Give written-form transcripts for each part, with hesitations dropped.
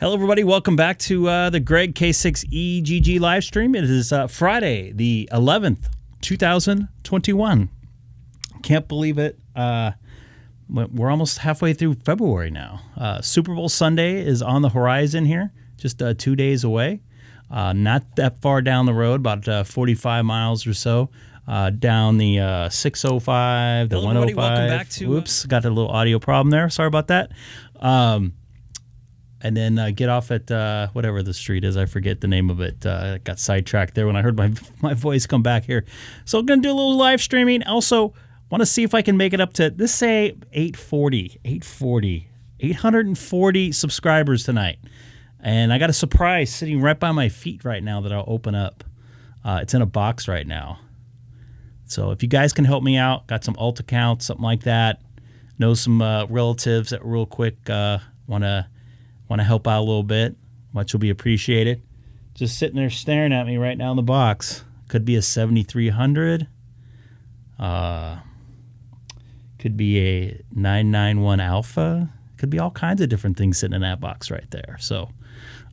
Hello, everybody. Welcome back to the Greg K6EGG live stream. It is Friday, the 11th, 2021. Can't believe it. We're almost halfway through February now. Super Bowl Sunday is on the horizon here, just 2 days away. Not that far down the road, about 45 miles or so. Down the 605, the 105. Welcome back to. Whoops, got a little audio problem there. Sorry about that. And then get off at whatever the street is. I forget the name of it. I got sidetracked there when I heard my voice come back here. So I'm going to do a little live streaming. Also, want to see if I can make it up to, let's say, 840 subscribers tonight. And I got a surprise sitting right by my feet right now that I'll open up. It's in a box right now. So if you guys can help me out, got some alt accounts, something like that, know some relatives that real quick want to help out a little bit, much will be appreciated. Just sitting there staring at me right now in the box. Could be a 7300. Could be a 991 Alpha. Could be all kinds of different things sitting in that box right there. So,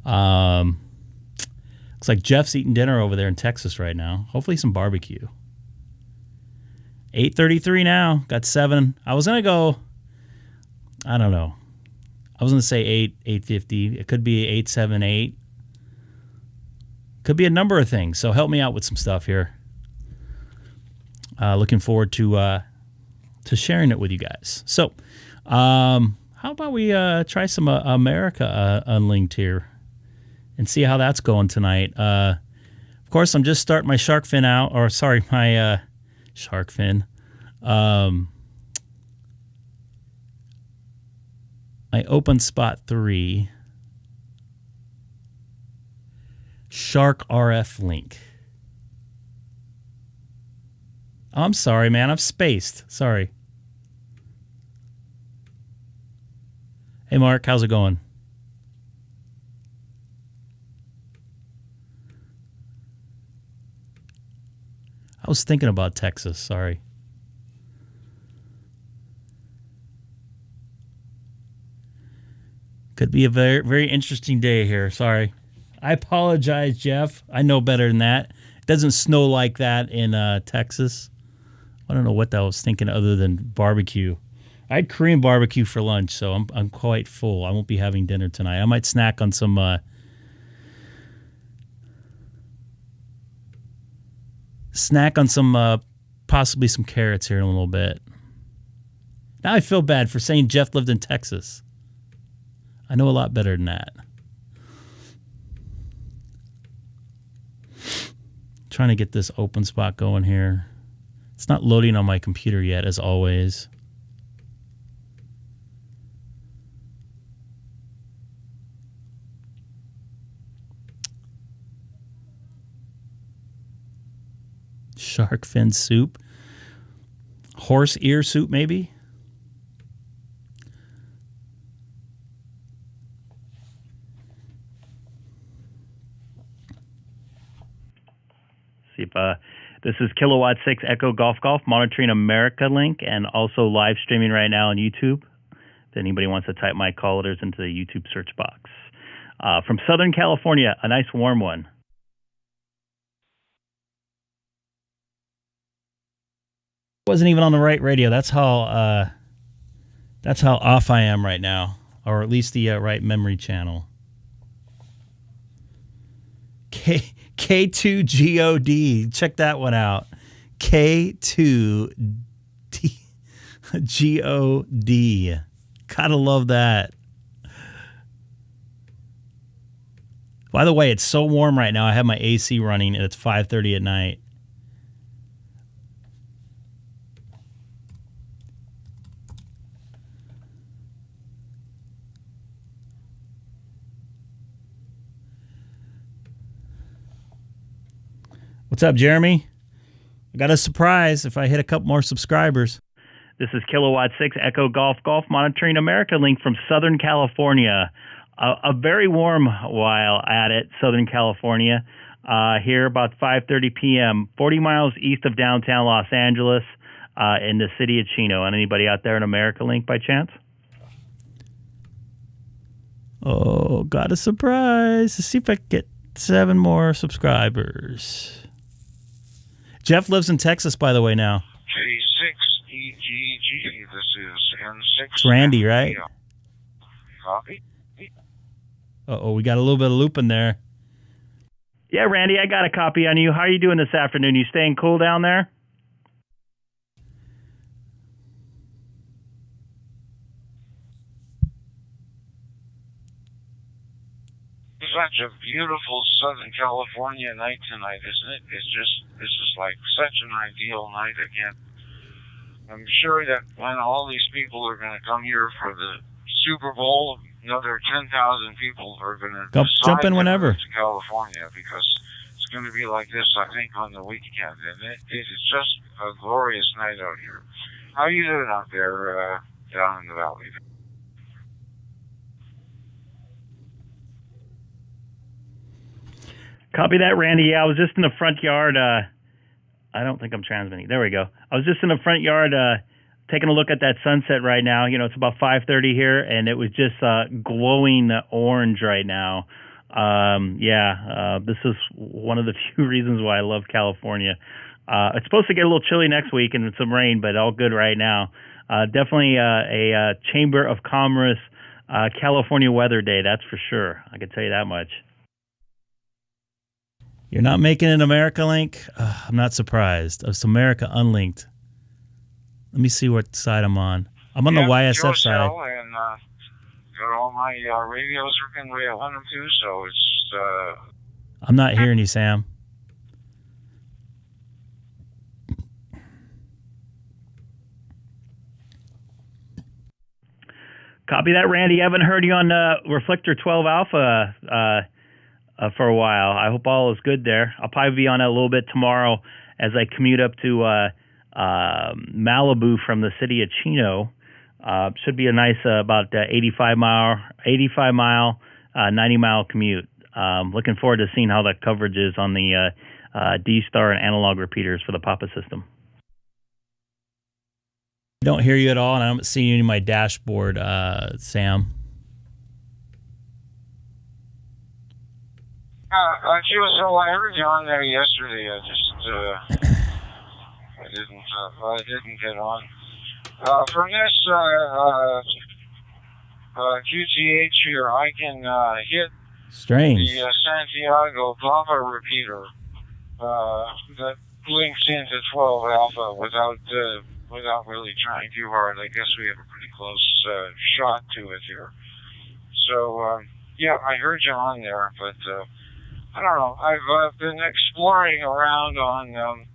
looks like Jeff's eating dinner over there in Texas right now. Hopefully some barbecue. 8:33 now. Got 7. I was going to go, I don't know. I was going to say 850. It could be 878. Could be a number of things. So help me out with some stuff here. Looking forward to sharing it with you guys. So how about we try some America Unlinked here and see how that's going tonight. Of course, I'm just starting my shark fin out. Or sorry, my shark fin. I opened spot 3. Shark RF link. Oh, I'm sorry, man. I've spaced. Sorry. Hey, Mark. How's it going? I was thinking about Texas. Sorry. Could be a very, very interesting day here. Sorry. I apologize, Jeff. I know better than that. It doesn't snow like that in Texas. I don't know what I was thinking other than barbecue. I had Korean barbecue for lunch, so I'm quite full. I won't be having dinner tonight. I might snack on some possibly some carrots here in a little bit. Now I feel bad for saying Jeff lived in Texas. I know a lot better than that. Trying to get this open spot going here. It's not loading on my computer yet, as always. Shark fin soup. Horse ear soup, maybe? See if this is Kilowatt 6 Echo Golf monitoring America link and also live streaming right now on YouTube. If anybody wants to type my call letters into the YouTube search box. From Southern California, a nice warm one. Wasn't even on the right radio. That's how off I am right now, or at least the right memory channel. K2GOD. Check that one out. K2GOD. Gotta love that. By the way, it's so warm right now. I have my AC running and it's 5:30 at night. What's up, Jeremy? I got a surprise if I hit a couple more subscribers. This is Kilowatt 6 Echo Golf monitoring America link from Southern California. A very warm while at it, Southern California. Here about 5:30 p.m., 40 miles east of downtown Los Angeles in the city of Chino. And anybody out there in America link by chance? Oh, got a surprise. Let's see if I can get 7 more subscribers. Jeff lives in Texas, by the way, now. K6EGG. This is N6. It's Randy, right? Copy. Uh-oh, we got a little bit of looping there. Yeah, Randy, I got a copy on you. How are you doing this afternoon? You staying cool down there? Such a beautiful Southern California night tonight, isn't it? This is like such an ideal night again. I'm sure that when all these people are going to come here for the Super Bowl, another 10,000 people are going to jump in whenever to California, because it's going to be like this, I think, on the weekend, and it is just a glorious night out here. How are you doing out there down in the valley? Copy that, Randy. Yeah, I was just in the front yard. I don't think I'm transmitting. There we go. I was just in the front yard taking a look at that sunset right now. You know, it's about 5:30 here, and it was just glowing orange right now. This is one of the few reasons why I love California. It's supposed to get a little chilly next week and some rain, but all good right now. Definitely a Chamber of Commerce California weather day, that's for sure. I can tell you that much. You're not making an America link? I'm not surprised. It's America unlinked. Let me see what side I'm on. I'm on the YSF side. And got all my radios working the way I want them to, so it's... I'm not hearing you, Sam. Copy that, Randy. I haven't heard you on Reflector 12 Alpha for a while. I hope all is good there. I'll probably be on it a little bit tomorrow as I commute up to Malibu from the city of Chino. Should be a nice about 85 mile, 90 mile commute. Looking forward to seeing how that coverage is on the DStar and analog repeaters for the Papa system. I don't hear you at all, and I don't see you in my dashboard, Sam. So I heard you on there yesterday. I just I didn't get on. From this QTH here, I can hit the Santiago Papa repeater that links into 12 Alpha without really trying too hard. I guess we have a pretty close shot to it here. So yeah, I heard you on there, but I don't know. I've been exploring around on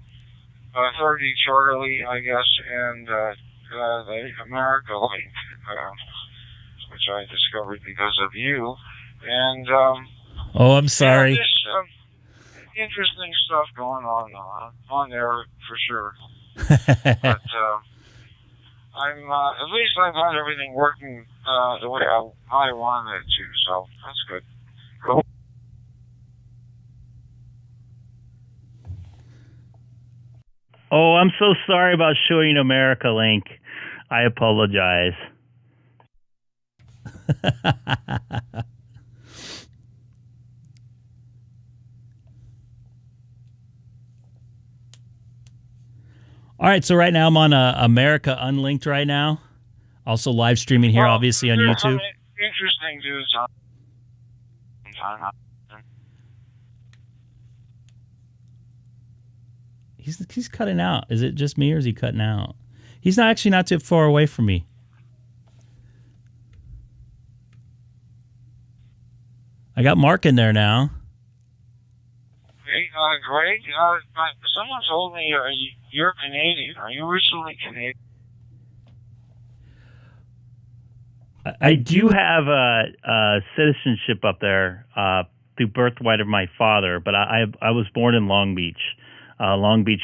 30 Charlie, I guess, and the America link, which I discovered because of you. And oh, I'm sorry. Yeah, there's interesting stuff going on there for sure. But I'm at least I've got everything working the way I wanted it to, so that's good. Cool. Oh, I'm so sorry about showing America link. I apologize. All right, so right now I'm on America Unlinked right now. Also live streaming here, obviously, on YouTube. Interesting dudes on. He's cutting out. Is it just me or is he cutting out? He's not too far away from me. I got Mark in there now. Hey, Greg, someone told me you're Canadian. Are you originally Canadian? I do have a citizenship up there through birthright of my father, but I was born in Long Beach,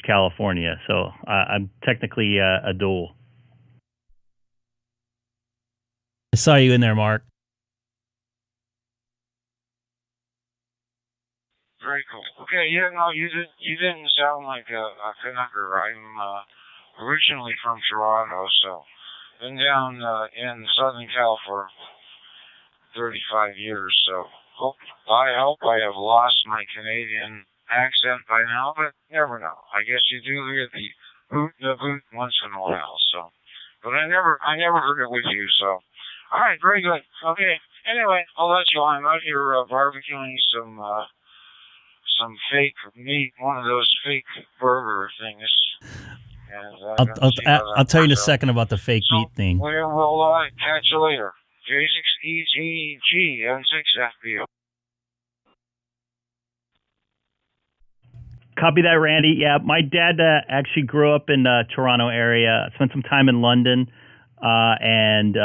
California. So I'm technically a dual. I saw you in there, Mark. Very cool. Okay, yeah, no, you didn't sound like a Canucker. I'm originally from Toronto, so been down in Southern Cal for 35 years, so I hope I have lost my Canadian accent by now, but never know. I guess you do hear the boot once in a while, so. But I never heard it with you, so. All right, very good. Okay. Anyway, I'll let you on. I'm out here barbecuing some fake meat, one of those fake burger things. And, I'll tell you in a second about the fake meat thing. We'll catch you later. K6EGG M6FBO. Copy that, Randy. Yeah, my dad actually grew up in Toronto area. Spent some time in London and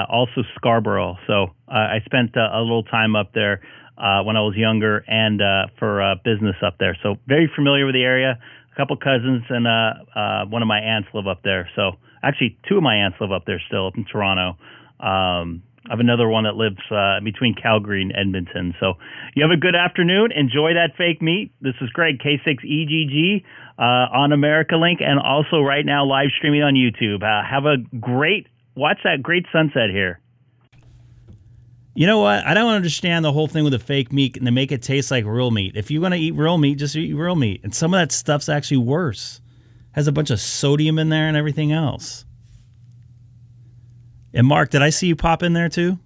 also Scarborough. So I spent a little time up there when I was younger and for business up there. So very familiar with the area. A couple cousins and one of my aunts live up there. So actually, two of my aunts live up there still, up in Toronto. I have another one that lives between Calgary and Edmonton. So you have a good afternoon. Enjoy that fake meat. This is Greg, K6EGG on America Link, and also right now live streaming on YouTube. Watch that great sunset here. You know what? I don't understand the whole thing with the fake meat and they make it taste like real meat. If you want to eat real meat, just eat real meat. And some of that stuff's actually worse. Has a bunch of sodium in there and everything else. And Mark, did I see you pop in there too?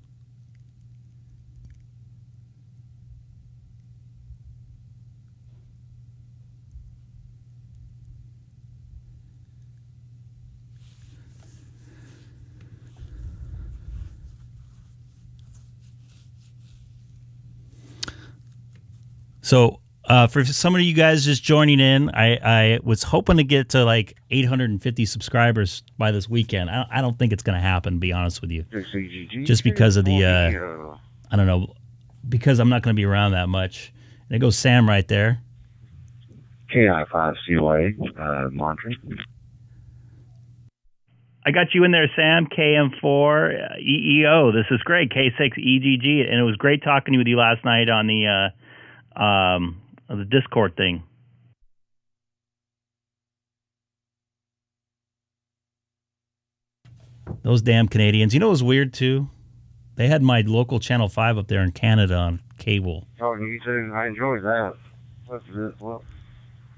So for some of you guys just joining in, I was hoping to get to like 850 subscribers by this weekend. I don't think it's going to happen, to be honest with you. Just because of the, I don't know, because I'm not going to be around that much. And there goes Sam right there. KI5COA, Montreal. I got you in there, Sam, KM4 EEO. This is great, K6EGG. And it was great talking with you last night on the Discord thing. Those damn Canadians. You know what was weird too? They had my local Channel 5 up there in Canada on cable. Oh, you too. I enjoyed that. Well,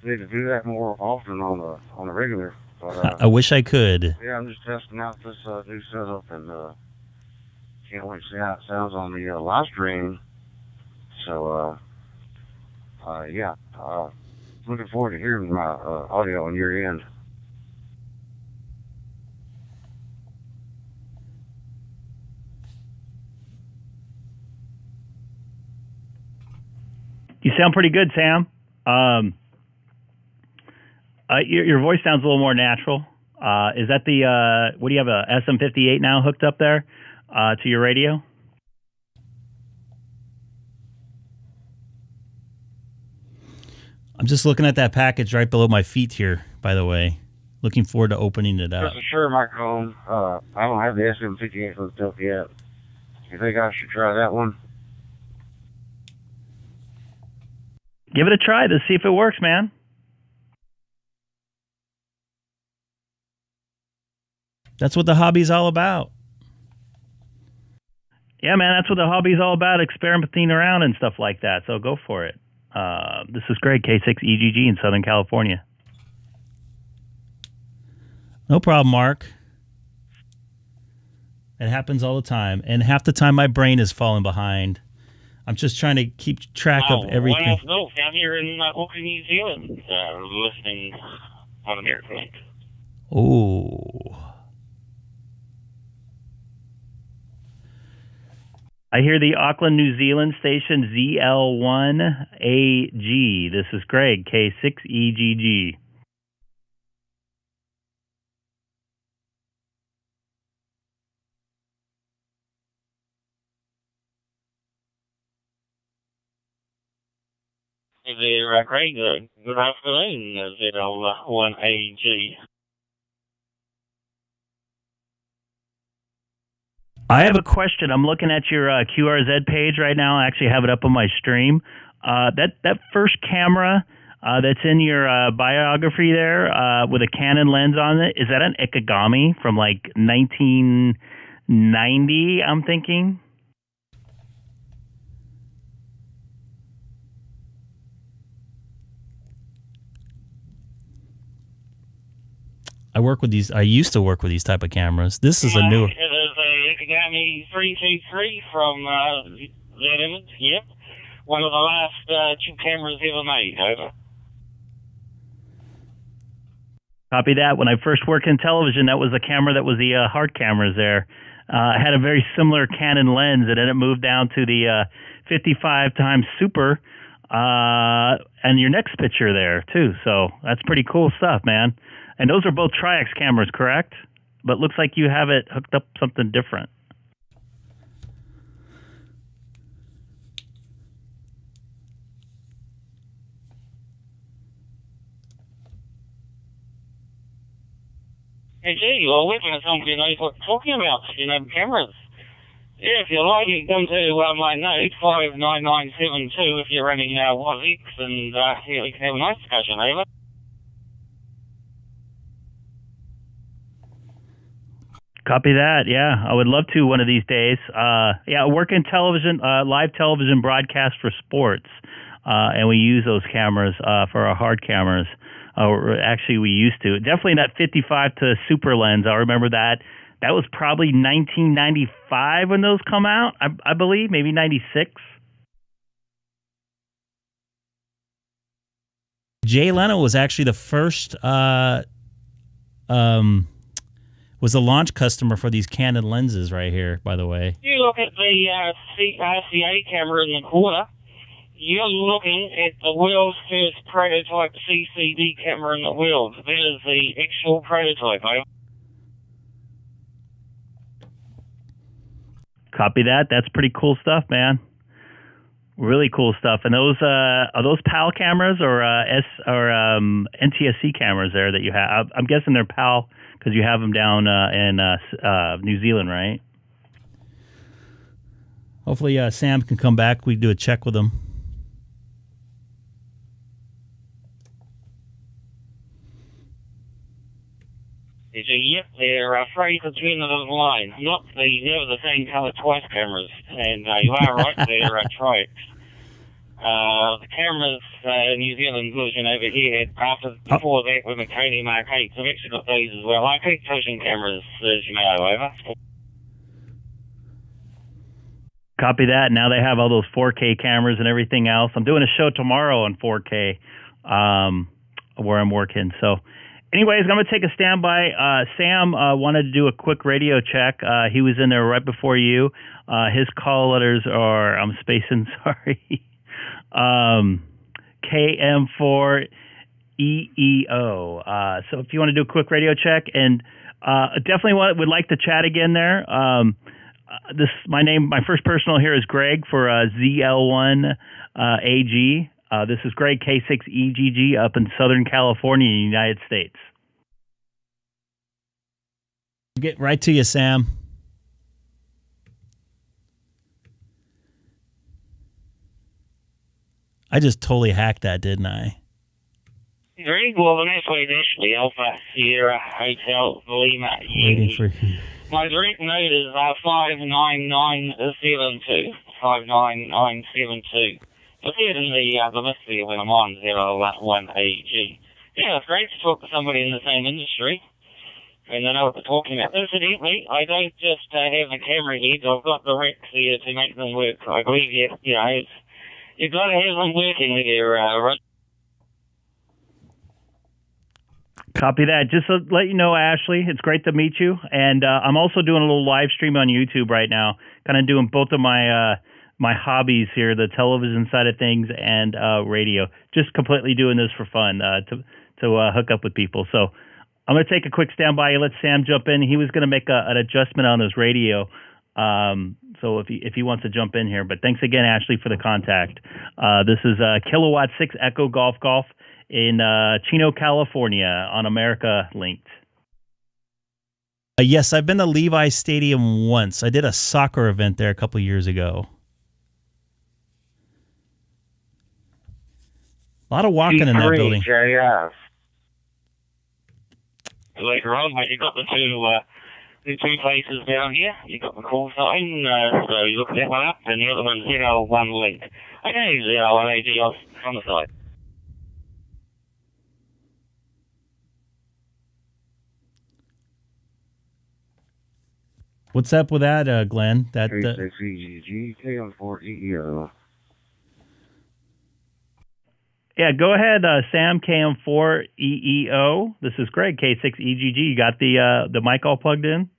need to do that more often on a regular. But, I wish I could. Yeah, I'm just testing out this new setup and can't wait to see how it sounds on the live stream. So, yeah, looking forward to hearing my audio on your end. You sound pretty good, Sam. Your voice sounds a little more natural. Is that the, what do you have, a SM58 now hooked up there to your radio? I'm just looking at that package right below my feet here, by the way. Looking forward to opening it up. For sure, microphone. I don't have the SM58 hooked up yet. You think I should try that one? Give it a try. Let's see if it works, man. That's what the hobby's all about. Yeah, man, that's what the hobby's all about, experimenting around and stuff like that. So go for it. This is Greg, K6EGG in Southern California. No problem, Mark. It happens all the time. And half the time my brain is falling behind. I'm just trying to keep track of everything. No, I'm here in Auckland, New Zealand, listening on America Link. Oh. I hear the Auckland, New Zealand station ZL1AG. This is Greg, K6EGG. Craig, good afternoon, ZL1AG. I have a question. I'm looking at your QRZ page right now. I actually have it up on my stream. That first camera that's in your biography there with a Canon lens on it, is that an Ikegami from like 1990, I'm thinking? I work with these. I used to work with these type of cameras. This is a new. It is a Ikegami 323 from that image. Yep, one of the last 2 cameras ever made. Over. Copy that. When I first worked in television, that was a camera that was the hard cameras there. I had a very similar Canon lens, and then it moved down to the 55 times super, and your next picture there too. So that's pretty cool stuff, man. And those are both Tri-X cameras, correct? But looks like you have it hooked up something different. Hey, gee, well, we're going to somebody who knows what we're talking about, cameras. Yeah, if you like, you can come to my note, 59972, if you're running WASX, and yeah, we can have a nice discussion, over. Copy that. Yeah, I would love to one of these days. Yeah, I work in television, live television broadcast for sports, and we use those cameras for our hard cameras. Actually, we used to. Definitely that 55 to super lens. I remember that. That was probably 1995 when those come out, I believe, maybe 96. Jay Leno was actually the first, was a launch customer for these Canon lenses right here, by the way. You look at the RCA camera in the corner, you're looking at the world's first prototype CCD camera in the world. That is the actual prototype, eh? Copy that. That's pretty cool stuff, man. Really cool stuff. And those are those PAL cameras or NTSC cameras there that you have? I'm guessing they're PAL because you have them down in New Zealand, right? Hopefully Sam can come back. We do a check with him. Yep, they're framed between the line, not never the same colour twice cameras. And you are right, they're Tri-X. The cameras in New Zealand version over here, before that were Makoni Mark 8. I've actually got those as well. I keep pushing cameras, as you know, over. Copy that. Now they have all those 4K cameras and everything else. I'm doing a show tomorrow on 4K where I'm working. So anyways, I'm going to take a standby. Sam wanted to do a quick radio check. He was in there right before you. His call letters are, I'm spacing, sorry, KM4EEO. So if you want to do a quick radio check, and definitely would like to chat again there. My first personal here is Greg for ZL1AG. This is Greg, K6EGG, up in Southern California, United States. Get right to you, Sam. I just totally hacked that, didn't I? Very well, the next way initially, Alpha Sierra Hotel Lima. Waiting for you. My direct note is 59972. 59972. But here in the mystery when I'm on 01AG. Yeah, it's great to talk to somebody in the same industry. And they know what they're talking about. Incidentally, I don't just have the camera heads, I've got the Rex here to make them work. I believe you've got to have them working here, right? Copy that. Just to let you know, Ashley, it's great to meet you. And I'm also doing a little live stream on YouTube right now, kind of doing both of my hobbies here, the television side of things and radio. Just completely doing this for fun to hook up with people. So I'm going to take a quick standby and let Sam jump in. He was going to make an adjustment on his radio. So if he wants to jump in here. But thanks again, Ashley, for the contact. This is Kilowatt 6 Echo Golf in Chino, California on America Linked. Yes, I've been to Levi Stadium once. I did a soccer event there a couple years ago. A lot of walking in that building. JF. Later on, when you got the two places down here, you got the call sign, so you look that one up, and the other one's one link. I can use ZL1AG on the side. What's up with that, Glenn? That K6EGG KM4EEO. Yeah, go ahead, Sam, KM4EEO. This is Greg, K6EGG. You got the mic all plugged in?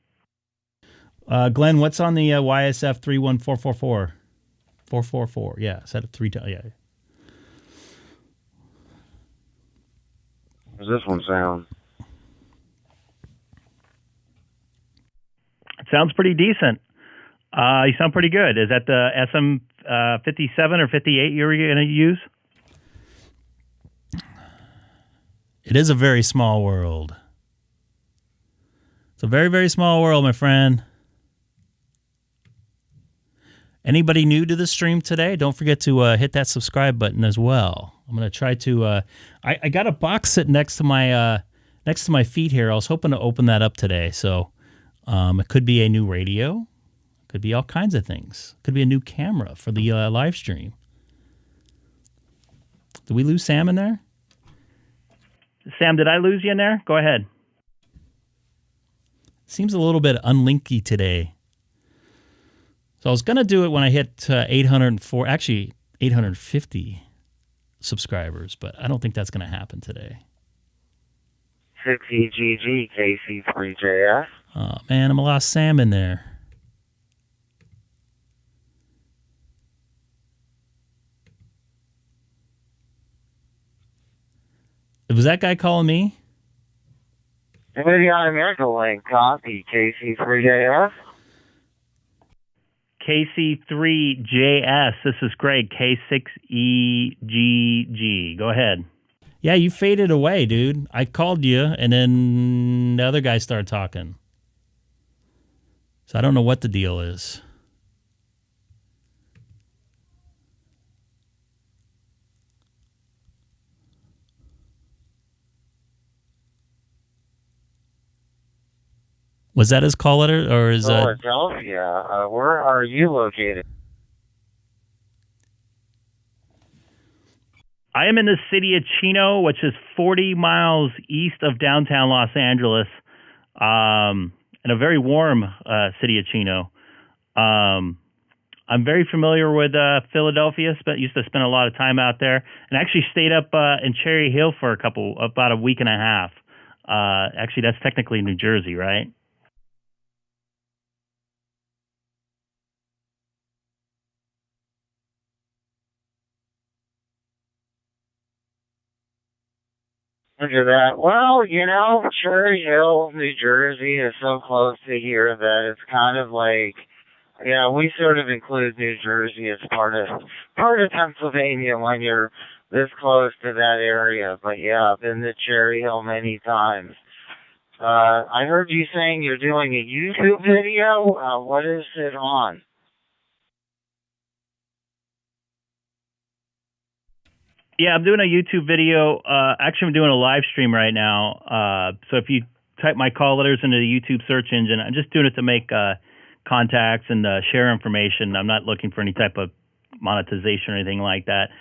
Glenn, what's on the YSF 31444? 444, yeah. Set it 3 times, yeah. How's this one sound? It sounds pretty decent. You sound pretty good. Is that the SM 57 or 58 you were going to use? It is a very small world. It's a very, very small world, my friend. Anybody new to the stream today, don't forget to hit that subscribe button as well. I'm going to try to... I got a box sitting next to my feet here. I was hoping to open that up today. So it could be a new radio. Could be all kinds of things. Could be a new camera for the live stream. Did we lose Sam in there? Sam, did I lose you in there? Go ahead. Seems a little bit unlinky today. So I was going to do it when I hit 804, actually 850 subscribers, but I don't think that's going to happen today. K6EGG KC3JS. Oh, man, I lost Sam in there. Was that guy calling me? Anybody on America Link copy KC3JS? KC3JS. This is Greg, K6EGG. Go ahead. Yeah, you faded away, dude. I called you, and then the other guy started talking. So I don't know what the deal is. Was that his call letter, or is that... Philadelphia. Where are you located? I am in the city of Chino, which is 40 miles east of downtown Los Angeles, in a very warm city of Chino. I'm very familiar with Philadelphia. Used to spend a lot of time out there, and actually stayed up in Cherry Hill for about a week and a half. Actually, that's technically New Jersey, right? Under that, well, you know, Cherry Hill, New Jersey is so close to here that it's kind of like, yeah, we sort of include New Jersey as part of Pennsylvania when you're this close to that area. But yeah, I've been to Cherry Hill many times. I heard you saying you're doing a YouTube video. What is it on? Yeah, I'm doing a YouTube video. Actually, I'm doing a live stream right now. So if you type my call letters into the YouTube search engine, I'm just doing it to make contacts and share information. I'm not looking for any type of monetization or anything like that.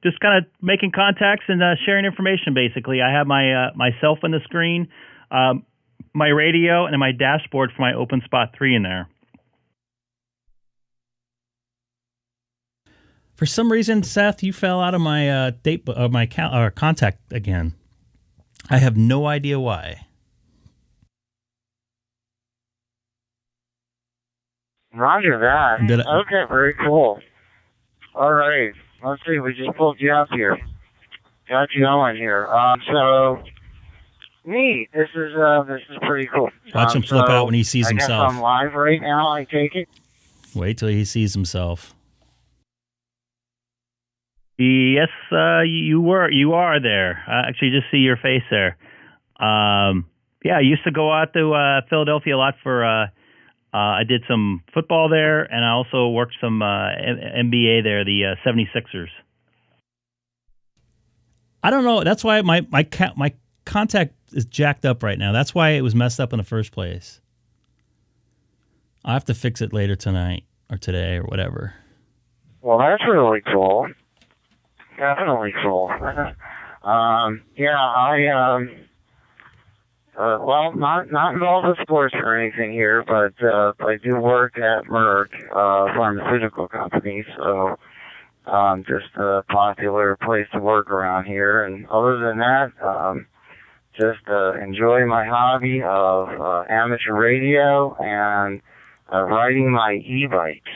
Just kind of making contacts and sharing information, basically. I have my myself on the screen, my radio, and my dashboard for my OpenSpot 3 in there. For some reason, Seth, you fell out of my contact again. I have no idea why. Roger that. Okay, very cool. All right. Let's see. We just pulled you up here. Got you on here. So neat. This is pretty cool. Watch him flip out when he sees himself. I guess I'm live right now. I take it. Wait till he sees himself. Yes, you are there. I actually just see your face there. Yeah, I used to go out to Philadelphia a lot for. I did some football there, and I also worked some NBA there, the 76ers. I don't know. That's why my contact is jacked up right now. That's why it was messed up in the first place. I'll have to fix it later tonight or today or whatever. Well, that's really cool. Definitely cool. Yeah, well, not involved with sports or anything here, but I do work at Merck pharmaceutical company, so just a popular place to work around here. And other than that, just enjoy my hobby of amateur radio and riding my e-bike.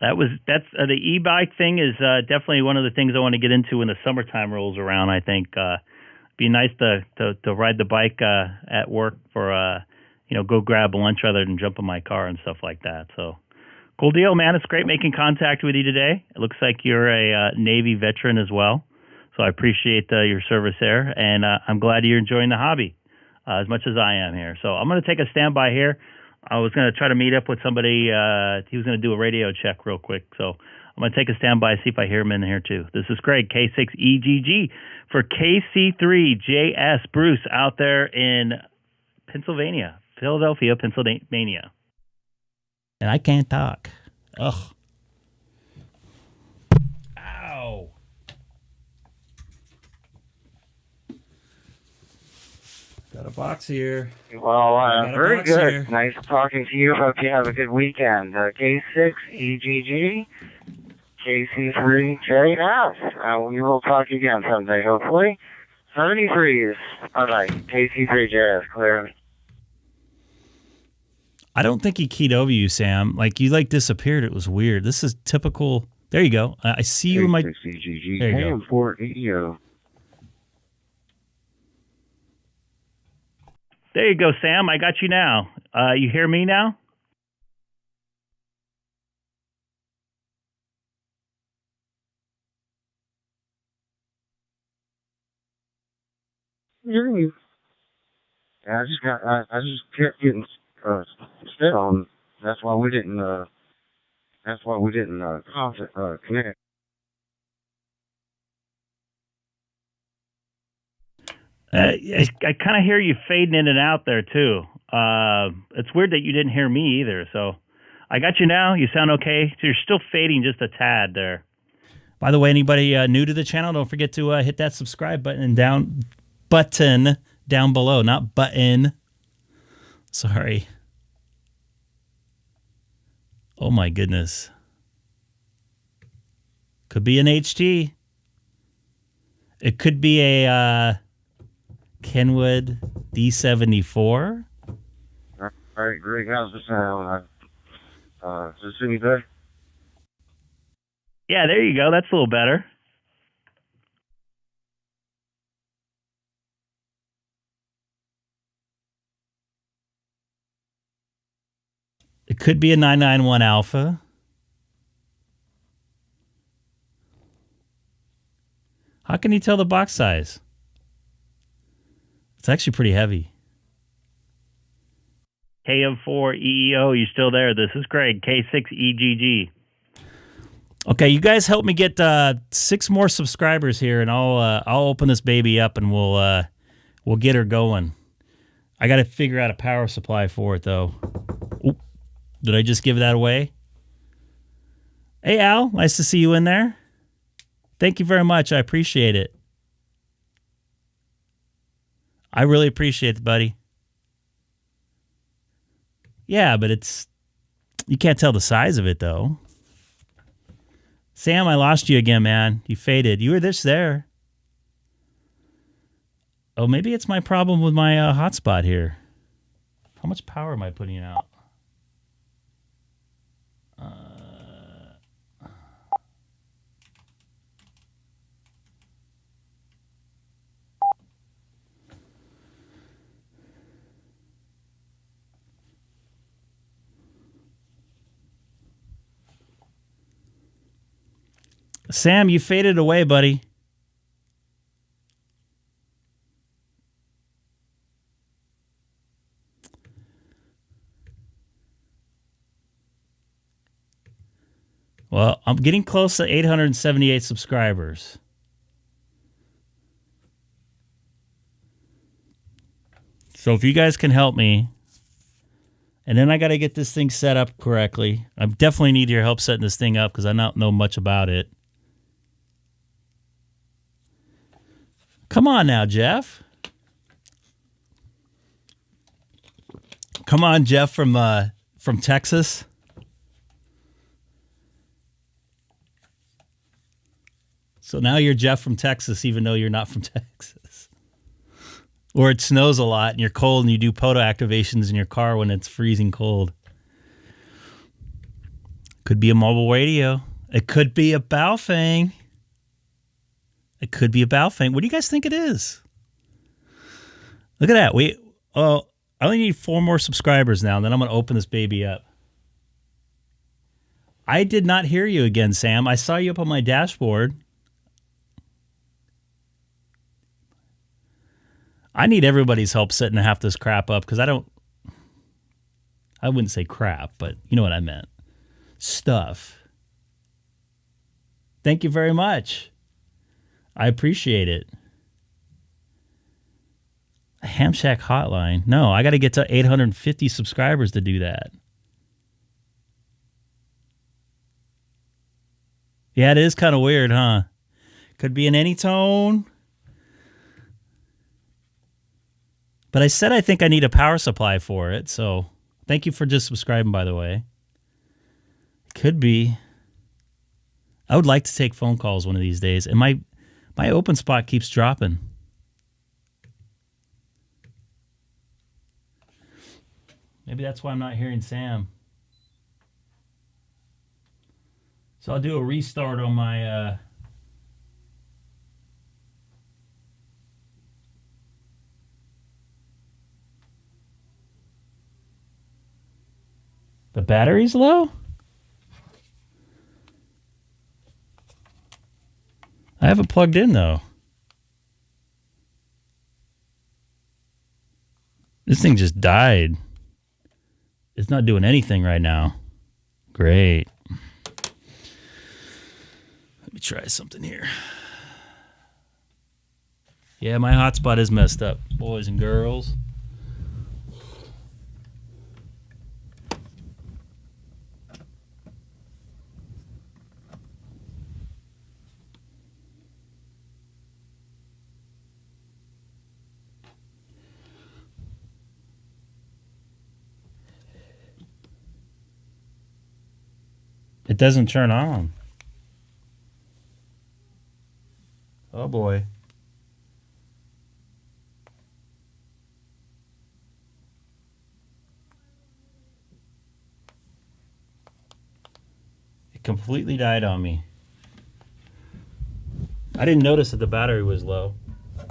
That's the e-bike thing is definitely one of the things I want to get into when the summertime rolls around. I think be nice to ride the bike at work for go grab lunch rather than jump in my car and stuff like that. So cool deal, man. It's great making contact with you today. It looks like you're a Navy veteran as well, so I appreciate your service there, and I'm glad you're enjoying the hobby as much as I am here. So I'm going to take a standby here. I was going to try to meet up with somebody. He was going to do a radio check real quick. So I'm going to take a standby, see if I hear him in here too. This is Greg, K6EGG for KC3JS. Bruce out there in Philadelphia, Pennsylvania. And I can't talk. Ugh. Ow. Got a box here. Well, very good. Here. Nice talking to you. Hope you have a good weekend. K6EGG, KC3JS. We will talk again someday, hopefully. 73s. Bye-bye. KC3JS, clear. I don't think he keyed over you, Sam. Like, you, disappeared. It was weird. This is typical. There you go. I see you in my... K6EGG, there you go. There you go, Sam. I got you now. You hear me now? Hearing you. I just kept getting still. That's why we didn't. Connect. I kind of hear you fading in and out there, too. It's weird that you didn't hear me either. So I got you now. You sound okay. So you're still fading just a tad there. By the way, anybody new to the channel, don't forget to hit that subscribe button down below, not button. Sorry. Oh, my goodness. Could be an HT. It could be a... Kenwood D74. All right, Greg, how's the sound? Is this any better? Yeah, there you go. That's a little better. It could be a 991 Alpha. How can you tell the box size? It's actually pretty heavy. KM4EEO, you still there? This is Greg, K6EGG. Okay, you guys help me get 6 more subscribers here, and I'll open this baby up and we'll get her going. I got to figure out a power supply for it though. Oop, did I just give that away? Hey Al, nice to see you in there. Thank you very much. I appreciate it. I really appreciate it, buddy. Yeah, but you can't tell the size of it, though. Sam, I lost you again, man. You faded. You were just there. Oh, maybe it's my problem with my hotspot here. How much power am I putting out? Sam, you faded away, buddy. Well, I'm getting close to 878 subscribers. So if you guys can help me, and then I got to get this thing set up correctly. I definitely need your help setting this thing up because I don't know much about it. Come on now, Jeff. Come on, Jeff from Texas. So now you're Jeff from Texas, even though you're not from Texas. Or it snows a lot and you're cold and you do photo activations in your car when it's freezing cold. Could be a mobile radio. It could be a Baofeng. It could be a Baofeng. What do you guys think it is? Look at that. I only need 4 more subscribers now, and then I'm going to open this baby up. I did not hear you again, Sam. I saw you up on my dashboard. I need everybody's help setting half this crap up because I wouldn't say crap, but you know what I meant. Stuff. Thank you very much. I appreciate it. A Ham Shack hotline. No, I got to get to 850 subscribers to do that. Yeah, it is kind of weird, huh? Could be in any tone. But I said I think I need a power supply for it, so thank you for just subscribing, by the way. Could be. I would like to take phone calls one of these days, and my open spot keeps dropping. Maybe that's why I'm not hearing Sam. So I'll do a restart on my... The battery's low? I have it plugged in, though. This thing just died. It's not doing anything right now. Great. Let me try something here. Yeah, my hotspot is messed up, boys and girls. It doesn't turn on. Oh boy. It completely died on me. I didn't notice that the battery was low. I'm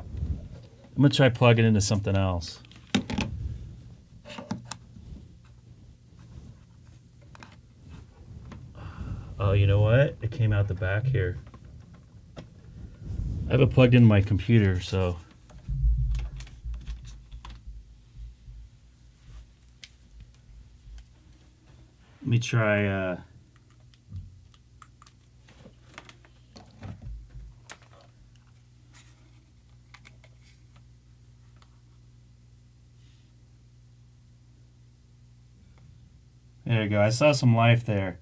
going to try plugging into something else. Oh, you know what? It came out the back here. I have it plugged into my computer, so... Let me try... There you go. I saw some life there.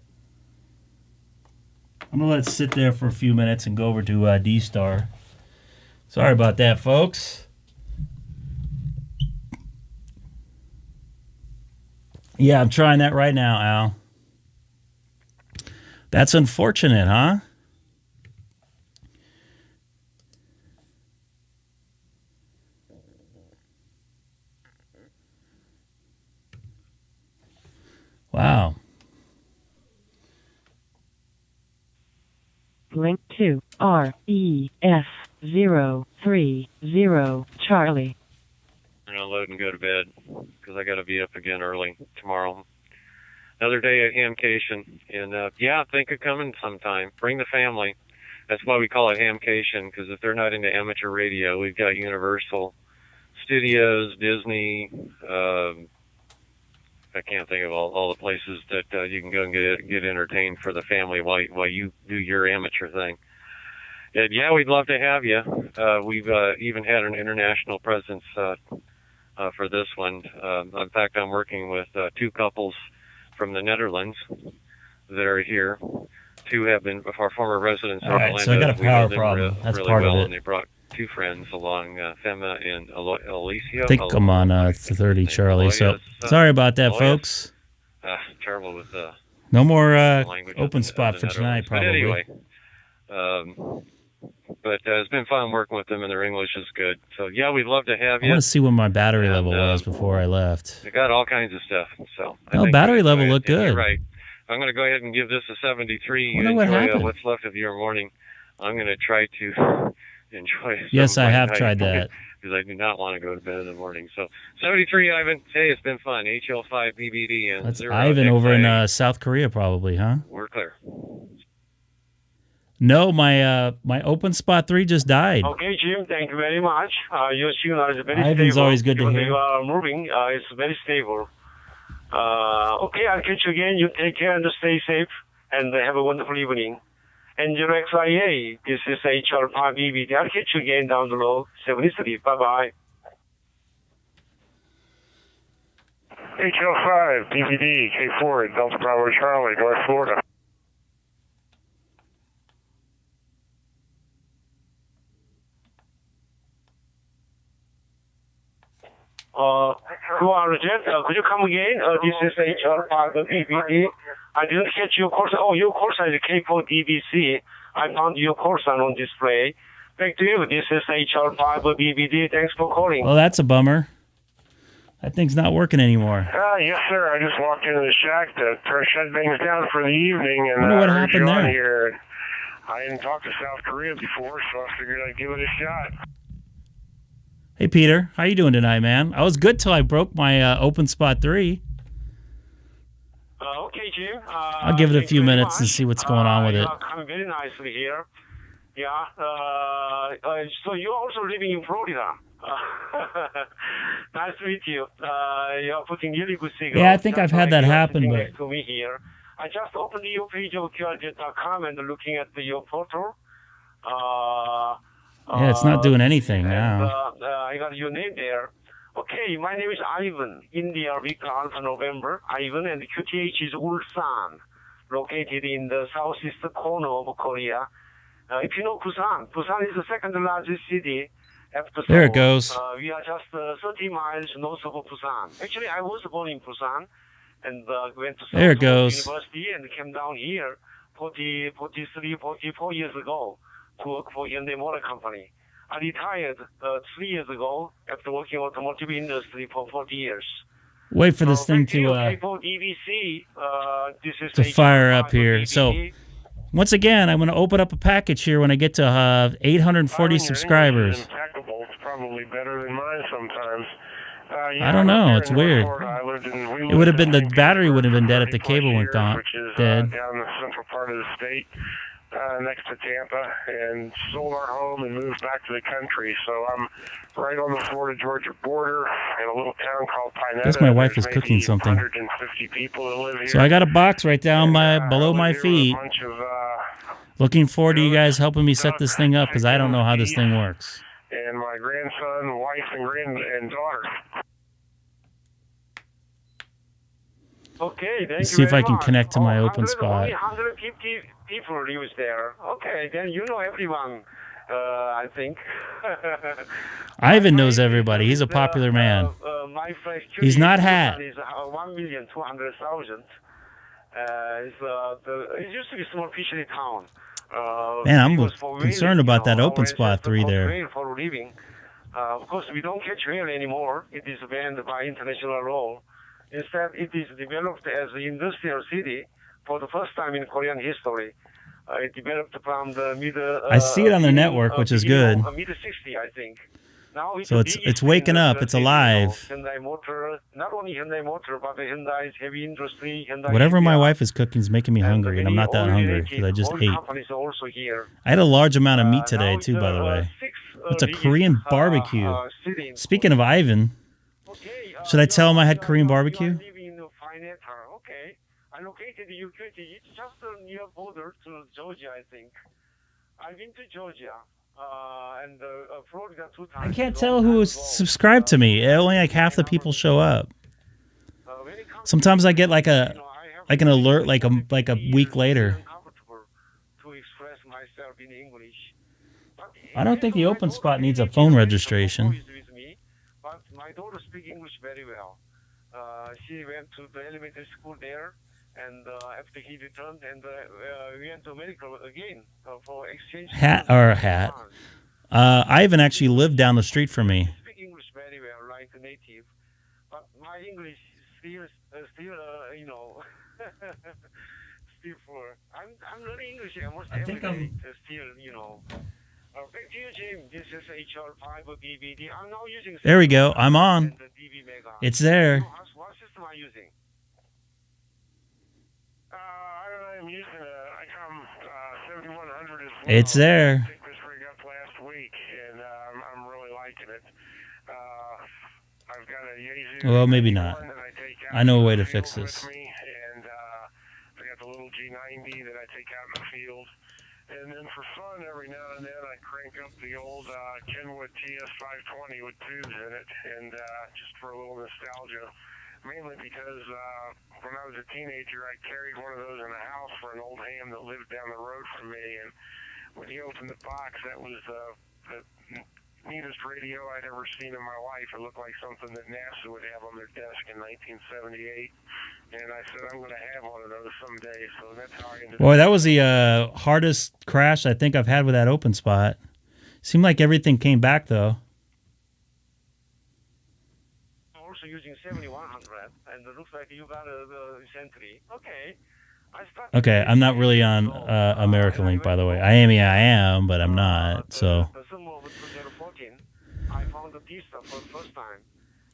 I'm going to let it sit there for a few minutes and go over to DStar. Sorry about that, folks. Yeah, I'm trying that right now, Al. That's unfortunate, huh? Wow. Link to REF030 Charlie. I'm going to load and go to bed because I got to be up again early tomorrow. Another day of hamcation. And yeah, think of coming sometime. Bring the family. That's why we call it hamcation, because if they're not into amateur radio, we've got Universal Studios, Disney. I can't think of all the places that you can go and get entertained for the family while you do your amateur thing. And yeah, we'd love to have you. We've even had an international presence for this one. In fact, I'm working with 2 couples from the Netherlands that are here. 2 have been our former residents of Orlando. So I got a power problem. That's really part well, of it. And they brought two friends along, Fema and Alicia. I think I'm on 30, Charlie. So sorry about that, folks. Terrible with no more language open spot for tonight, probably. But anyway, but it's been fun working with them, and their English is good. So yeah, we'd love to have you. I want to see what my battery level was before I left. They got all kinds of stuff. So battery level looked good. You're right. I'm going to go ahead and give this a 73. I wonder what happened. What's left of your morning. I'm going to try to enjoy. Yes, I have tried that. Because I do not want to go to bed in the morning. So 73, Ivan. Hey, it's been fun. HL5 BBD and that's Ivan over in South Korea, probably, huh? We're clear. No, my open spot 3 just died. Okay, Jim. Thank you very much. Your signal is very Ivan's stable. Always good to hear. You are moving. It's very stable. Okay, I'll catch you again. You take care and stay safe, and have a wonderful evening. And your XIA, this is HR5BBD. I'll catch you again down the road. 73. Bye-bye. HL5, BBD, K4, Delta Bravo Charlie, North Florida. Who are Jet? Could you come again? This is HR5 BBD. I didn't catch your course. Oh, your course is K4 DBC. I found your course on display. Back to you. This is HR5 BBD. Thanks for calling. Well, that's a bummer. That thing's not working anymore. Yes, sir. I just walked into the shack to shut things down for the evening, and I wonder what happened there. Here. I hadn't talked to South Korea before, so I figured I'd give it a shot. Hey, Peter. How you doing tonight, man? I was good till I broke my open spot 3. Okay, Jim. I'll give it a few minutes and see what's going on with it. Coming very nicely here. Yeah. So you're also living in Florida. Nice to meet you. You're putting really good signal. Yeah, I think I've had that happen, but to me here. I just opened your page of QRJ.com and looking at your photo. yeah, it's not doing anything now. I got your name there. Okay, my name is Ivan, India Victor Alpha November. Ivan, and QTH is Ulsan, located in the southeast corner of Korea. If you know Busan is the second largest city after Seoul. There it goes. We are just 30 miles north of Busan. Actually, I was born in Busan and went to there it goes. University and came down here 44 years ago to work for Hyundai Motor Company. I retired 3 years ago after working in automotive industry for 40 years. Wait for this thing to fire up here. So once again, I'm going to open up a package here when I get to 840 subscribers. It's probably better than mine sometimes. I don't know. It's weird. It would have been the battery would have been dead if the cable went dead. Down the central part of the state. Next to Tampa, and sold our home and moved back to the country. So I'm right on the Florida-Georgia border in a little town called Pinetta. I guess my wife is cooking something. 150 people that live here. So I got a box right down below my feet. Looking forward to you guys helping me set this thing up because I don't know how this thing works. And my grandson, wife, and daughter. Okay, thank Let's you see if very I can much. connect to my open spot. Only 150 people live there. Okay, then you know everyone, I think. Ivan knows everybody. He's a popular man. He's not Hat. Is 1,200,000. It used to be a small fishery town. Man, I'm concerned about that open spot 3 there. For living. Of course, we don't catch whale anymore. It is banned by international law. Instead, it is developed as an industrial city for the first time in Korean history. It developed from the mid. I see it on the network, which is good. Mid-60s, I think. Now so it's waking up. It's alive. Hyundai Motor, not only Hyundai Motor, but Hyundai's heavy industry. Hyundai Whatever my wife is cooking is making me hungry, and I'm not that hungry because I just ate. Also here. I had a large amount of meat today too, by the way. It's a Korean barbecue. Speaking of Ivan. Should I tell him I had Korean barbecue? Okay. I located in UQT. It's just near border to Georgia, I think. I've been to Georgia and Florida 2 times. I can't tell who is subscribed to me. Only like half the people show up. Sometimes I get like an alert like a week later. To express myself in English. I don't think the open spot needs a phone registration. With me, but my daughter speaks English very well. She went to the elementary school there, and after he returned, and we went to America again for exchange. Hat. Ivan actually lived down the street from me. She speaks English very well, like a native, but my English still you know, still poor. I'm learning English almost every day. Still, you know. Back to you, Jim. This is HR5 BBD. I'm now using. There we go. I'm on. It's there. What system are you using? I'm using Icom 7100 as well. It's there. I picked this rig up last week, and I'm really liking it. I've got a Yaesu. Well, maybe not. I know a way to fix this. And I got the little G90 that I take out in the field. And then for fun, every now and then, I crank up the old Kenwood TS520 with tubes in it, and just for a little nostalgia. Mainly because when I was a teenager, I carried one of those in the house for an old ham that lived down the road from me. And when he opened the box, that was the neatest radio I'd ever seen in my life. It looked like something that NASA would have on their desk in 1978. And I said, I'm going to have one of those someday. So that's how I ended up. Boy, that was the hardest crash I think I've had with that open spot. Seemed like everything came back, though. I'm also using 7100, and it looks like you got a Sentry. Okay. Okay, I'm not really on American Link, by the way. I am, but I'm not. So. I found the DStar for the first time,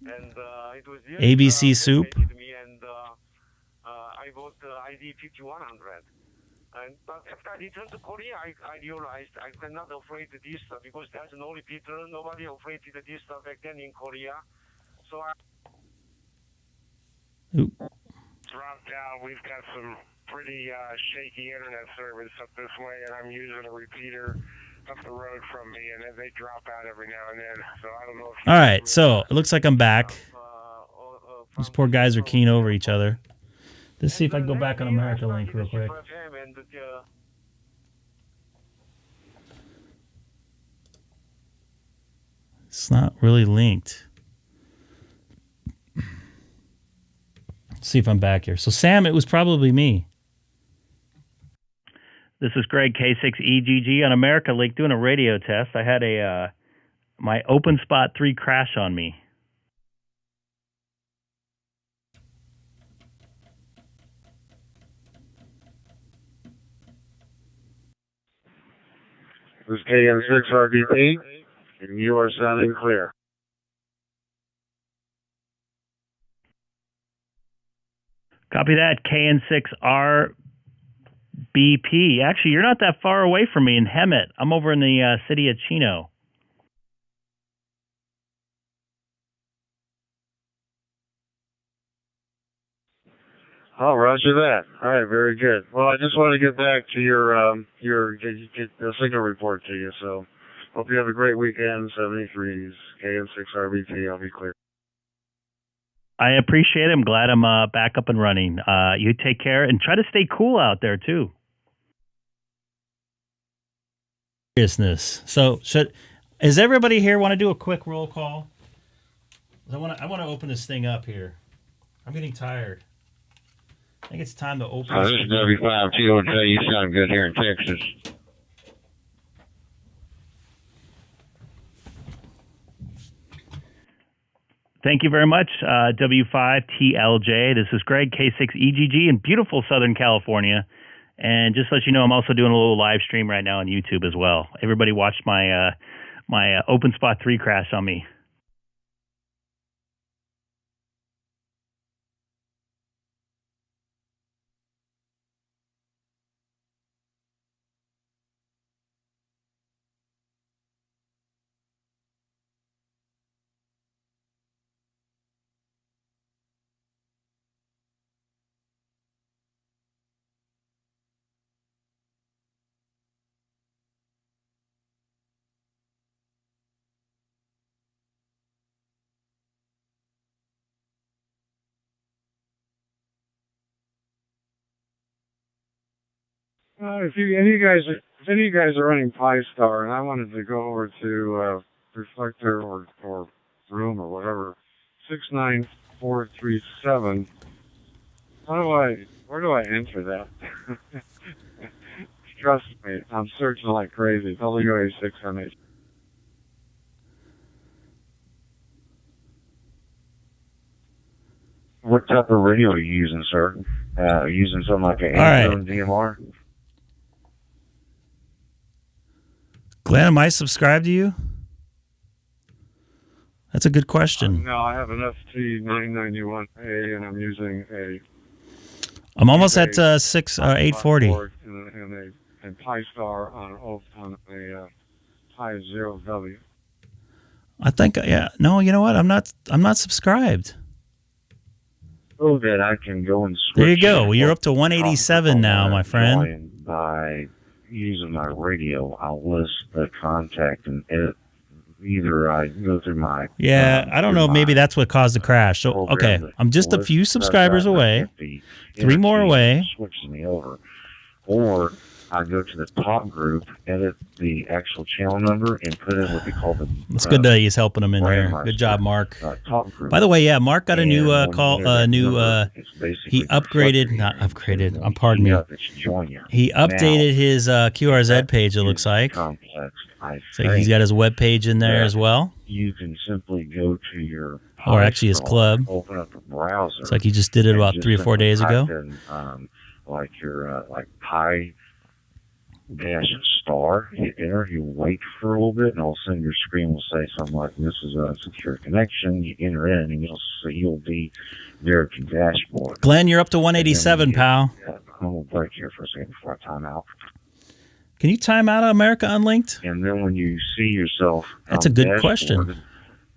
and it was ABC Soup. And I bought the ID 5100. But after I returned to Korea, I realized I cannot operate the DStar because there's no repeater. Nobody operated the DStar back then in Korea. So I dropped out. We've got some pretty shaky internet service up this way, and I'm using a repeater up the road from me, and then they drop out every now and then. So I don't know if. All right, so it looks like I'm back. These poor guys are keying over each other. Let's see if I can go back on America Link real quick. It's not really linked. Let's see if I'm back here. So, Sam, it was probably me. This is Greg, K6EGG on America Link doing a radio test. I had my OpenSpot 3 crash on me. This is KN6RBP, and you are sounding clear. Copy that, KN6RBP. Actually, you're not that far away from me in Hemet. I'm over in the city of Chino. Oh, roger that. All right, very good. Well, I just want to get back to your signal report to you. So, hope you have a great weekend. 73s, KN6RBP. I'll be clear. I appreciate it. I'm glad I'm back up and running. You take care and try to stay cool out there too. Seriousness. So, is everybody here want to do a quick roll call? I want to open this thing up here. I'm getting tired. I think it's time to open. This is W5T. I'll tell you, sound good here in Texas. Thank you very much, W5TLJ. This is Greg, K6EGG in beautiful Southern California. And just to let you know, I'm also doing a little live stream right now on YouTube as well. Everybody watched my my OpenSpot 3 crash on me. If you guys any of you guys are running Pi-Star, and I wanted to go over to reflector or room or whatever, 69437. Where do I enter that? Trust me, I'm searching like crazy. WA6MH. What type of radio are you using, sir? Are you using something like an All DMR? Glenn, am I subscribed to you? That's a good question. No, I have an FT991A, and I'm using a... I'm almost at 840. And Pi-Star on a Pi-0W. I think, yeah. No, you know what? I'm not subscribed. So that I can go and switch. There you go. You're up to 187 now, my friend. By using my radio, I'll list the contact and edit. Either I go through my... Yeah, I don't know. Maybe that's what caused the crash. So, okay, I'm just a few subscribers away. 3 more away. Switches me over. Or I go to the top group, edit the actual channel number, and put in what they call the... It's good that he's helping him in here. Good job, Mark. Top group. By the way, yeah, Mark got a new he upgraded, not upgraded, pardon me. He updated his QRZ page, it looks like. So he's got his web page in there as well. You can simply go to your... Or actually his club. Open up a browser. It's like he just did it about 3 or 4 days ago. Like your Pi -star, hit enter, you wait for a little bit, and all of a sudden your screen will say something like, "This is a secure connection." You enter in, and you'll be there at your dashboard. Glenn, you're up to 187, pal. I'm gonna break here for a second before I time out. Can you time out America Unlinked? And then when you see yourself, that's a good question.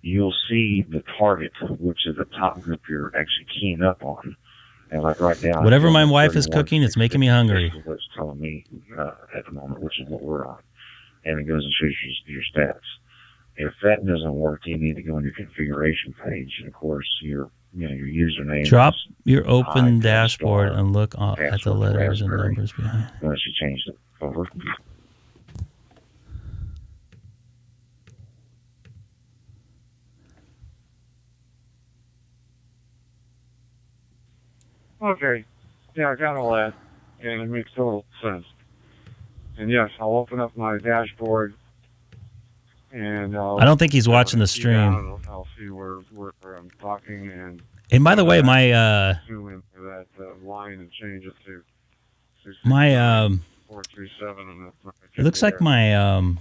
You'll see the target, which is the top group you're actually keying up on. And like right now, whatever my wife is cooking, it's making me hungry. That's what it's telling me at the moment, which is what we're on. And it goes and shows you your stats. If that doesn't work, you need to go on your configuration page. And of course, your username. Drop your open dashboard and look at the letters and numbers behind. Unless you change it over. Okay. Yeah, I got all that, and it makes total sense. And yes, I'll open up my dashboard, and I don't think he's watching the stream. I'll see where I'm talking, and by the way, my zoom into that line and change it to 437. It looks like my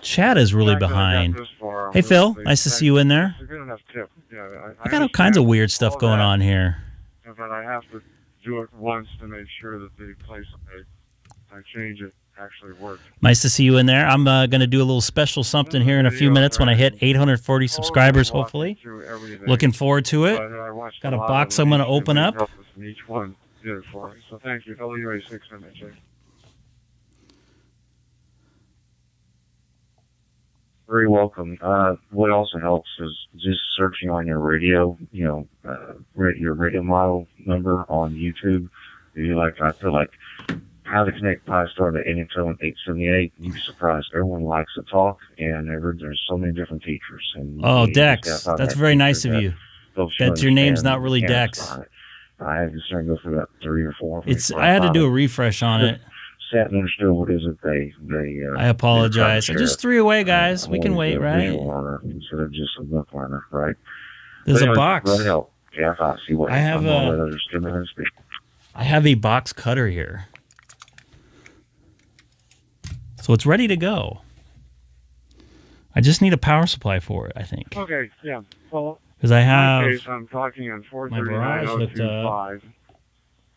chat is really behind. Hey Phil, nice to see you in there. It's a good enough tip. Yeah, I got all kinds of weird stuff going on here. But I have to do it once to make sure that the place I change it actually works. Nice to see you in there. I'm going to do a little special something here in a few minutes when I hit 840 subscribers, hopefully. Looking forward to it. Got a box I'm going to open up. Each one did it for me. So thank you. WA6MH. Very welcome. What also helps is just searching on your radio, your radio model number on YouTube. I feel like how to connect Pi-Star to NXL 878. You'd be surprised. Everyone likes to talk, and there's so many different features. And Dex, that's very nice of you. That your name's not really Dex. I had to go through about 3 or 4. I had to do a refresh on it. Sat and understood what is it they I apologize. I just 3 away, guys. We can wait, right? Instead of just a book learner, right? There's a box. Yeah, I see what I have a box cutter here. So it's ready to go. I just need a power supply for it, I think. Okay, yeah. Well, because I have I'm talking on 439.025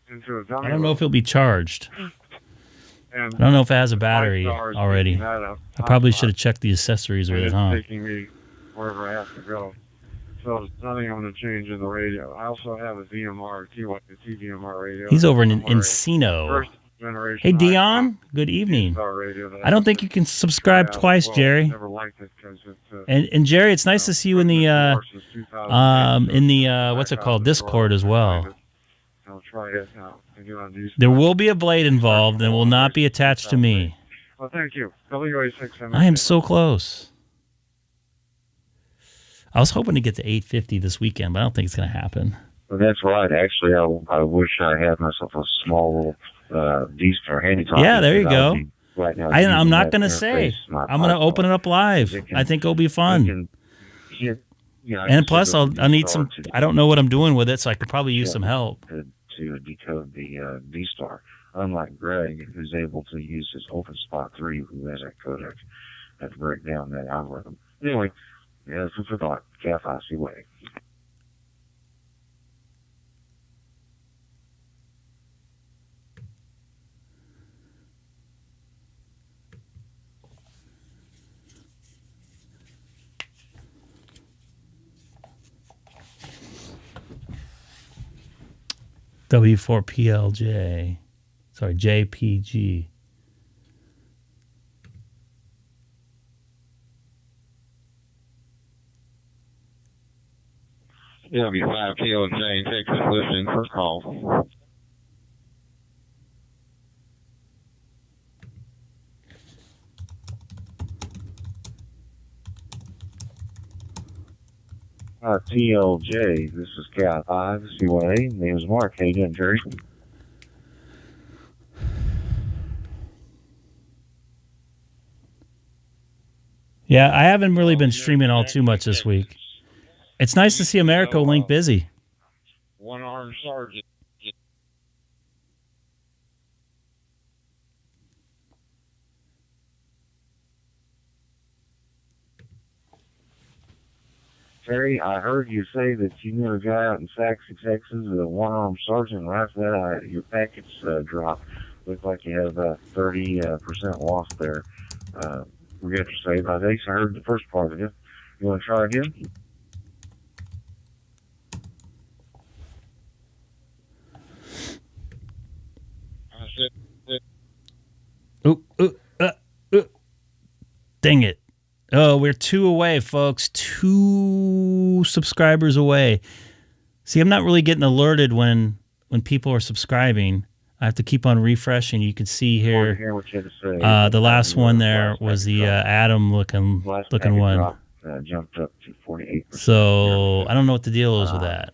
into a dummy. I don't know if it'll be charged. I don't know if it has a battery already. I probably should have checked the accessories with it, huh? It's taking me wherever I have to go. So there's nothing I'm going to change in the radio. I also have a DMR, TDMR radio. He's over in Encino. Hey, Dion. Good evening. I don't think you can subscribe twice, Jerry. And Jerry, it's nice to see you in the what's it called, Discord as well. I'll try it now. There will be a blade involved and will not be attached to me. Well, thank you. WA6. I am so close. I was hoping to get to 850 this weekend, but I don't think it's going to happen. Well, that's right. Actually, I wish I had myself a small little DStar handy copy. Yeah, there you go. Right now, I'm not going to say. I'm going to open it up live. I think it'll be fun. And plus, I'll need some. I don't know what I'm doing with it, so I could probably use some help. To decode the DStar. Unlike Greg, who's able to use his OpenSpot 3, who has that codec, to break down that algorithm. Anyway, yeah, food for thought. K6EGG way. W4PLJ. Sorry, JPG. W5PLJ in Texas, listening for call. TLJ, this is K6EGG. Name is Mark. How you doing, Jerry? Yeah, I haven't really been streaming all too much this week. It's nice to see America Link busy. One-armed sergeant. Terry, I heard you say that you knew a guy out in Saxon, Texas, a one-armed sergeant. Right after that, your packets dropped. Looked like you had about 30% loss there. Forget to say about Ace. I heard the first part of it. You want to try again? Dang it. Oh, we're 2 away, folks. 2 subscribers away. See, I'm not really getting alerted when people are subscribing. I have to keep on refreshing. You can see here. The last one there was the Adam looking one. Jumped up to 48%. So I don't know what the deal is with that.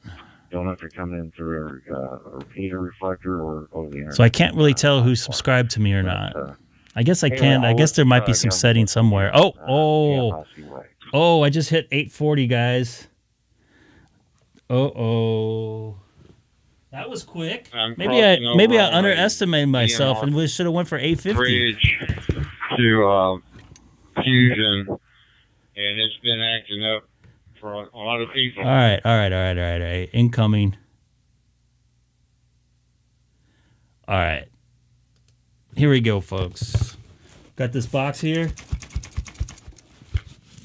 Don't know if you're coming in through a repeater reflector or over the internet. So I can't really tell who's subscribed to me or not. I guess I can. I guess there might be some setting somewhere. Oh, I just hit 840, guys. Oh. That was quick. Maybe I underestimated myself and we should have went for 850. Bridge to Fusion, and it's been acting up for a lot of people. All right. Incoming. All right. Here we go, folks. Got this box here.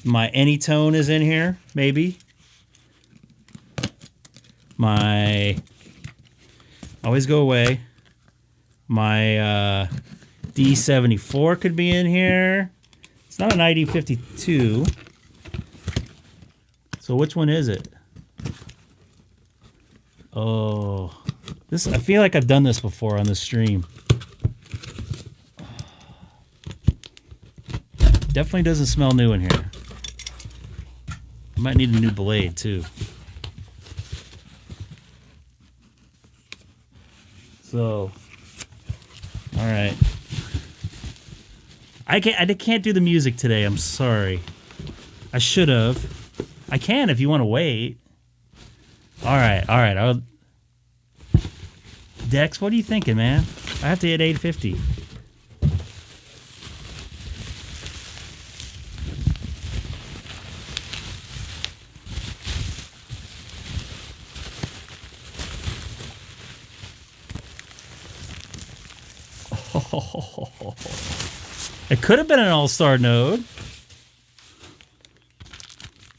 My Anytone is in here, maybe. My always go away. My D74 could be in here. It's not an ID52. So which one is it? Oh, this. I feel like I've done this before on the stream. Definitely doesn't smell new in here. I might need a new blade too. So, all right. I can't do the music today. I'm sorry. I should have. I can if you want to wait. All right. Dex, what are you thinking, man? I have to hit 850. It could have been an all-star node.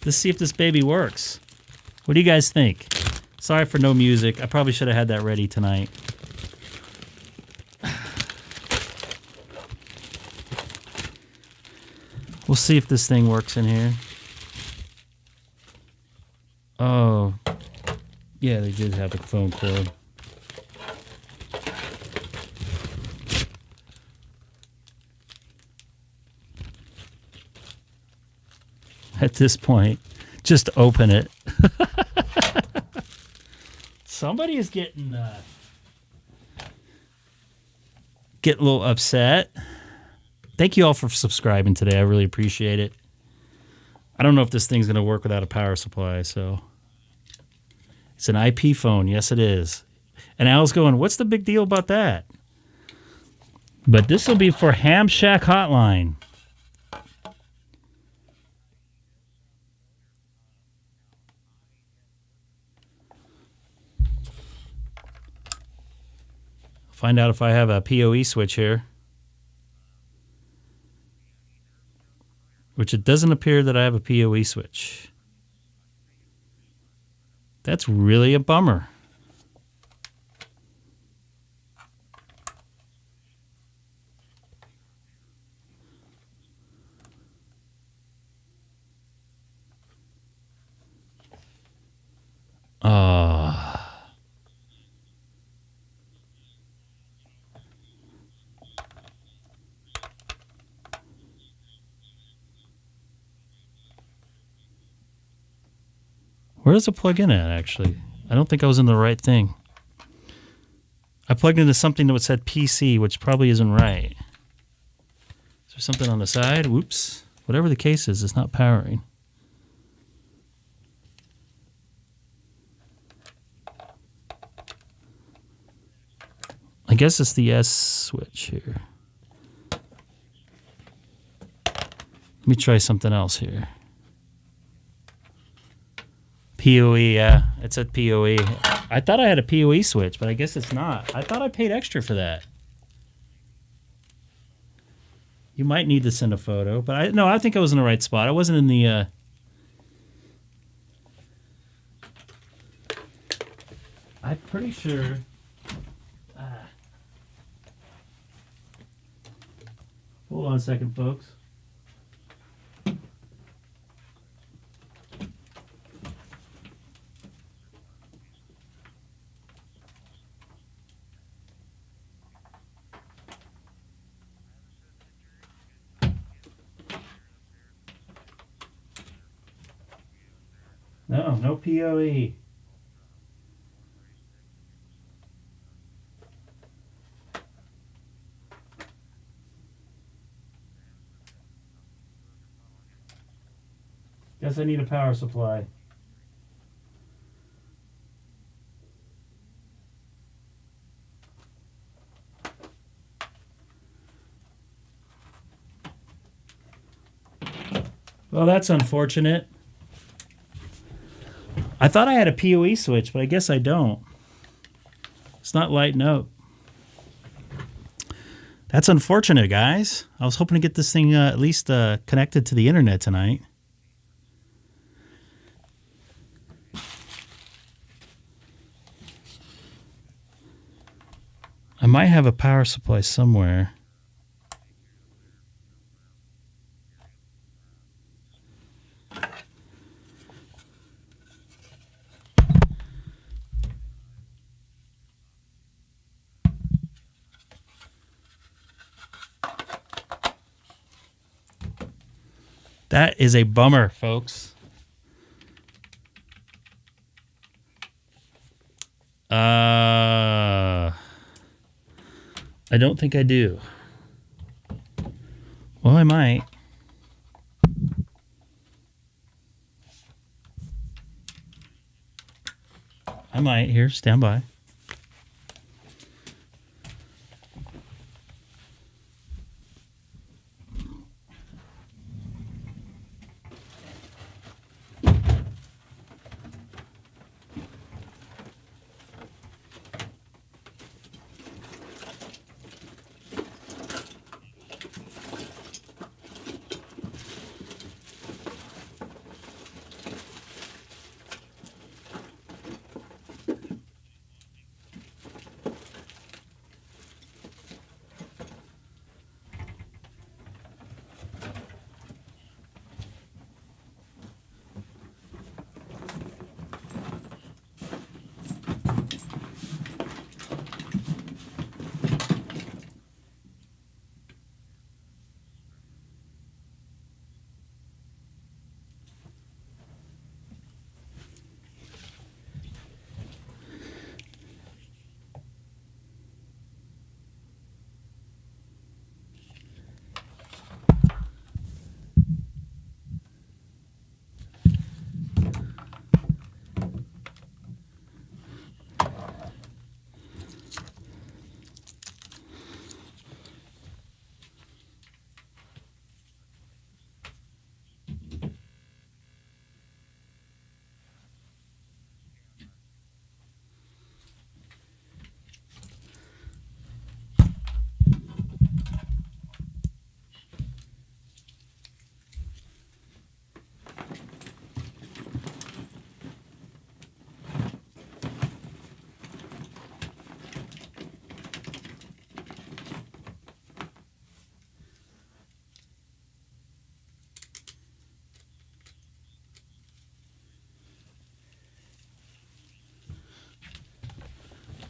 Let's see if this baby works. What do you guys think? Sorry for no music. I probably should have had that ready tonight. We'll see if this thing works in here. Oh. Yeah, they did have a phone cord. at this point. Just open it. Somebody is getting a little upset. Thank you all for subscribing today. I really appreciate it. I don't know if this thing's going to work without a power supply, so it's an IP phone. Yes, it is. And Al's going, what's the big deal about that? But this will be for Ham Shack Hotline. Find out if I have a PoE switch here. Which it doesn't appear that I have a PoE switch. That's really a bummer. Where does it plug in at, actually? I don't think I was in the right thing. I plugged into something that said PC, which probably isn't right. Is there something on the side? Whoops. Whatever the case is, it's not powering. I guess it's the S switch here. Let me try something else here. PoE, yeah. It said PoE. I thought I had a PoE switch, but I guess it's not. I thought I paid extra for that. You might need to send a photo, but I think I was in the right spot. I wasn't in the... I'm pretty sure... Hold on a second, folks. No PoE. Guess I need a power supply. Well, that's unfortunate. I thought I had a PoE switch, but I guess I don't. It's not lighting up. That's unfortunate, guys. I was hoping to get this thing at least connected to the internet tonight. I might have a power supply somewhere. That is a bummer, folks. I don't think I do. Well, I might. Here, stand by.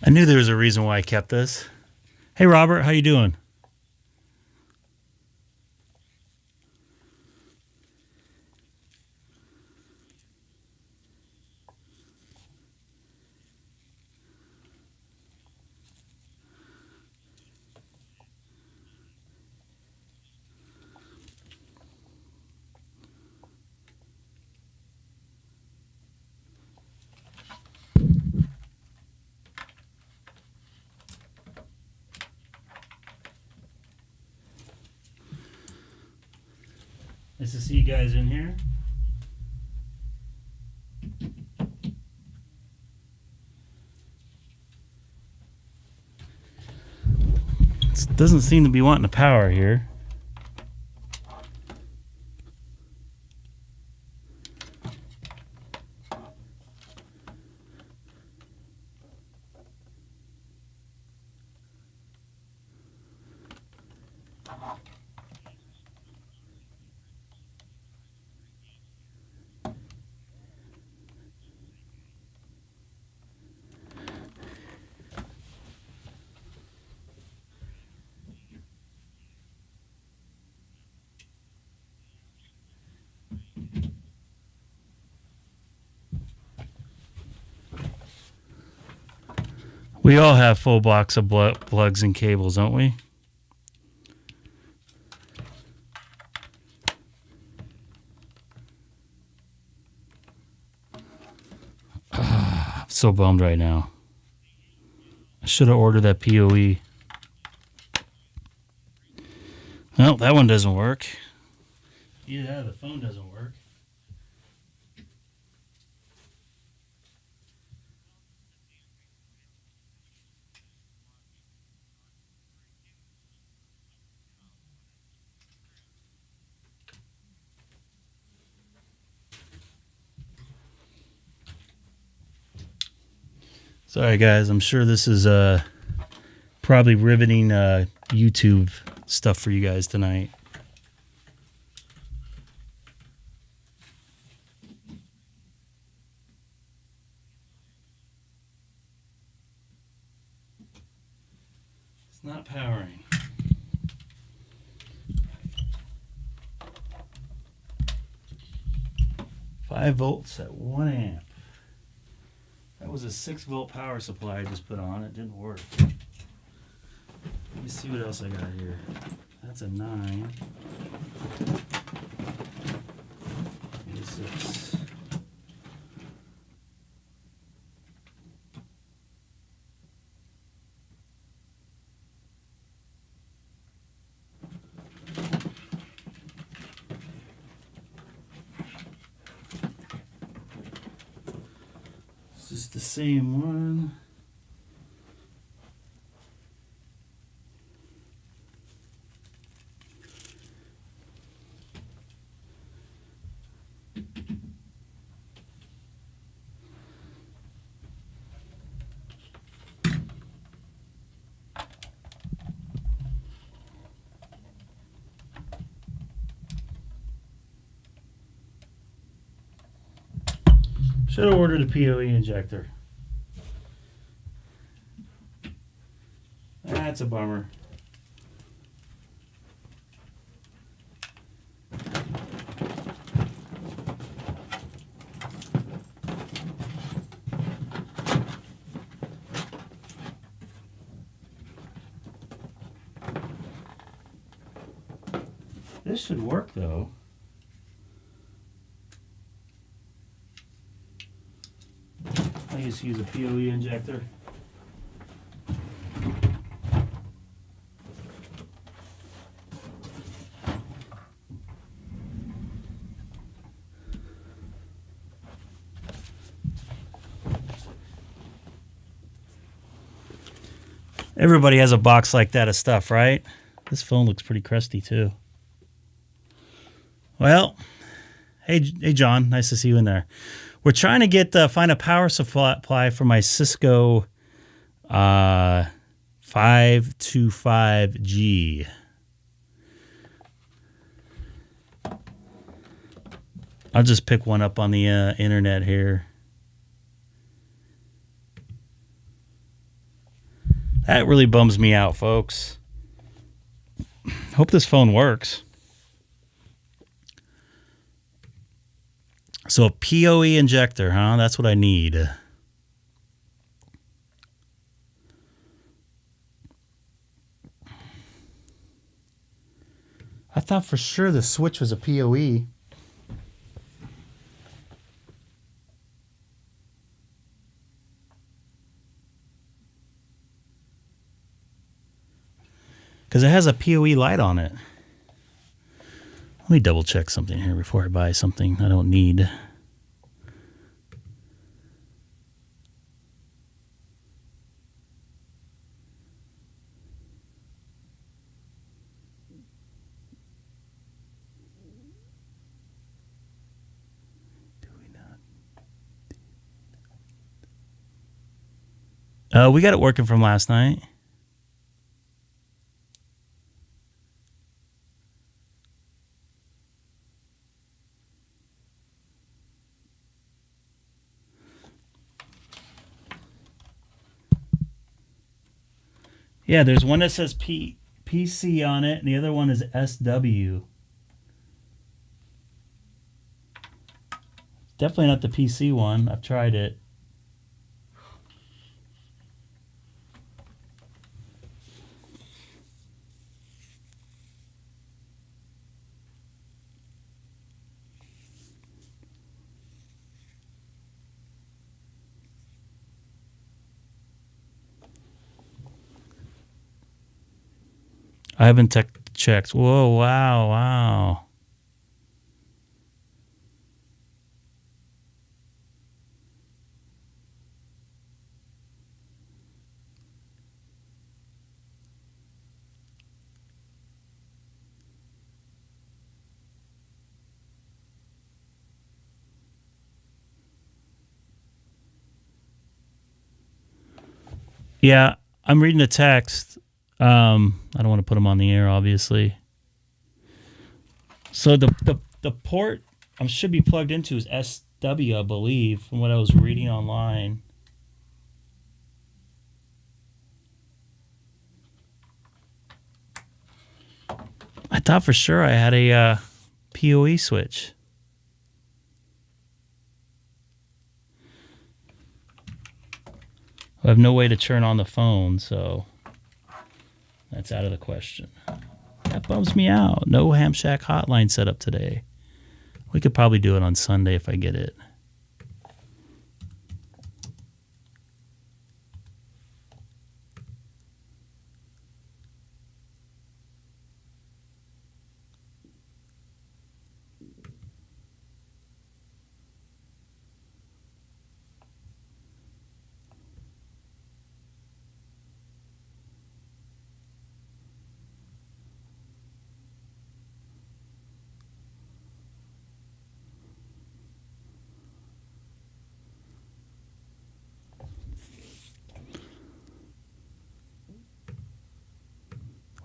I knew there was a reason why I kept this. Hey, Robert, how you doing? Nice to see you guys in here. It doesn't seem to be wanting the power here. We all have full box of plugs and cables, don't we? I'm so bummed right now. I should have ordered that PoE. Well, that one doesn't work. Yeah, the phone doesn't work. Sorry, guys. I'm sure this is probably riveting YouTube stuff for you guys tonight. It's not powering. Five volts at 1 amp. That was a 6-volt power supply I just put on. It didn't work. Let me see what else I got here. That's a 9. 6. Is the same one? Should have ordered a PoE injector. That's a bummer. This should work though. I just use a PoE injector. Everybody has a box like that of stuff, right? This phone looks pretty crusty too. Well, hey John, nice to see you in there. We're trying to get find a power supply for my Cisco 525G. I'll just pick one up on the internet here. That really bums me out, folks. Hope this phone works. So a PoE injector, huh? That's what I need. I thought for sure the switch was a PoE. Because it has a PoE light on it. Let me double check something here before I buy something I don't need. We got it working from last night. Yeah, there's one that says PC on it, and the other one is SW. Definitely not the PC one. I've tried it. I haven't checked. Whoa, wow. Yeah, I'm reading the text. I don't want to put them on the air, obviously. So the port I should be plugged into is SW, I believe, from what I was reading online. I thought for sure I had a PoE switch. I have no way to turn on the phone, so that's out of the question. That bums me out. No Ham Shack hotline set up today. We could probably do it on Sunday if I get it.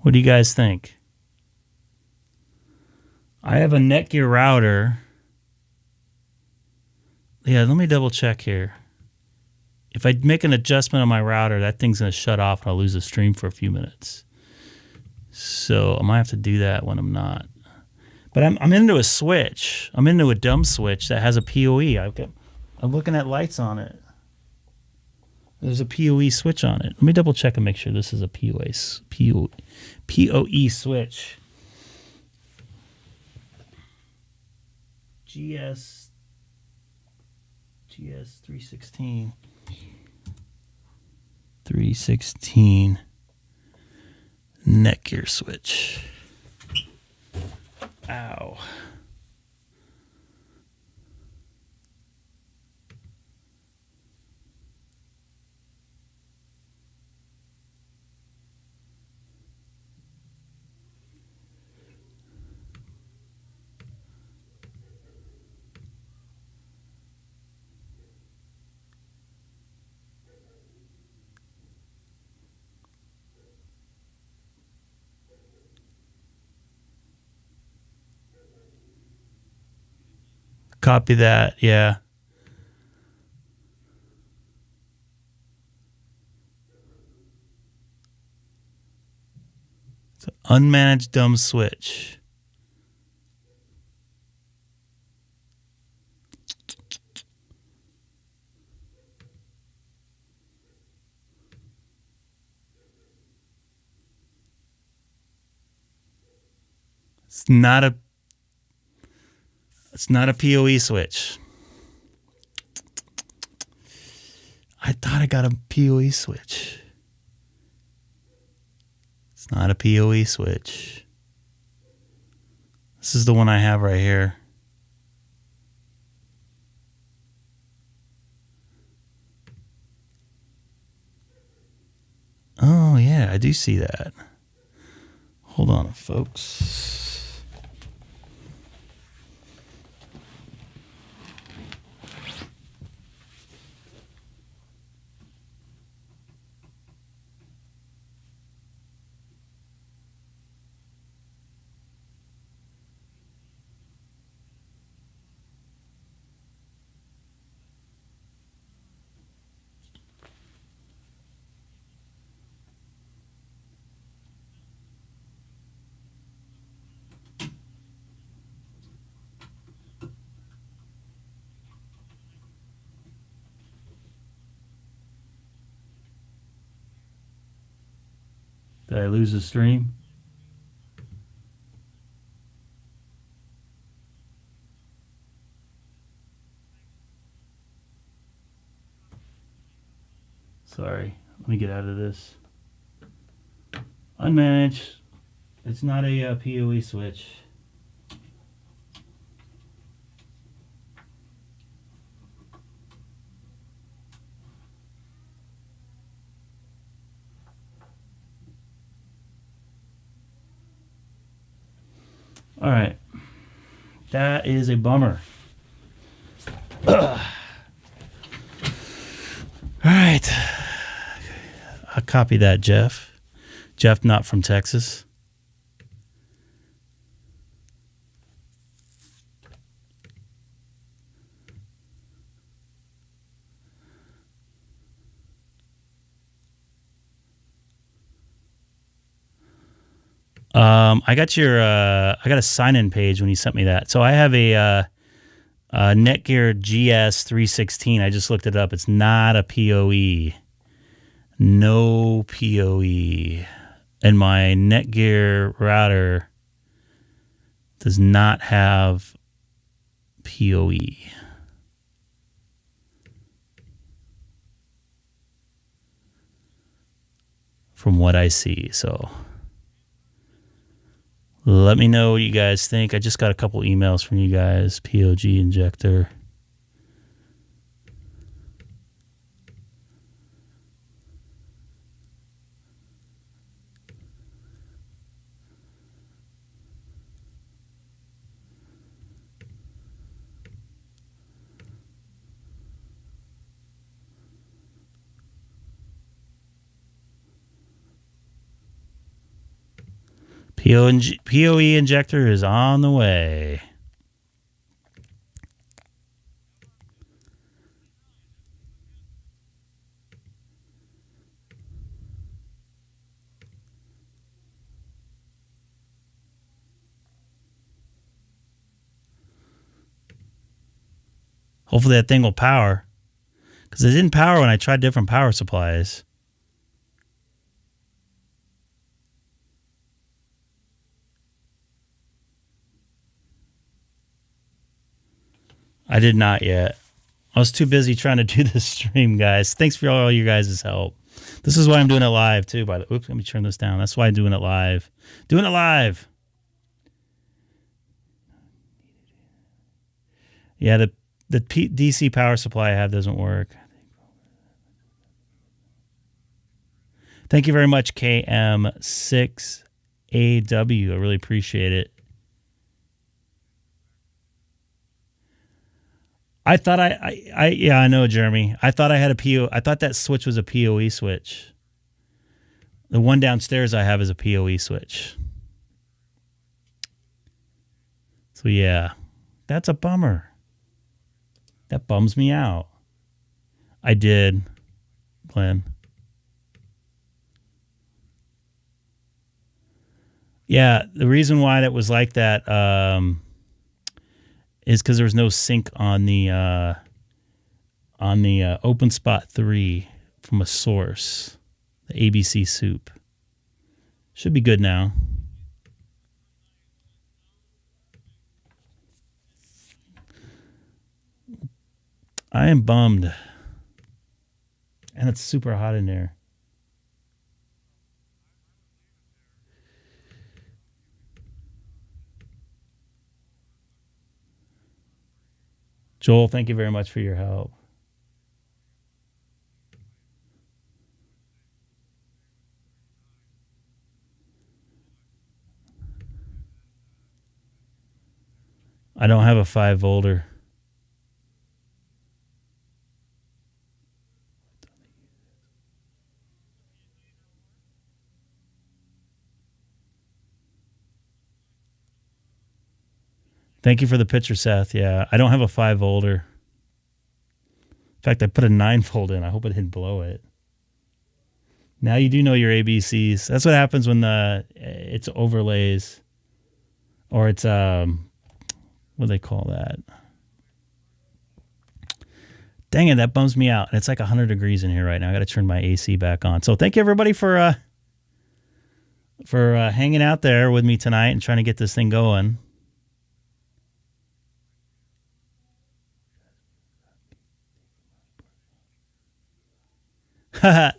What do you guys think? I have a Netgear router. Yeah, let me double check here. If I make an adjustment on my router, that thing's going to shut off and I'll lose the stream for a few minutes. So I might have to do that when I'm not. But I'm into a switch. I'm into a dumb switch that has a PoE. I'm looking at lights on it. There's a PoE switch on it. Let me double check and make sure this is a PoE switch. GS 316. 316 Netgear switch. Ow. Copy that, yeah. Unmanaged dumb switch. It's not a PoE switch. I thought I got a PoE switch. It's not a PoE switch. This is the one I have right here. Oh, yeah, I do see that. Hold on, folks. Did I lose the stream? Sorry, let me get out of this. Unmanaged. It's not a PoE switch. All right. That is a bummer. Ugh. All right. I'll copy that, Jeff. Jeff, not from Texas. I got your I got a sign-in page when you sent me that. So I have a Netgear GS316. I just looked it up. It's not a PoE. No PoE. And my Netgear router does not have PoE. From what I see, so let me know what you guys think. I just got a couple emails from you guys. POG injector. PoE injector is on the way. Hopefully that thing will power. Because it didn't power when I tried different power supplies. I did not yet. I was too busy trying to do this stream, guys. Thanks for all you guys' help. This is why I'm doing it live, too. By the oops, let me turn this down. That's why I'm doing it live. Doing it live. Yeah, the DC power supply I have doesn't work. Thank you very much, KM6AW. I really appreciate it. I thought yeah, I know, Jeremy. I thought I had a PO. I thought that switch was a PoE switch. The one downstairs I have is a PoE switch. So yeah, that's a bummer. That bums me out. I did, Glenn. Yeah, the reason why that was like that is because there was no sync on the OpenSpot 3 from a source, the ABC soup. Should be good now. I am bummed. And it's super hot in there. Joel, thank you very much for your help. I don't have a 5-volter. Thank you for the picture, Seth. Yeah, I don't have a 5-volter. In fact, I put a 9-volt in. I hope it didn't blow it. Now you do know your ABCs. That's what happens when it's overlays, or it's what do they call that? Dang it, that bums me out. And it's like 100 degrees in here right now. I got to turn my AC back on. So thank you everybody for hanging out there with me tonight and trying to get this thing going.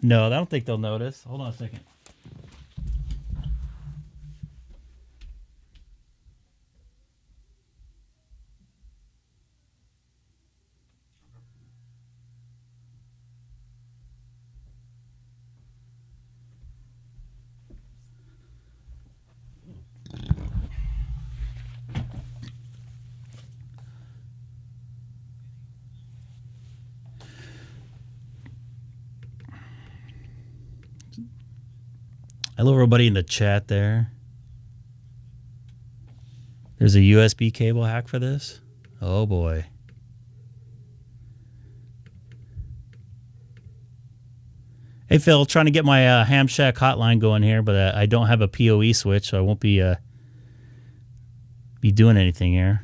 No, I don't think they'll notice. Hold on a second. Hello, everybody in the chat there. There's a USB cable hack for this? Oh, boy. Hey, Phil, trying to get my Ham Shack hotline going here, but I don't have a PoE switch, so I won't be doing anything here.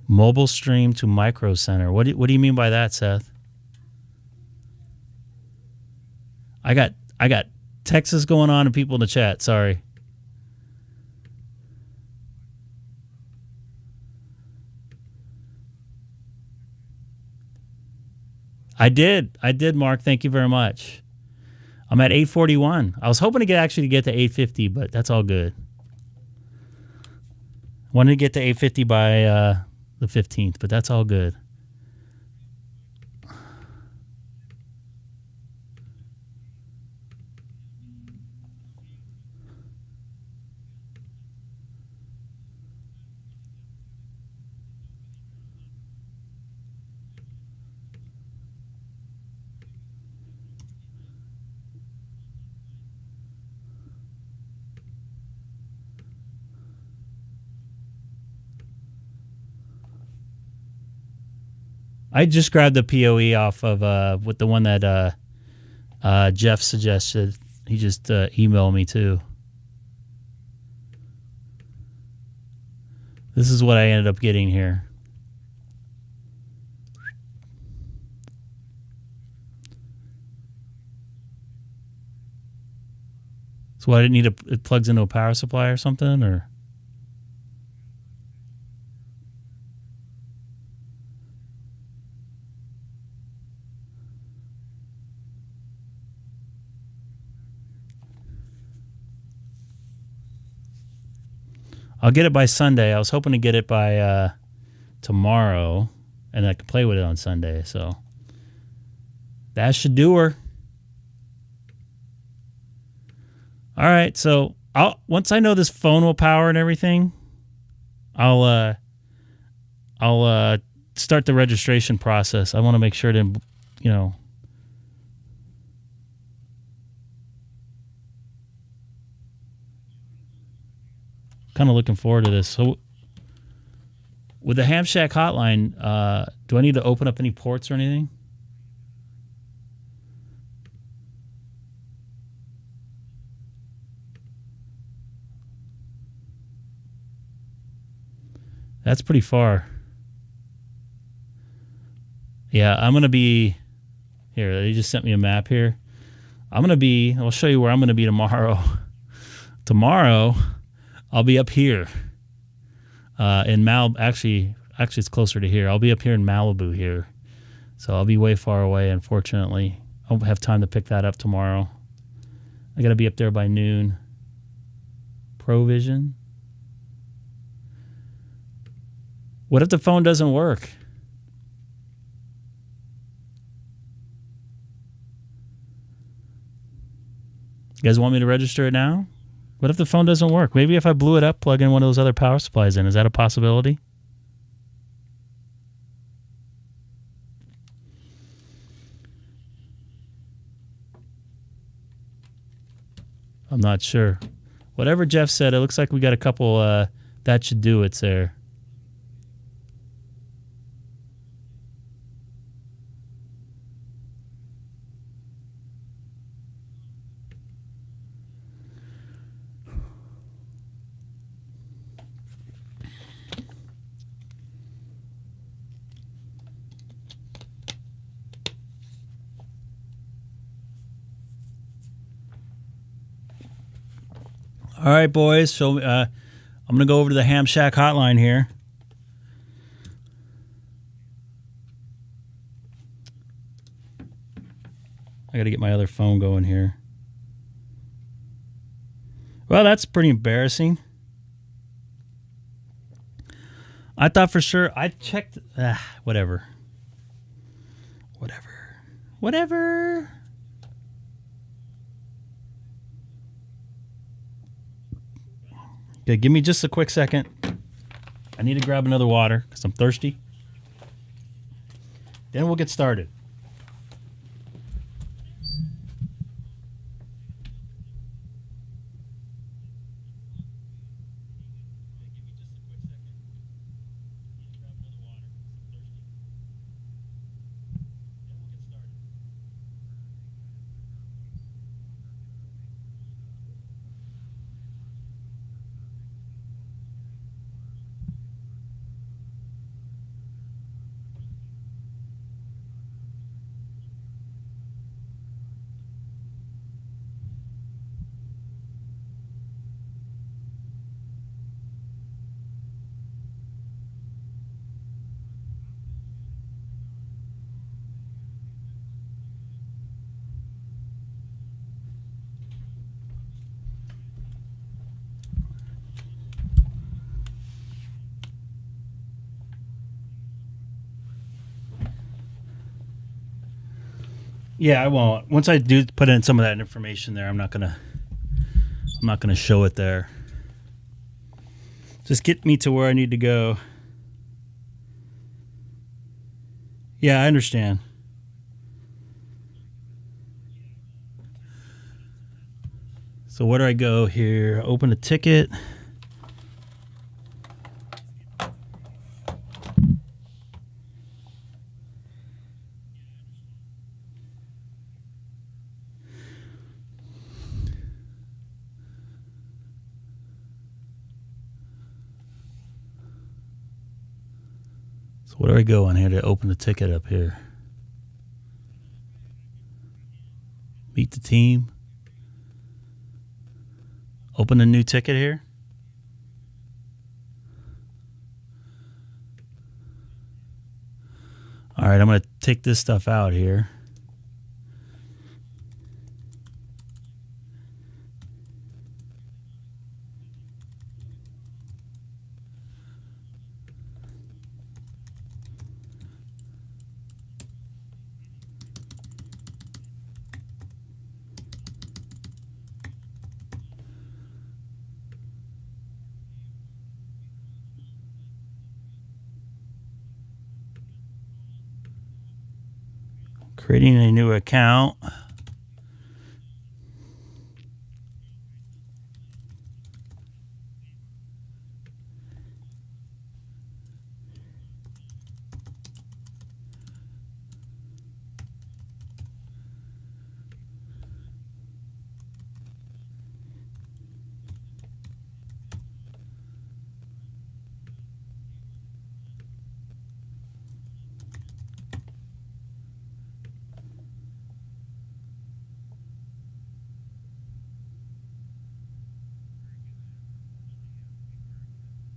Mobile stream to micro center. What do you mean by that, Seth? I got Texas going on and people in the chat. Sorry. I did, Mark. Thank you very much. I'm at 841. I was hoping to get to 850, but that's all good. Wanted to get to 850 by the 15th, but that's all good. I just grabbed the PoE off of with the one that Jeff suggested. He just emailed me too. This is what I ended up getting here. So I didn't need it plugs into a power supply or something, or? I'll get it by Sunday. I was hoping to get it by tomorrow, and I can play with it on Sunday. So that should do her. All right. So once I know this phone will power and everything, I'll start the registration process. I want to make sure to, kind of looking forward to this. So with the Ham Shack hotline, do I need to open up any ports or anything? That's pretty far. Yeah, I'm going to be... Here, they just sent me a map here. I'll show you where I'm going to be tomorrow. Tomorrow, I'll be up here in Malibu. Actually, it's closer to here. I'll be up here in Malibu here. So I'll be way far away, unfortunately. I won't have time to pick that up tomorrow. I got to be up there by noon. Provision. What if the phone doesn't work? You guys want me to register it now? What if the phone doesn't work? Maybe if I blew it up, plug in one of those other power supplies in. Is that a possibility? I'm not sure. Whatever Jeff said, it looks like we got a couple that should do it there. All right, boys. So I'm going to go over to the Ham Shack hotline here. I got to get my other phone going here. Well, that's pretty embarrassing. I thought for sure. I checked. Whatever. Okay, give me just a quick second. I need to grab another water because I'm thirsty. Then we'll get started. Yeah, I won't. Once I do put in some of that information there, I'm not gonna show it there. Just get me to where I need to go. Yeah, I understand. So where do I go here? Open a ticket. Where do I go on here to open the ticket up here? Meet the team. Open a new ticket here. All right, I'm going to take this stuff out here. Creating a new account.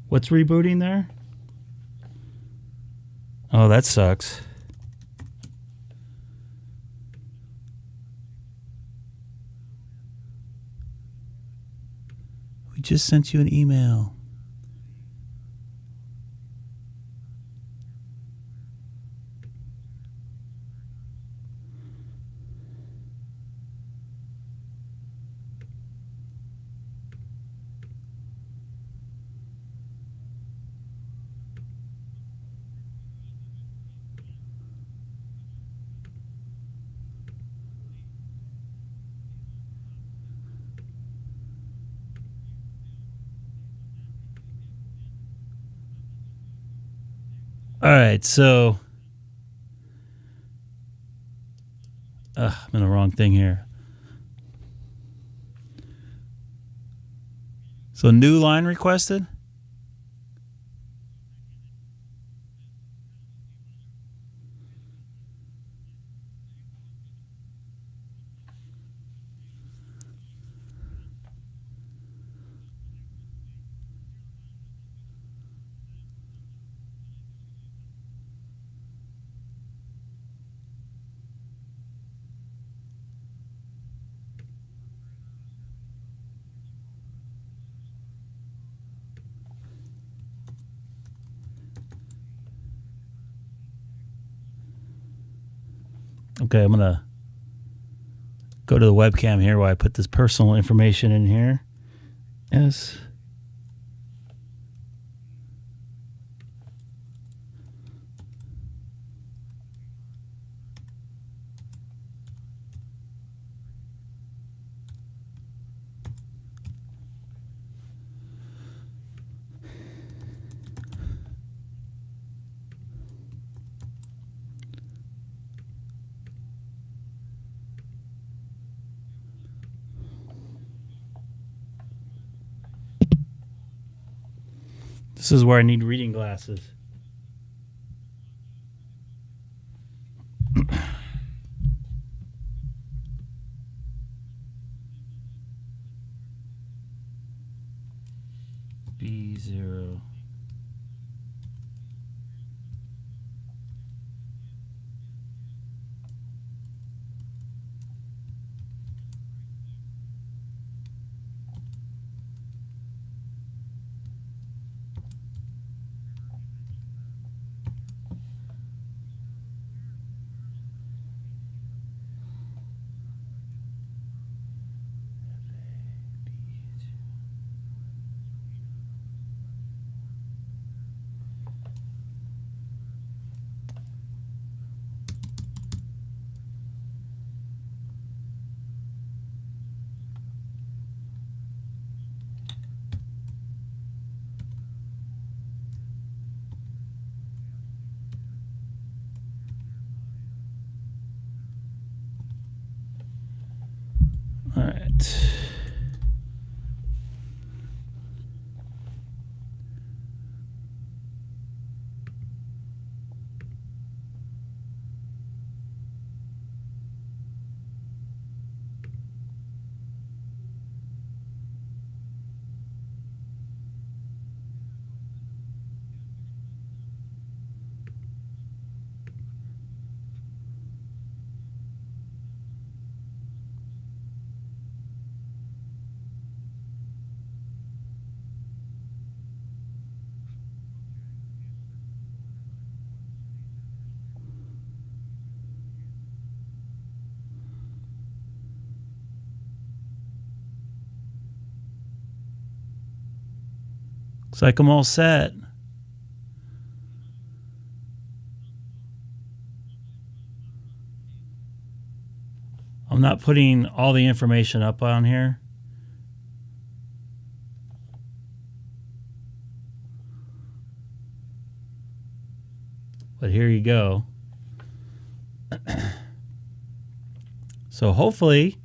What's rebooting there? Oh, that sucks. We just sent you an email. All right, so I'm in the wrong thing here. So new line requested? Okay, I'm going to go to the webcam here while I put this personal information in here. Yes. This is where I need reading glasses. B0. All right. Looks like I'm all set. I'm not putting all the information up on here. But here you go. So hopefully,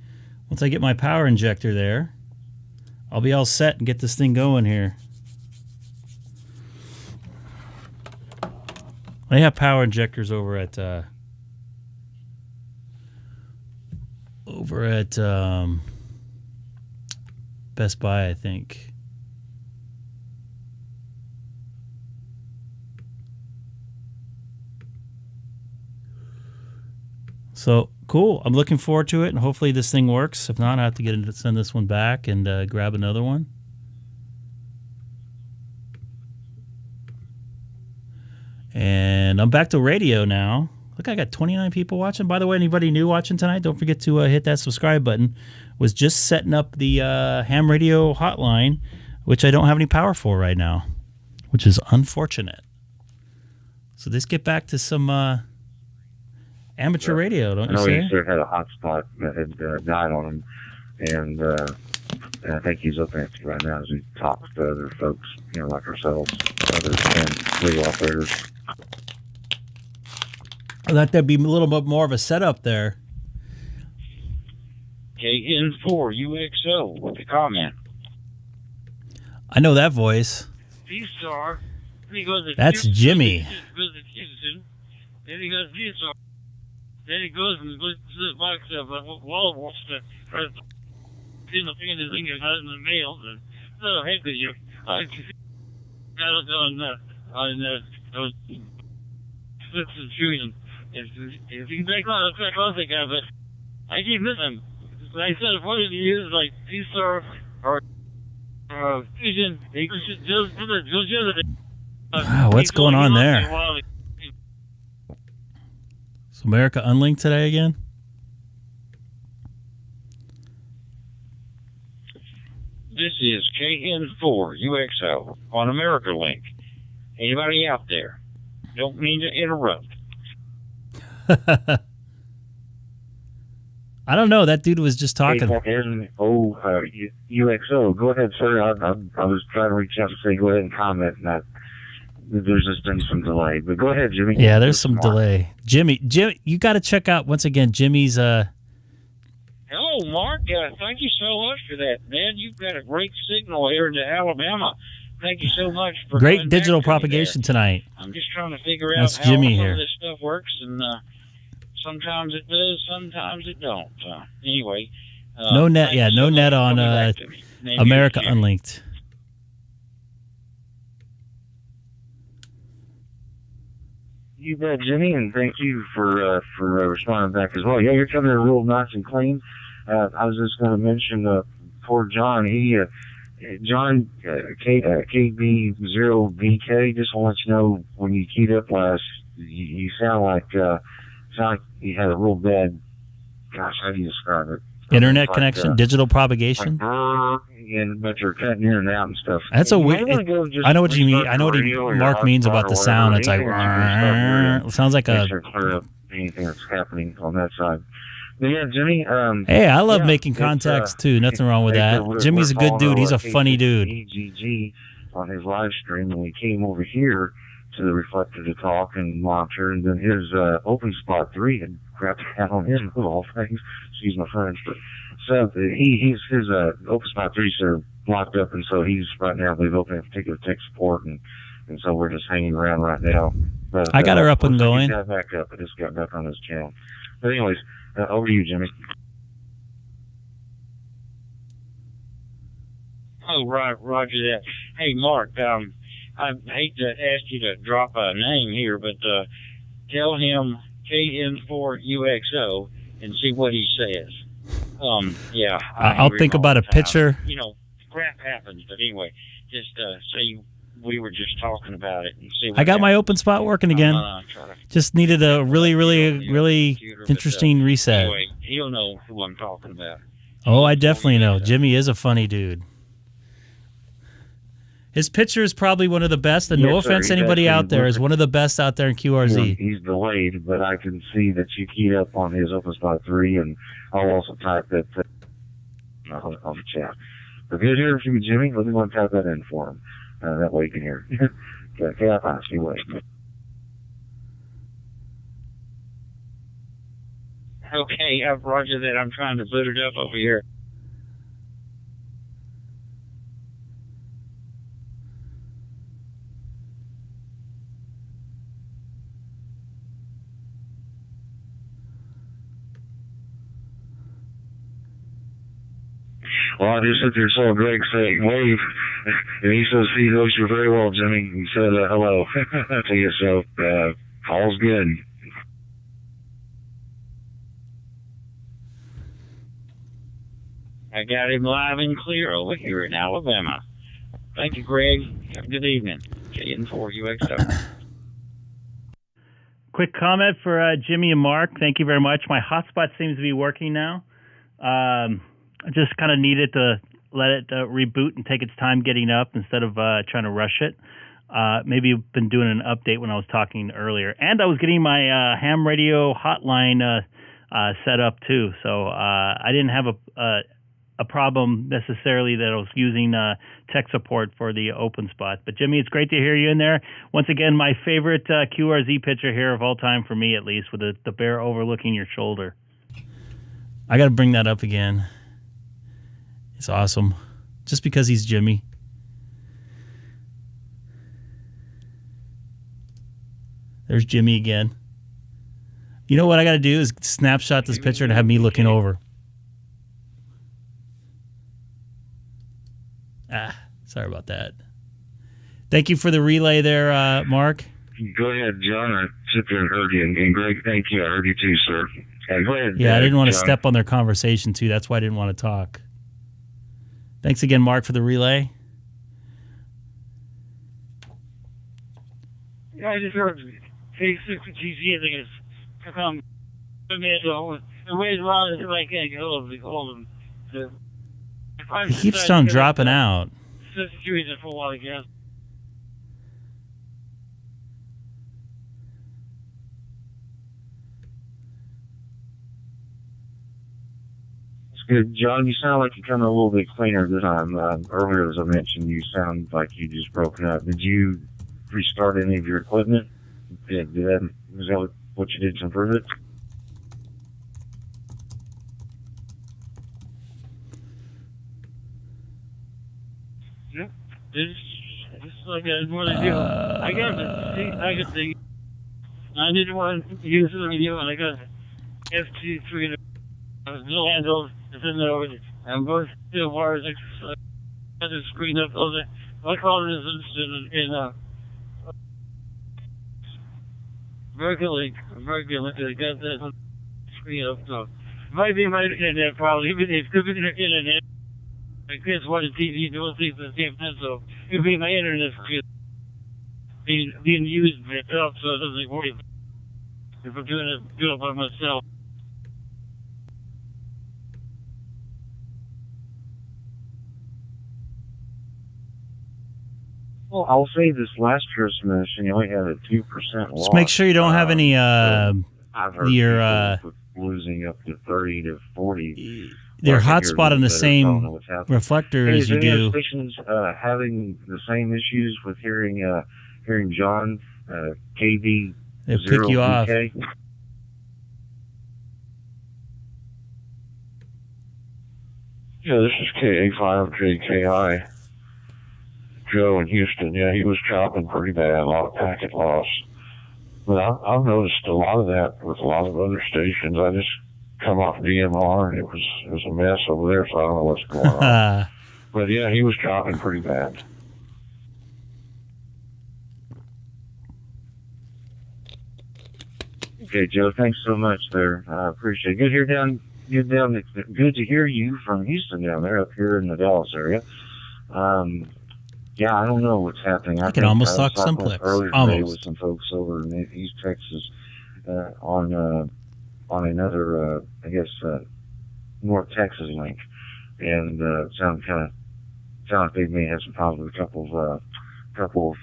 once I get my power injector there, I'll be all set and get this thing going here. They have power injectors over at Best Buy, I think. So cool. I'm looking forward to it, and hopefully this thing works. If not, I have to send this one back and grab another one. And I'm back to radio now. Look, I got 29 people watching. By the way, anybody new watching tonight, don't forget to hit that subscribe button. Was just setting up the ham radio hotline, which I don't have any power for right now, which is unfortunate. So let's get back to some amateur radio, don't you say? I know he sure had a hotspot that had died on him, and I think he's looking at it right now as he talks to other folks, like ourselves, other radio operators. I thought there'd be a little bit more of a setup there. KN4UXO with the comment. I know that voice. DStar. That's Jimmy. Then he goes DStar. Then he goes and puts the box up wall wants to see the thing in his fingers out in the mail. So hey, did you? I got it on those slips and shoes. If you can take on a classic of it, I keep missing. Like I said, what did you use like DStar or Fusion? Wow, what's going on there? Is America unlinked today again? This is KN4UXO on America Link. Anybody out there? Don't mean to interrupt. I don't know. That dude was just talking. UXO. Go ahead, sir. I was trying to reach out to say go ahead and comment. There's just been some delay. But go ahead, Jimmy. Yeah, there's some delay. Jimmy, you got to check out, once again, Jimmy's... Hello, Mark. Thank you so much for that, man. You've got a great signal here in Alabama. Thank you so much for great digital propagation tonight. I'm just trying to figure out how Jimmy some here. of this stuff works, and sometimes it does, sometimes it don't. Anyway, no net, no net on America Unlinked. You bet, Jimmy, and thank you for responding back as well. Yeah, you're coming in real nice and clean. I was just going to mention poor John. John KB0BK. Just want to let you know when you keyed up last, you sound like you had a real bad. Gosh, how do you describe it? Internet connection, digital propagation. But you're cutting in and out and stuff. That's a weird. I know what you mean. I know what Mark means about the sound. It's like it sounds like a. Clear up anything that's happening on that side. But yeah, Jimmy. Hey, I love making contacts too. Nothing wrong with that. Jimmy's a good dude. He's a funny dude. K6EGG on his live stream, and we came over here to the reflector to talk and monitor, and then his open spot 3 had crapped out on him of all things. Excuse my French, but so his open spot 3 are blocked up, and so he's right now they've opened a particular tech support, and so we're just hanging around right now. But I got her up and going. Got back up. I just got back on this channel. But anyways, over to you, Jimmy. Oh, right, roger that. Hey, Mark, I hate to ask you to drop a name here, but tell him KN4UXO and see what he says. Yeah. I'll think about a picture. Crap happens, but anyway, just say we were just talking about it and see. I got my open spot working again. Just needed a really interesting reset. Anyway, he'll know who I'm talking about. Oh, I definitely know. Jimmy is a funny dude. His picture is probably one of the best, and no offense to anybody out there, is one of the best out there in QRZ. He's delayed, but I can see that you keyed up on his open spot 3, and I'll also type that on the chat. But good hearing from you, Jimmy. Let me go and type that in for him. That way you can hear. Okay, I'll ask you what. Okay, roger that. I'm trying to boot it up over here. Well, I just sit there saw Greg say wave, and he says he knows you very well, Jimmy. He said hello to you, so all's good. I got him live and clear over here in Alabama. Thank you, Greg. Have a good evening. KN4UXO. Quick comment for Jimmy and Mark. Thank you very much. My hotspot seems to be working now. I just kind of needed to let it reboot and take its time getting up instead of trying to rush it. Maybe you've been doing an update when I was talking earlier. And I was getting my ham radio hotline set up too. So I didn't have a problem necessarily that I was using tech support for the open spot. But Jimmy, it's great to hear you in there. Once again, my favorite QRZ picture here of all time, for me at least, with the bear overlooking your shoulder. I got to bring that up again. It's awesome. Just because he's Jimmy. There's Jimmy again. You know what I got to do is snapshot this picture and have me looking over. Sorry about that. Thank you for the relay there, Mark. Go ahead, John. I sit there and heard you. And Greg, thank you. I heard you too, sir. Go ahead. Yeah, I didn't want to John. step on their conversation, too. That's why I didn't want to talk. Thanks again, Mark, for the relay. Yeah, I just heard K6EGG, I think it's come the way around is I can't get hold of them. He keeps on dropping out. For a while, I guess. It's good. John, you sound like you're coming a little bit cleaner this time. Earlier, as I mentioned, you sound like you just broken up. Did you restart any of your equipment? Was that what you did to improve it? Yeah. It's like what I do. I didn't want to use the radio, and I got FT3 no handle. It's in there. I'm going to the wires. I had to screen up all the. I call it in Mercury. I got that screen up. So might be my internet problem. Even if it could be the internet. My kids watch TV, doing things at the same time, so it could be my internet being used by itself, so it doesn't worry if I'm doing it by myself. Well, I'll say this last Christmas, and you only had a 2% loss. Just make sure you don't have any I've heard people losing up to 30 to 40. Their hotspot on the same reflector as you do. Stations having the same issues with hearing John KV. They pick you off. Yeah, this is K5JKI. Joe in Houston. Yeah, he was chopping pretty bad, a lot of packet loss. But I've noticed a lot of that with a lot of other stations. I just come off DMR and it was a mess over there, so I don't know what's going on. But yeah, he was chopping pretty bad. Okay, Joe, thanks so much there. I appreciate it. Good to hear you from Houston down there, up here in the Dallas area. Yeah, I don't know what's happening. I can almost talk simplex. Earlier today with some folks over in East Texas on another, I guess, North Texas link, and sound like they may have some problems with a couple of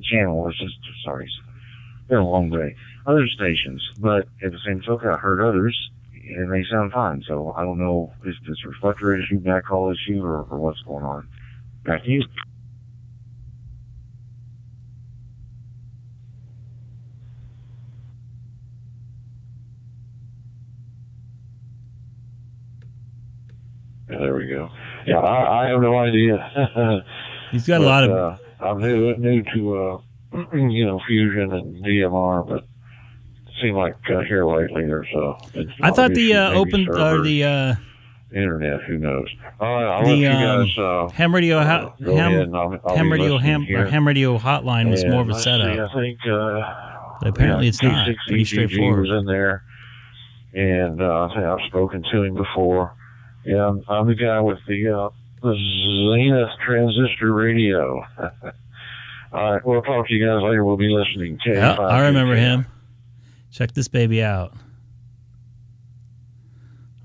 channels. Sorry, it's been a long day. Other stations, but at the same token, I heard others, and they sound fine. So I don't know if it's a reflector issue, backhaul issue, or what's going on. Back to you. Yeah, there we go. Yeah, I have no idea. He's got a lot of. I'm new to Fusion and DMR, but it seemed like here lately there's I thought the open or the internet. Who knows? I'll let you guys. Ham radio ham radio hotline was more of a setup. I think. But apparently it's not. Pretty straightforward. Was in there, and I've spoken to him before. Yeah, I'm the guy with the Zenith transistor radio. All right, we'll talk to you guys later. We'll be listening. Yeah, I remember him. Check this baby out.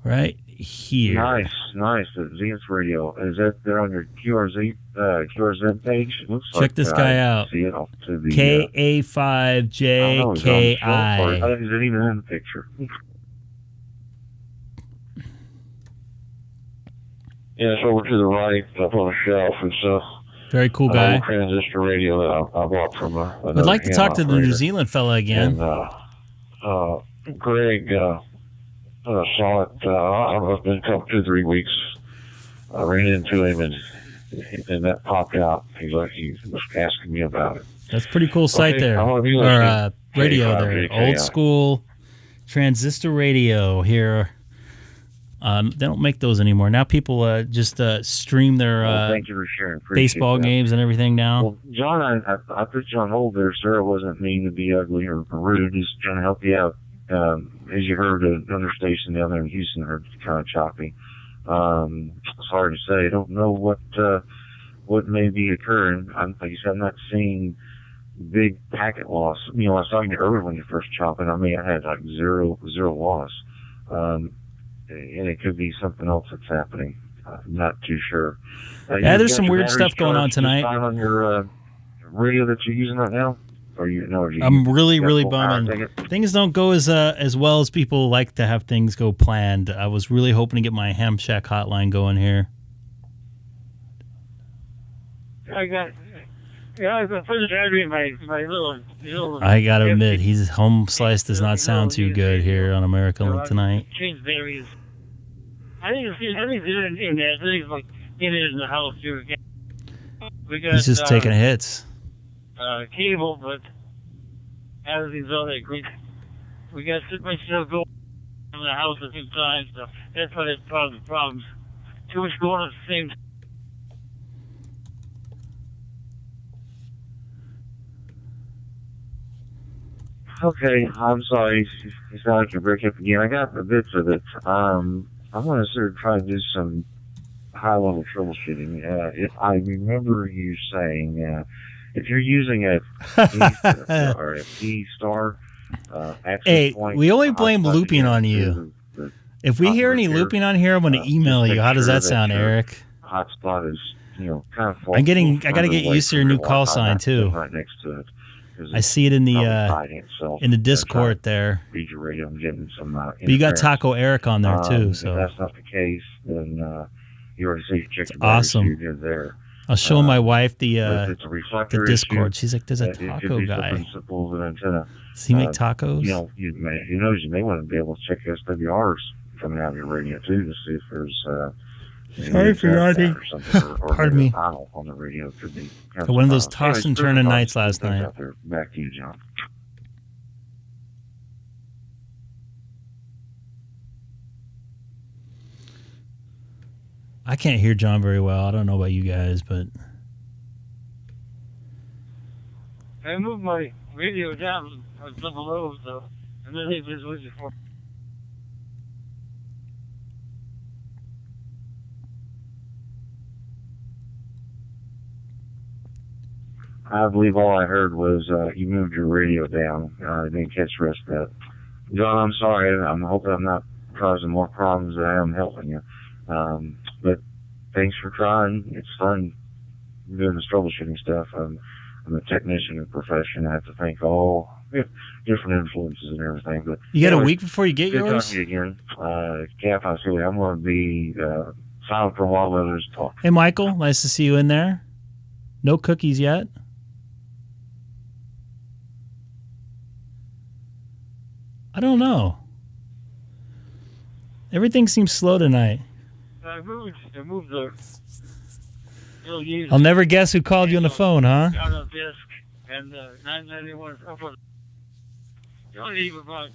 Right here. Nice. The Zenith radio. Is that there on your QRZ page? Looks Check like, this guy out. See it off to the KA5JKI. I think it's even in the picture. Yeah, it's over to the right, up on the shelf. It's very cool guy. Transistor radio that I bought from I'd like to talk to the New Zealand fella again. And Greg saw it. I've been a couple 2-3 weeks. I ran into him and that popped out. He was asking me about it. That's a pretty cool site there, or radio there. Old school transistor radio here. They don't make those anymore. Now people just stream their thank you for sharing. baseball games and everything now. Well, John, I put you on hold there, sir. It wasn't mean to be ugly or rude. Just trying to help you out. As you heard, another station down there in Houston heard kind of choppy. It's hard to say. I don't know what may be occurring. Like you said, I'm not seeing big packet loss. You know, I was talking to you earlier when you first chopping. I mean, I had like zero loss. And it could be something else that's happening. I'm not too sure. Yeah, there's some weird stuff going on tonight. On your radio that you're using right now? Or I'm really bumming. Things don't go as well as people like to have things go planned. I was really hoping to get my Ham Shack hotline going here. I got put the battery in my little. I gotta admit, his home slice does not sound too good here on America Link tonight. Change batteries. I think it's in there. I think it's like in the house too. He's just taking hits. Cable, but everything's all that great. We got so much stuff going in the house at the same time, so that's why there's problems. Too much going on at the same time. Okay, I'm sorry. You sound like you're breaking up again. I got the bits of it. I'm going to sort of try to do some high-level troubleshooting. If I remember you saying, if you're using a DStar hey, we only blame looping on you. If we hear any looping on here, I'm going to email you. How does that sound, Eric? Hotspot is, kind of. I got to get used to your new call sign too. Right next to it. I see it in the Discord there. Read your radio and getting some. But you got Taco Eric on there too. So if that's not the case, then you already see check your awesome. You're good there. I'll show my wife the Discord. Issue, She's like, "There's a taco guy. Does he make tacos?" You may want to be able to check SWRs coming out of your radio too to see if there's. Sorry for yawning. Pardon me. On the radio could be one of those toss and turn nights last night. Back to you, John. I can't hear John very well. I don't know about you guys, but I moved my radio down a double low, so and then it was looking for. I believe all I heard was you moved your radio down. I didn't catch the rest of that. John, I'm sorry. I'm hoping I'm not causing more problems than I am helping you. But thanks for trying. It's fun doing this troubleshooting stuff. I'm a technician in profession. I have to thank all different influences and everything. But you got a week before you get good yours? Talking to you again. K6EGG, I'm going to be silent for a while while others talk. Hey, Michael. Nice to see you in there. No cookies yet. I don't know. Everything seems slow tonight. I moved the. I'll never guess who called you on the phone, huh? Out of disc and 991 up on. You only even about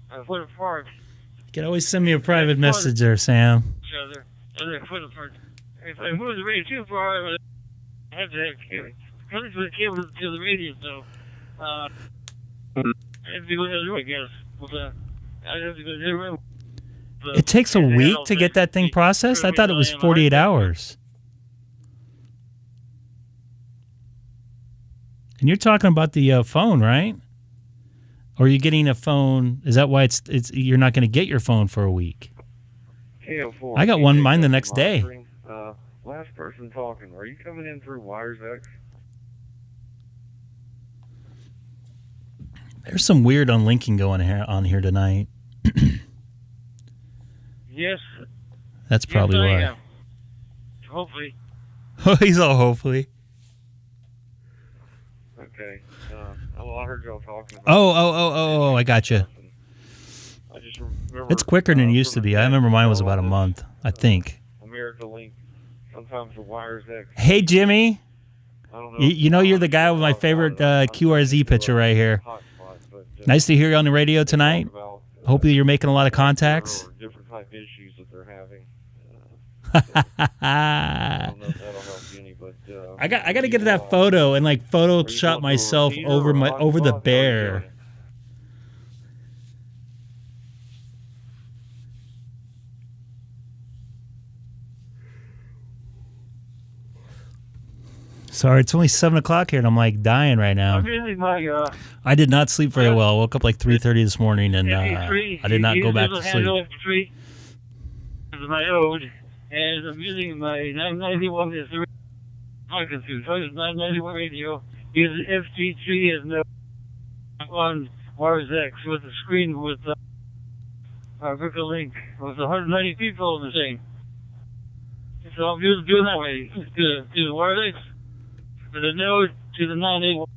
a foot apart. You can always send me a private message there, Sam. Other foot apart. If I move the radio too far, I would have to connect the cable to the radio, so it'd be what I do, I guess. But I'd have to go to the room. It takes a week to get that thing processed? I thought it was 48 hours. And you're talking about the phone, right? Or are you getting a phone? Is that why it's you're not going to get your phone for a week? KO4, I got mine the next day. Last person talking. Are you coming in through Wires X? There's some weird unlinking going on here tonight. Yes. That's probably yes, I why. am. Hopefully. Oh, he's all hopefully. Okay. Well, I heard y'all talking about. Oh! I got you. I just remember. It's quicker than it used to be. I remember mine was about a month. I think. America Link. Sometimes the Wires X. Hey, Jimmy. I don't know. You know you're the guy with my favorite QRZ picture right here. Nice to hear you on the radio tonight. Hopefully you're making a lot of contacts. Different type issues that they're having. I don't know if that'll help you any, but got to get to that photo and like Photoshop myself over the bear. Sorry, it's only 7 o'clock here, and I'm like dying right now. I did not sleep very well. I woke up like 3:30 this morning, and I did not go back to sleep. My ode, and I'm using my 991 as the so 991 radio. Using FT3 as no on Wires X with the screen with America Link with 190 people in the thing. So I'm just doing that way to the Wires X. To the node, to the 981.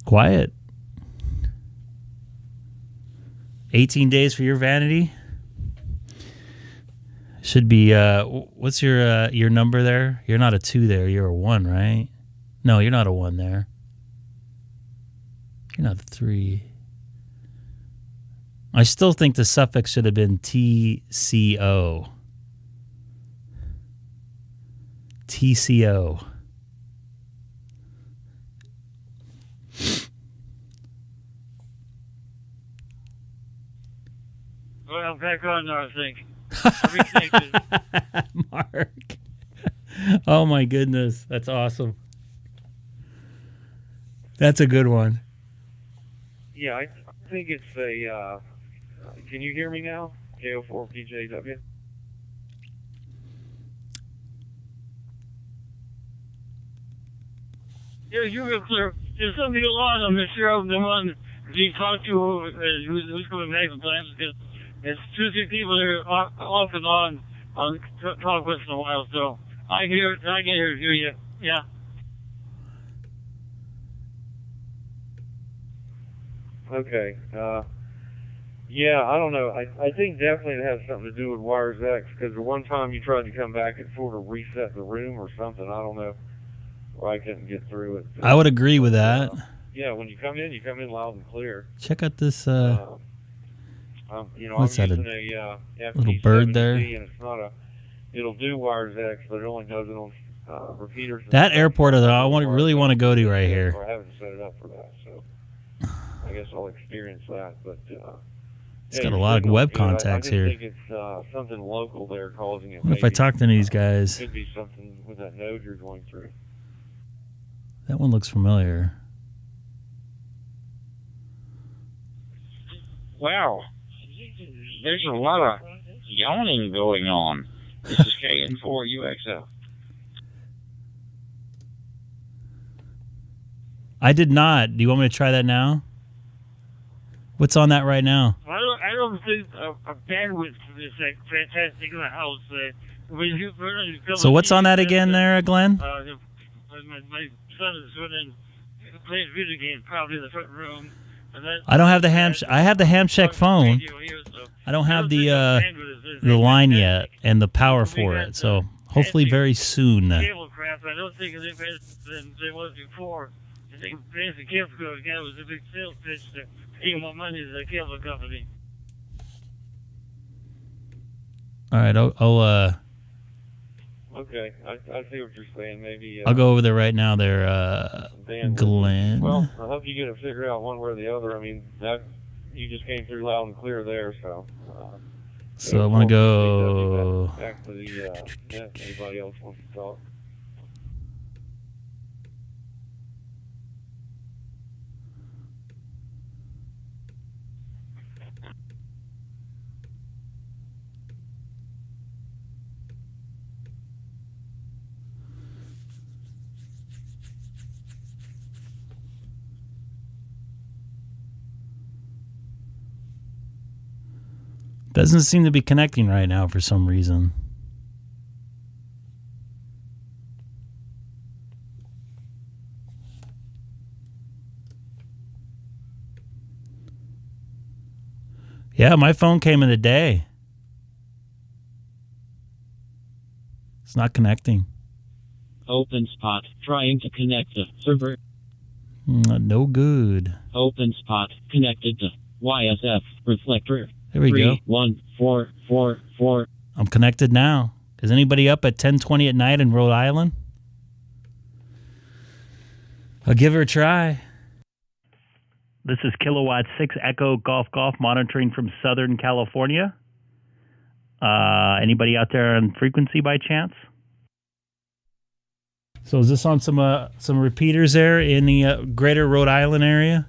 Quiet. 18 days for your vanity. Should be, what's your number there? You're not a 2 there. You're a 1, right? No, you're not a 1 there. You're not a 3. I still think the suffix should have been TCO. TCO. Well, I'm back on now, I think. Mark. Oh, my goodness. That's awesome. That's a good one. Yeah, I think it's a. Can you hear me now? KO4PJW. Yeah, you were clear. There's something along. I'm not sure I'm the one you talk to who's coming back sometimes. Because it's 2 people that are off and on talk once in a while. So I can hear you. Yeah. Okay. Yeah, I don't know. I think definitely it has something to do with Wires X, because the one time you tried to come back, it sort of reset the room or something. I don't know. Or I couldn't get through it. I would agree with that. Yeah, when you come in loud and clear. Check out this. What's that? I'm using a little bird there. and it's not a. It'll do Wires X, but it only does it on repeaters. That airport that I really want to go to right here. I haven't set it up for that, so I guess I'll experience that. But it's got a lot of web contacts here. I think it's something local there causing it. What if I talk to these guys? It could be something with that node you're going through. That one looks familiar. Wow. There's a lot of yawning going on. This is KN4UXL. I did not. Do you want me to try that now? What's on that right now? I don't think a bandwidth is like fantastic in the house. So what's on that again there, Glenn? My son is running, playing video games probably in the front room. I don't have the I have the Hamcheck phone. I don't have the line yet and the power for it. So hopefully very soon. Cable crap. I don't think it's better than they was before. I think the cable guy was a big sales pitch to pay more money to the cable company. All right, Okay, I see what you're saying. Maybe I'll go over there right now. There, Glenn. Well, I hope you get it figured out one way or the other. I mean, that you just came through loud and clear there, so. So I want to go. Back to the. Anybody else wants to talk? Doesn't seem to be connecting right now for some reason. Yeah, my phone came in today. It's not connecting. Open spot. Trying to connect the server. No good. Open spot. Connected to YSF reflector. There we go. 31444. I'm connected now. Is anybody up at 10:20 at night in Rhode Island? I'll give her a try. This is Kilowatt 6 Echo Golf Golf monitoring from Southern California. Anybody out there on frequency by chance? So is this on some repeaters there in the greater Rhode Island area?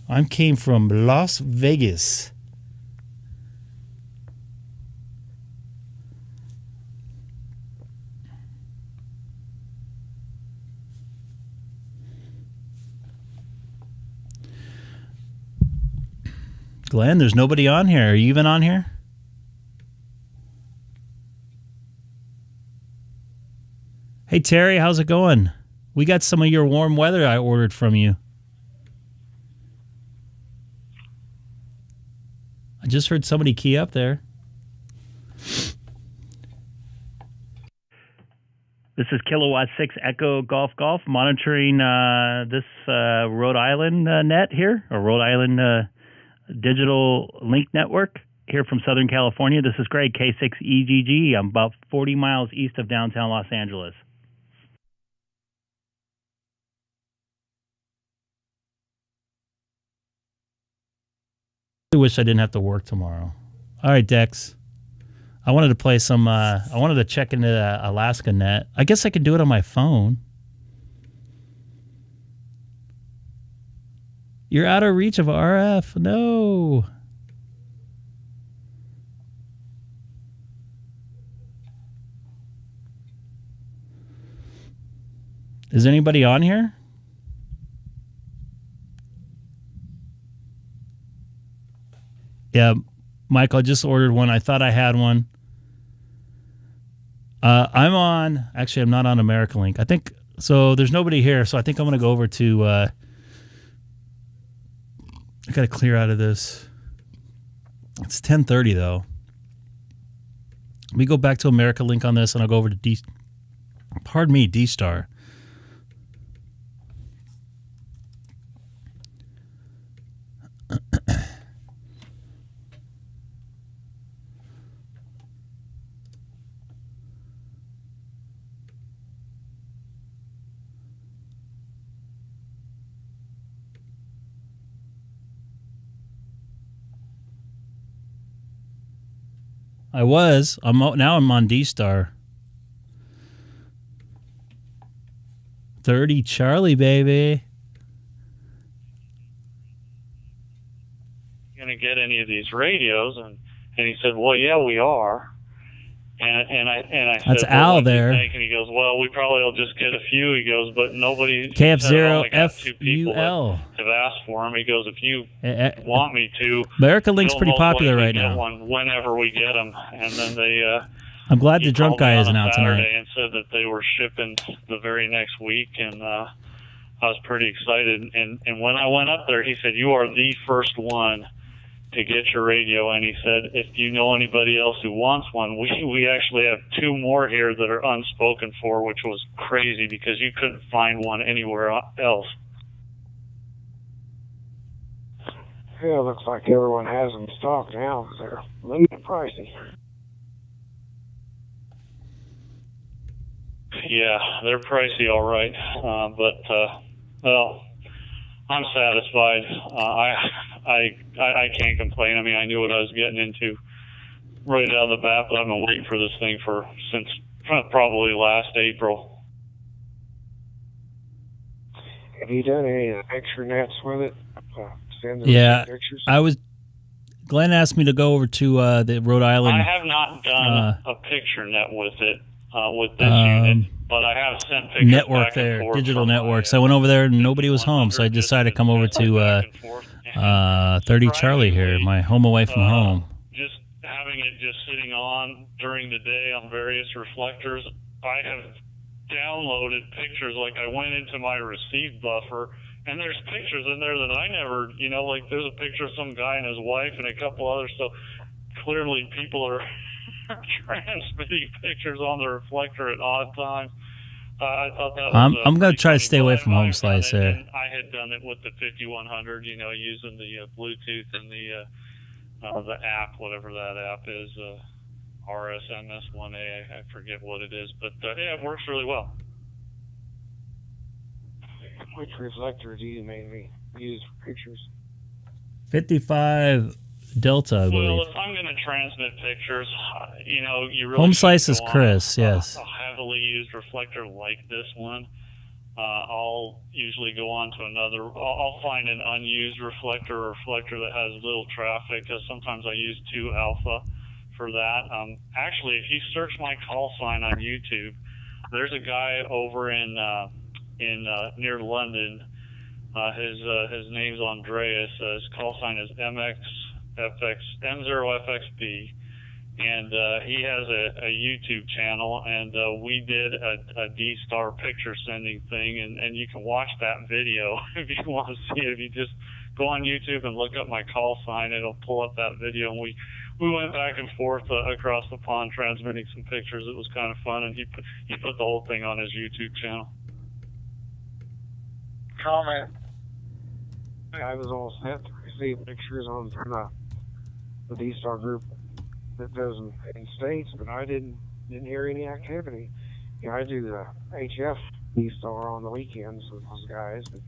I came from Las Vegas. Glenn, there's nobody on here. Are you even on here? Hey, Terry, how's it going? We got some of your warm weather I ordered from you. I just heard somebody key up there. This is Kilowatt 6 Echo Golf Golf monitoring this Rhode Island net here, or Rhode Island digital link network here from Southern California. This is Greg, K6EGG. I'm about 40 miles east of downtown Los Angeles. I wish I didn't have to work tomorrow. All right, Dex. I wanted to play some, I wanted to check into the Alaska net. I guess I could do it on my phone. You're out of reach of RF. No. Is anybody on here? Yeah, Michael, I just ordered one. I thought I had one. I'm on, actually, I'm not on America Link. I think, so there's nobody here, so I think I'm going to go over to, I got to clear out of this. It's 10:30, though. Let me go back to America Link on this, and I'll go over to DStar. Now I'm on DStar. 30 Charlie, baby. Going to get any of these radios? And he said, well, yeah, we are. And I said, that's Al there. And he goes, well, we probably will just get a few. He goes, but nobody. KF0FUL have asked for them. He goes, if you want me to. America Link's pretty popular right now. One whenever we get them, and then they. I'm glad the drunk guy isn't out tonight. And said that they were shipping the very next week, and I was pretty excited. And when I went up there, he said, you are the first one to get your radio, and he said, if you know anybody else who wants one, we actually have two more here that are unspoken for, which was crazy because you couldn't find one anywhere else. Yeah, it looks like everyone has them stocked now. They're a little bit pricey. Yeah, they're pricey, all right. Well, I'm satisfied. I can't complain. I mean, I knew what I was getting into right out of the bat, but I've been waiting for this thing since probably last April. Have you done any picture nets with it? Send Yeah, pictures? Glenn asked me to go over to the Rhode Island. I have not done a picture net with it, with this unit, but I have sent pictures network back and there, forth digital from network. So I went over there and nobody was home, so I decided to come over to 30 Charlie here, my home away from home. Just having it just sitting on during the day on various reflectors, I have downloaded pictures. Like I went into my receive buffer, and there's pictures in there that I never, like there's a picture of some guy and his wife and a couple others. So clearly people are transmitting pictures on the reflector at odd times. I thought that was I'm going to try to stay away from home slice there. I had done it with the 5100, using the Bluetooth and the app, whatever that app is, RSMS1A, I forget what it is, but yeah, it works really well. Which reflector do you mainly use for pictures? 55 Delta, I believe. Well, if I'm going to transmit pictures, you really home slice is Chris, yes. A heavily used reflector like this one. I'll usually go on to another. I'll find an unused reflector or reflector that has little traffic, because sometimes I use 2 alpha for that. Actually, if you search my call sign on YouTube, there's a guy over in near London. His name's Andreas. His call sign is M0FXB, and he has a YouTube channel, and we did a DStar picture sending thing, and you can watch that video if you want to see it. If you just go on YouTube and look up my call sign, it'll pull up that video, and we went back and forth across the pond transmitting some pictures. It was kind of fun, and he put the whole thing on his YouTube channel. Comment. I was all set to receive pictures from the DStar group that does them in States, but I didn't hear any activity. I do the HF DStar on the weekends with those guys, but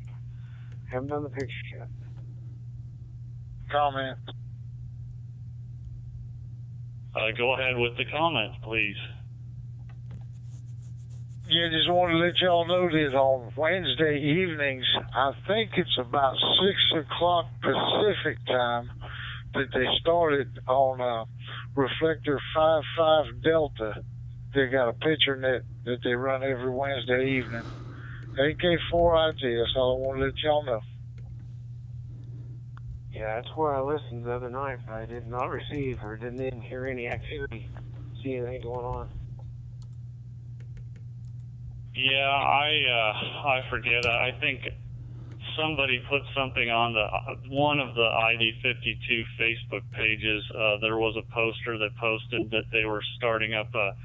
haven't done the pictures yet. Comment. Go ahead with the comment, please. Yeah, just wanted to let y'all know that on Wednesday evenings, I think it's about 6 o'clock Pacific time, that they started on Reflector 55 Delta. They got a picture net that they run every Wednesday evening. AK4IT, that's all I want to let y'all know. Yeah, that's where I listened the other night, but I did not receive or didn't hear any activity, see anything going on. Yeah, I forget. I think somebody put something on one of the ID52 Facebook pages. There was a poster that posted that they were starting up a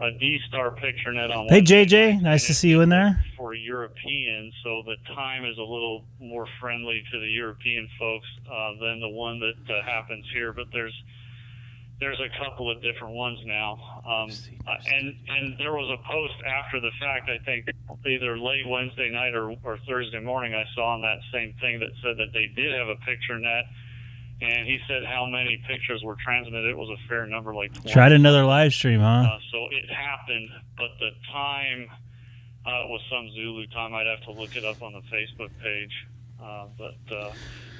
DStar picture net on. Hey JJ, nice to see you in there. For Europeans, so the time is a little more friendly to the European folks than the one that happens here. But there's a couple of different ones now, and there was a post after the fact, I think either late Wednesday night or Thursday morning, I saw on that same thing that said that they did have a picture net, and he said how many pictures were transmitted. It was a fair number, like 20. Tried another live stream, huh? So it happened, but the time was some Zulu time. I'd have to look it up on the Facebook page.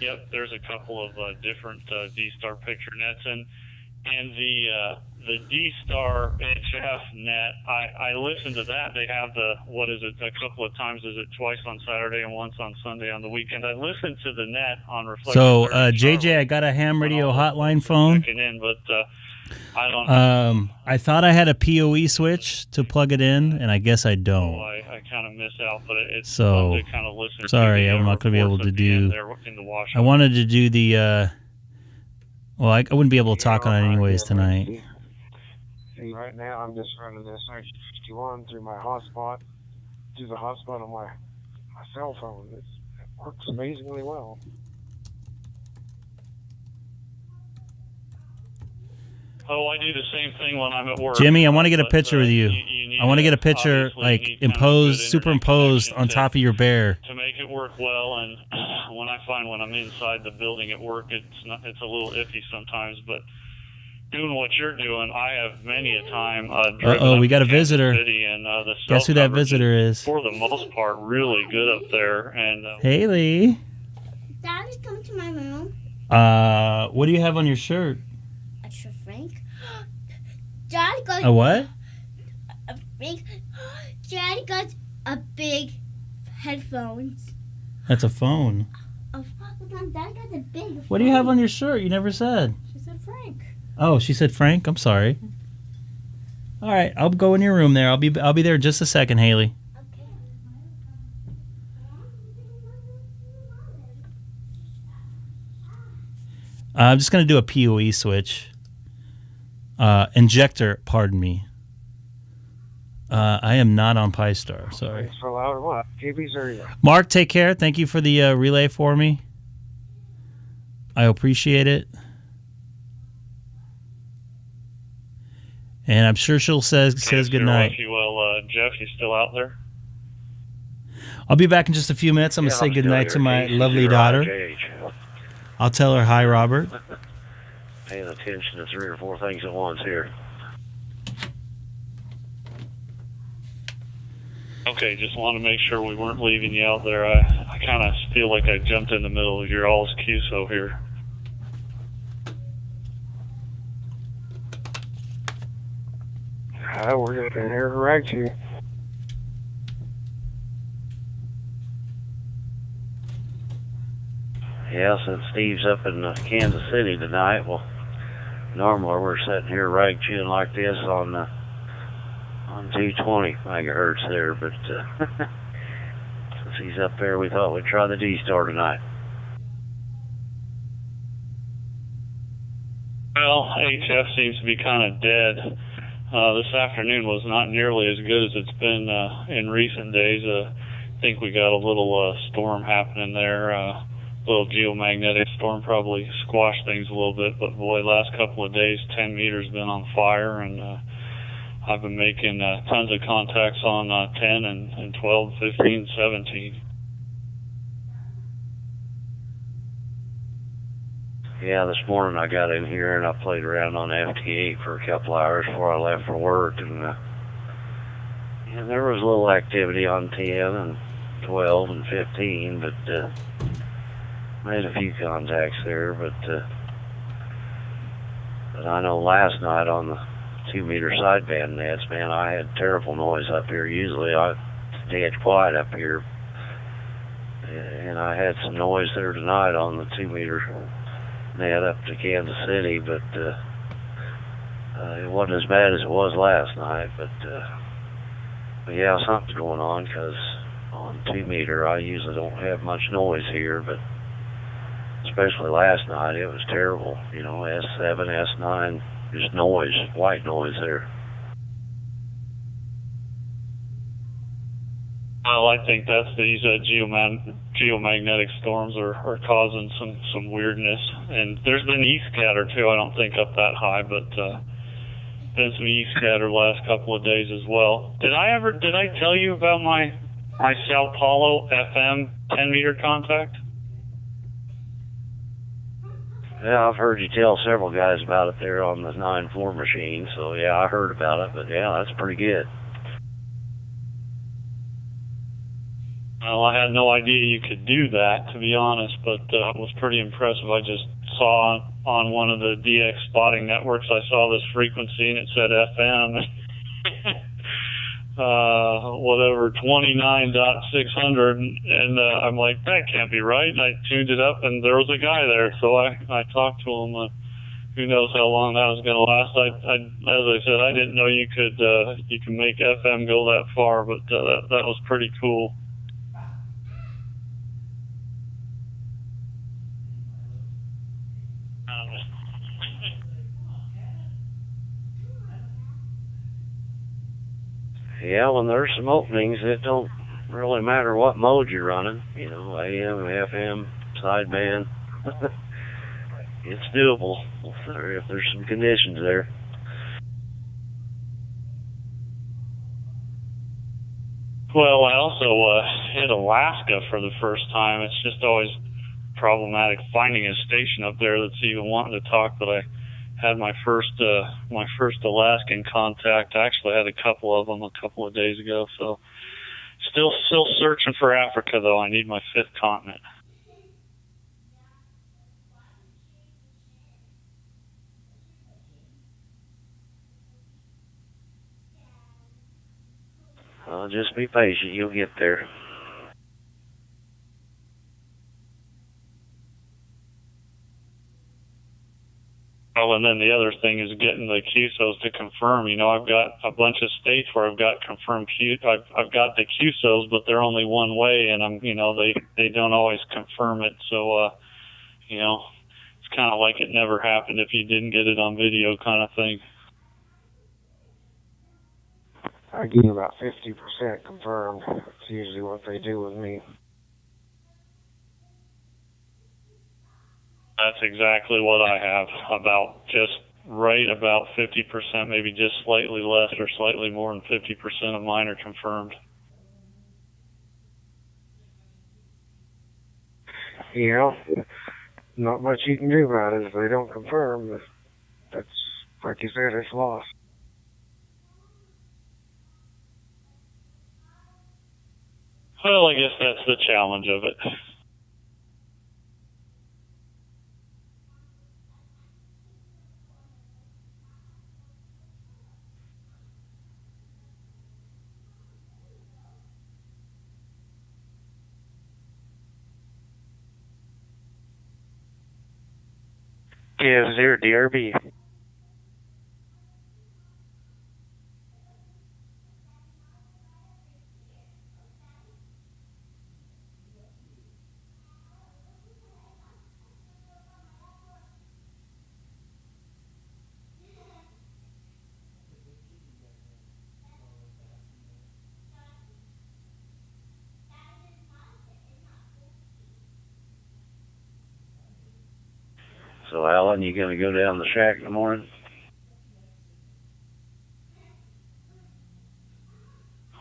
Yep, there's a couple of different DStar picture nets, and the DStar HF net, I listened to that. They have a couple of times, is it twice on Saturday and once on Sunday on the weekend. I listened to the net on Reflector. So, JJ, I got a ham radio hotline phone. But I don't I thought I had a PoE switch to plug it in, and I guess I don't. I kind of miss out, but it's so fun to kind of listen sorry, to I'm not going to be able to do. In the I wanted to do the. Well, I wouldn't be able to talk on it anyways tonight. See, right now I'm just running this H61 through my hotspot, through the hotspot on my cell phone. It works amazingly well. Oh, I do the same thing when I'm at work. Jimmy, I want to get a picture with you. You I want to get a picture, like, imposed, superimposed on top of your bear. To make it work well, and when I find when I'm inside the building at work, it's a little iffy sometimes, but doing what you're doing, I have many a time Uh-oh, we got a visitor. The Guess who that visitor is? For the most part, really good up there. And Haley. Daddy, come to my room. What do you have on your shirt? Extra Frank. Daddy got a what? A Frank. Daddy got a big headphones. That's a phone. Daddy got a big phone. What do you have on your shirt? You never said. She said Frank. Oh, she said Frank. I'm sorry. All right, I'll go in your room there. I'll be there in just a second, Haley. Okay. I'm just gonna do a PoE switch. Injector, pardon me. I am not on Pi-Star. Sorry. For loud what? KB's area. Mark, take care. Thank you for the relay for me. I appreciate it. And I'm sure she'll says good night. If you will, Jeff, you still out there? I'll be back in just a few minutes. I'm going to say good night to my lovely daughter. I'll tell her hi, Robert. Paying attention to 3 or 4 things at once here. Okay, just want to make sure we weren't leaving you out there. I kind of feel like I jumped in the middle of your all's QSO here. We're just in here to write you. Yeah, since Steve's up in Kansas City tonight, well, normally we're sitting here right chewing like this on 220 megahertz there, but since he's up there, we thought we'd try the DStar tonight. Well, HF seems to be kind of dead. This afternoon was not nearly as good as it's been in recent days. I think we got a little storm happening there. A little geomagnetic storm probably squashed things a little bit, but boy, last couple of days, 10 meters been on fire, and I've been making tons of contacts on 10 and 12, 15, 17. Yeah, this morning I got in here and I played around on FT8 for a couple hours before I left for work, and there was a little activity on 10 and 12 and 15, but made a few contacts there, but I know last night on the 2-meter sideband nets, man, I had terrible noise up here. Usually it's dead quiet up here, and I had some noise there tonight on the 2-meter net up to Kansas City, but it wasn't as bad as it was last night, but yeah, something's going on, because on 2-meter I usually don't have much noise here, but especially last night it was terrible. You know, S7, S9, just noise, white noise there. Well, I think that's these geomagnetic storms are causing some weirdness, and there's been E-scatter too. I don't think up that high, but been some E-scatter last couple of days as well. Did I tell you about my Sao Paulo FM 10-meter contact? Yeah, I've heard you tell several guys about it there on the 9.4 machine, so yeah, I heard about it, but yeah, that's pretty good. Well, I had no idea you could do that, to be honest, but it was pretty impressive. I just saw on one of the DX spotting networks, I saw this frequency and it said FM. Whatever, 29.600, and I'm like, that can't be right. And I tuned it up, and there was a guy there, so I talked to him. Who knows how long that was going to last? As I said, I didn't know you could make FM go that far, but that was pretty cool. Yeah, when there's some openings, it don't really matter what mode you're running. You know, AM, FM, sideband. it's doable if there's some conditions there. Well, I also hit Alaska for the first time. It's just always problematic finding a station up there that's even wanting to talk. But I had my first Alaskan contact. I actually had a couple of them a couple of days ago. So still searching for Africa, though. I need my 5th continent. Just be patient. You'll get there. Oh, and then the other thing is getting the QSOs to confirm. You know, I've got a bunch of states where I've got confirmed I've got the QSOs, but they're only one way, and they don't always confirm it. So, it's kind of like it never happened if you didn't get it on video, kind of thing. I get about 50% confirmed. That's usually what they do with me. That's exactly what I have. About 50%, maybe just slightly less or slightly more than 50% of mine are confirmed. Yeah, not much you can do about it if they don't confirm. That's, like you said, it's lost. Well, I guess that's the challenge of it. K6EGG DRB. So, Alan, you going to go down the shack in the morning?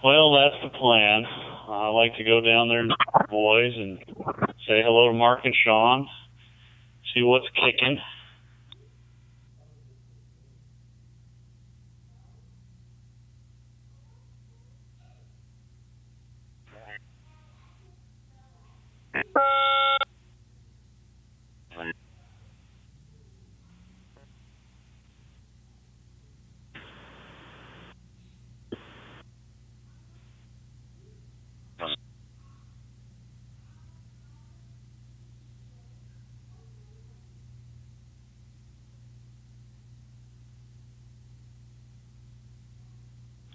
Well, that's the plan. I like to go down there and boys and say hello to Mark and Sean, see what's kicking.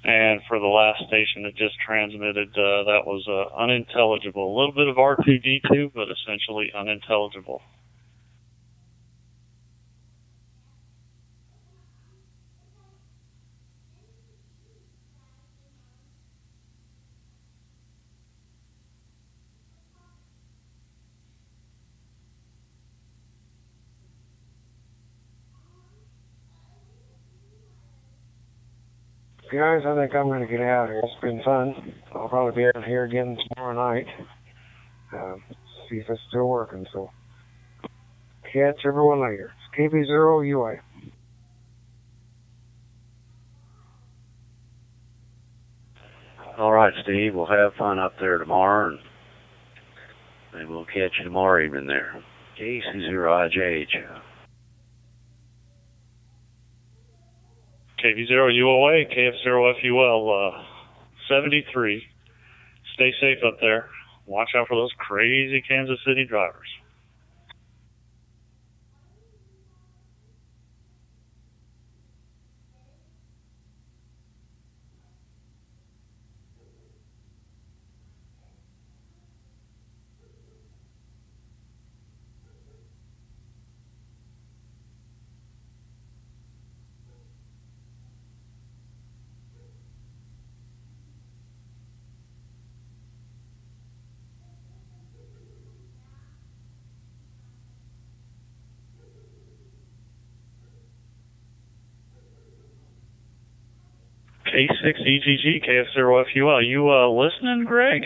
And for the last station that just transmitted, that was unintelligible. A little bit of R2D2, but essentially unintelligible. Guys, I think I'm going to get out of here. It's been fun. I'll probably be out here again tomorrow night. See if it's still working. So, catch everyone later. It's KB0UA. All right, Steve. We'll have fun up there tomorrow, and maybe we'll catch you tomorrow evening there. K6EGG. KV0UOA, KF0FUL, 73. Stay safe up there. Watch out for those crazy Kansas City drivers. K6EGG, KF0FUL. You listening, Greg?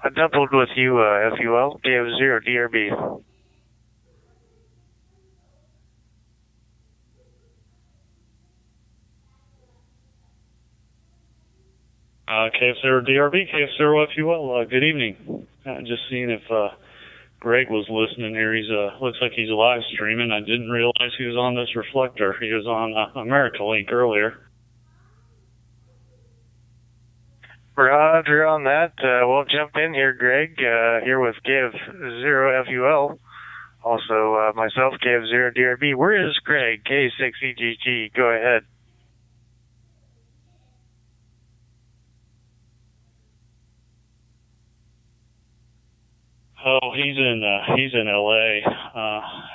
I doubled with you, FUL, KF0 DRB. KF0 DRB, KF0 FUL. Good evening. Just seeing if Greg was listening here. He's looks like he's live streaming. I didn't realize he was on this reflector. He was on America Link earlier. Roger on that. We'll jump in here, Greg, here with KF0 FUL. Also, myself, KF0 DRB. Where is Greg? K6EGG. Go ahead. Oh, he's in LA.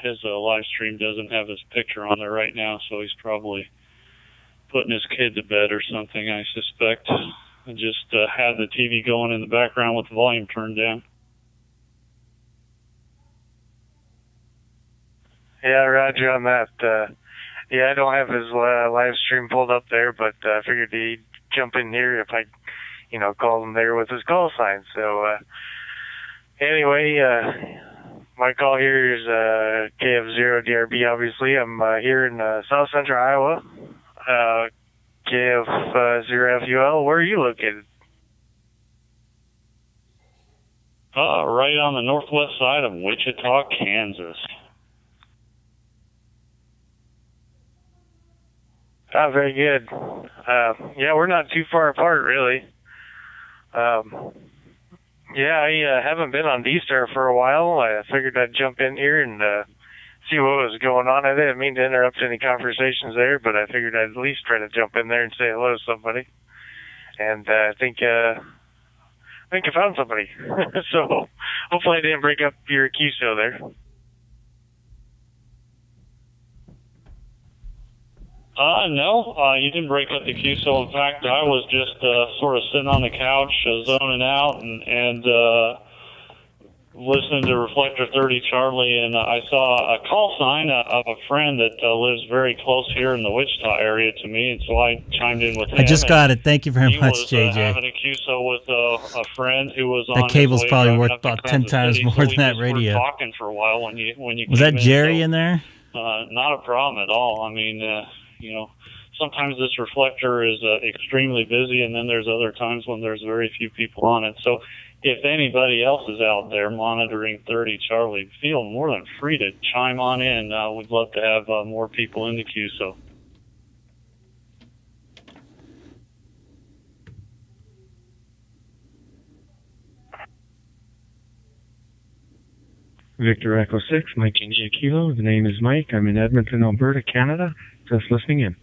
His live stream doesn't have his picture on there right now, so he's probably putting his kid to bed or something, I suspect. I just had the TV going in the background with the volume turned down. Yeah, roger on that. Yeah, I don't have his live stream pulled up there, but I figured he'd jump in here if I, called him there with his call sign. So, anyway, my call here is KF0 DRB, obviously. I'm here in South Central Iowa. KF0 FUL, where are you located? Right on the northwest side of Wichita, Kansas. Very good. Yeah, we're not too far apart, really. Yeah, I haven't been on DStar for a while. I figured I'd jump in here and see what was going on. I didn't mean to interrupt any conversations there, but I figured I'd at least try to jump in there and say hello to somebody. And I think I found somebody. So hopefully I didn't break up your QSO there. No, you didn't break up the QSO. In fact, I was just sort of sitting on the couch, zoning out, and listening to Reflector 30 Charlie, and I saw a call sign of a friend that lives very close here in the Wichita area to me, and so I chimed in with him. I just got it. Thank you very much, JJ. Having a QSO with a friend who was on that cable's his way probably worth up to about 10 Kansas times City, more so than that we just radio. were talking for a while when you Was that came Jerry so, in there? Not a problem at all. I mean, sometimes this reflector is extremely busy, and then there's other times when there's very few people on it. So if anybody else is out there monitoring 30 Charlie, feel more than free to chime on in. We'd love to have more people in the queue. So. Victor Echo 6, Mike India Kilo. The name is Mike. I'm in Edmonton, Alberta, Canada. Just listening in.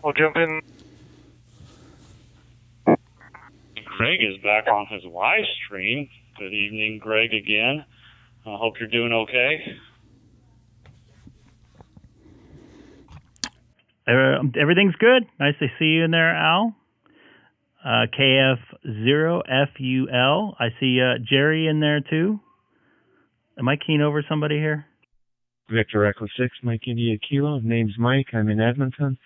We'll jump in. Greg is back on his live stream. Good evening, Greg, again. I hope you're doing okay. Everything's good. Nice to see you in there, Al. KF0FUL. I see Jerry in there, too. Am I keying over somebody here? Victor Echo 6, Mike India Kilo. The name's Mike. I'm in Edmonton.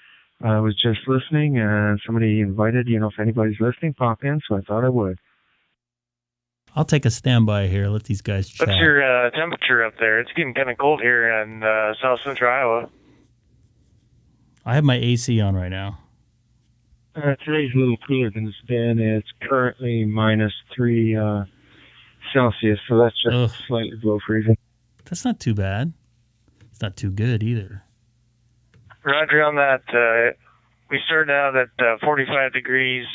I was just listening, and somebody invited, if anybody's listening, pop in, so I thought I would. I'll take a standby here. Let these guys chat. What's your temperature up there? It's getting kind of cold here in South Central Iowa. I have my AC on right now. Today's a little cooler than it's been. It's currently -3 Celsius, so that's just slightly below freezing. That's not too bad. It's not too good either. Roger on that. We started out at 45 degrees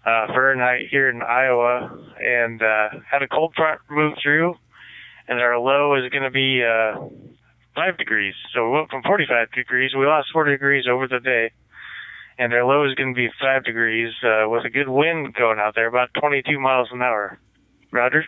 Fahrenheit here in Iowa, and had a cold front move through, and our low is going to be 5 degrees. So we went from 45 degrees. We lost 4 degrees over the day, and our low is going to be 5 degrees with a good wind going out there, about 22 miles an hour. Roger?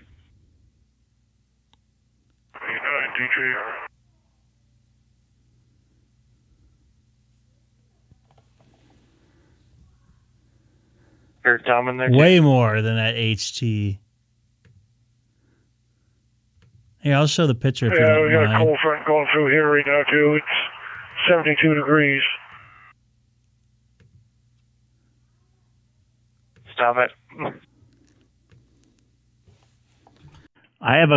Or Tom in there? Way more than that HT. Hey, I'll show the picture if you Yeah, don't we got mind. a cold front going through here right now, too. It's 72 degrees. Stop it. I have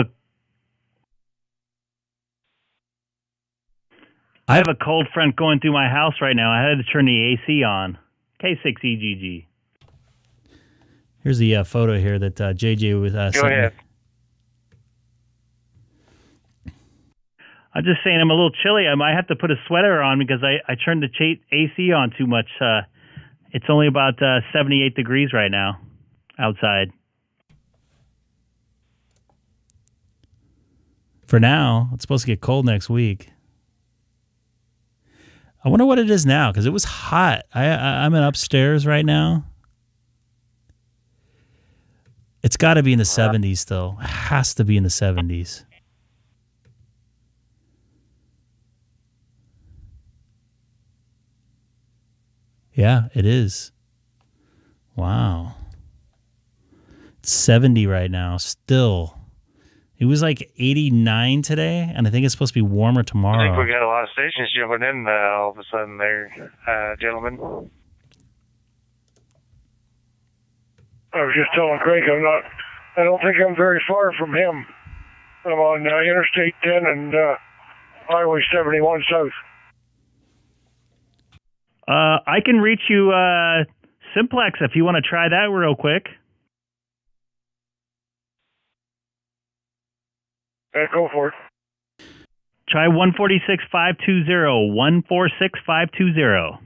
a cold front going through my house right now. I had to turn the AC on. K6EGG. Here's the photo here that JJ was Go sent ahead. me. I'm just saying I'm a little chilly. I might have to put a sweater on because I turned the AC on too much. It's only about 78 degrees right now outside. For now, it's supposed to get cold next week. I wonder what it is now, because it was hot. I'm in upstairs right now. It's got to be in the 70s still. It has to be in the 70s. Yeah, it is. Wow. It's 70 right now still. It was like 89 today, and I think it's supposed to be warmer tomorrow. I think we got a lot of stations jumping in all of a sudden there, gentlemen. I was just telling Craig I don't think I'm very far from him. I'm on Interstate 10 and Highway 71 South. I can reach you simplex if you want to try that real quick. Yeah, go for it. Try 146-520, 146-520.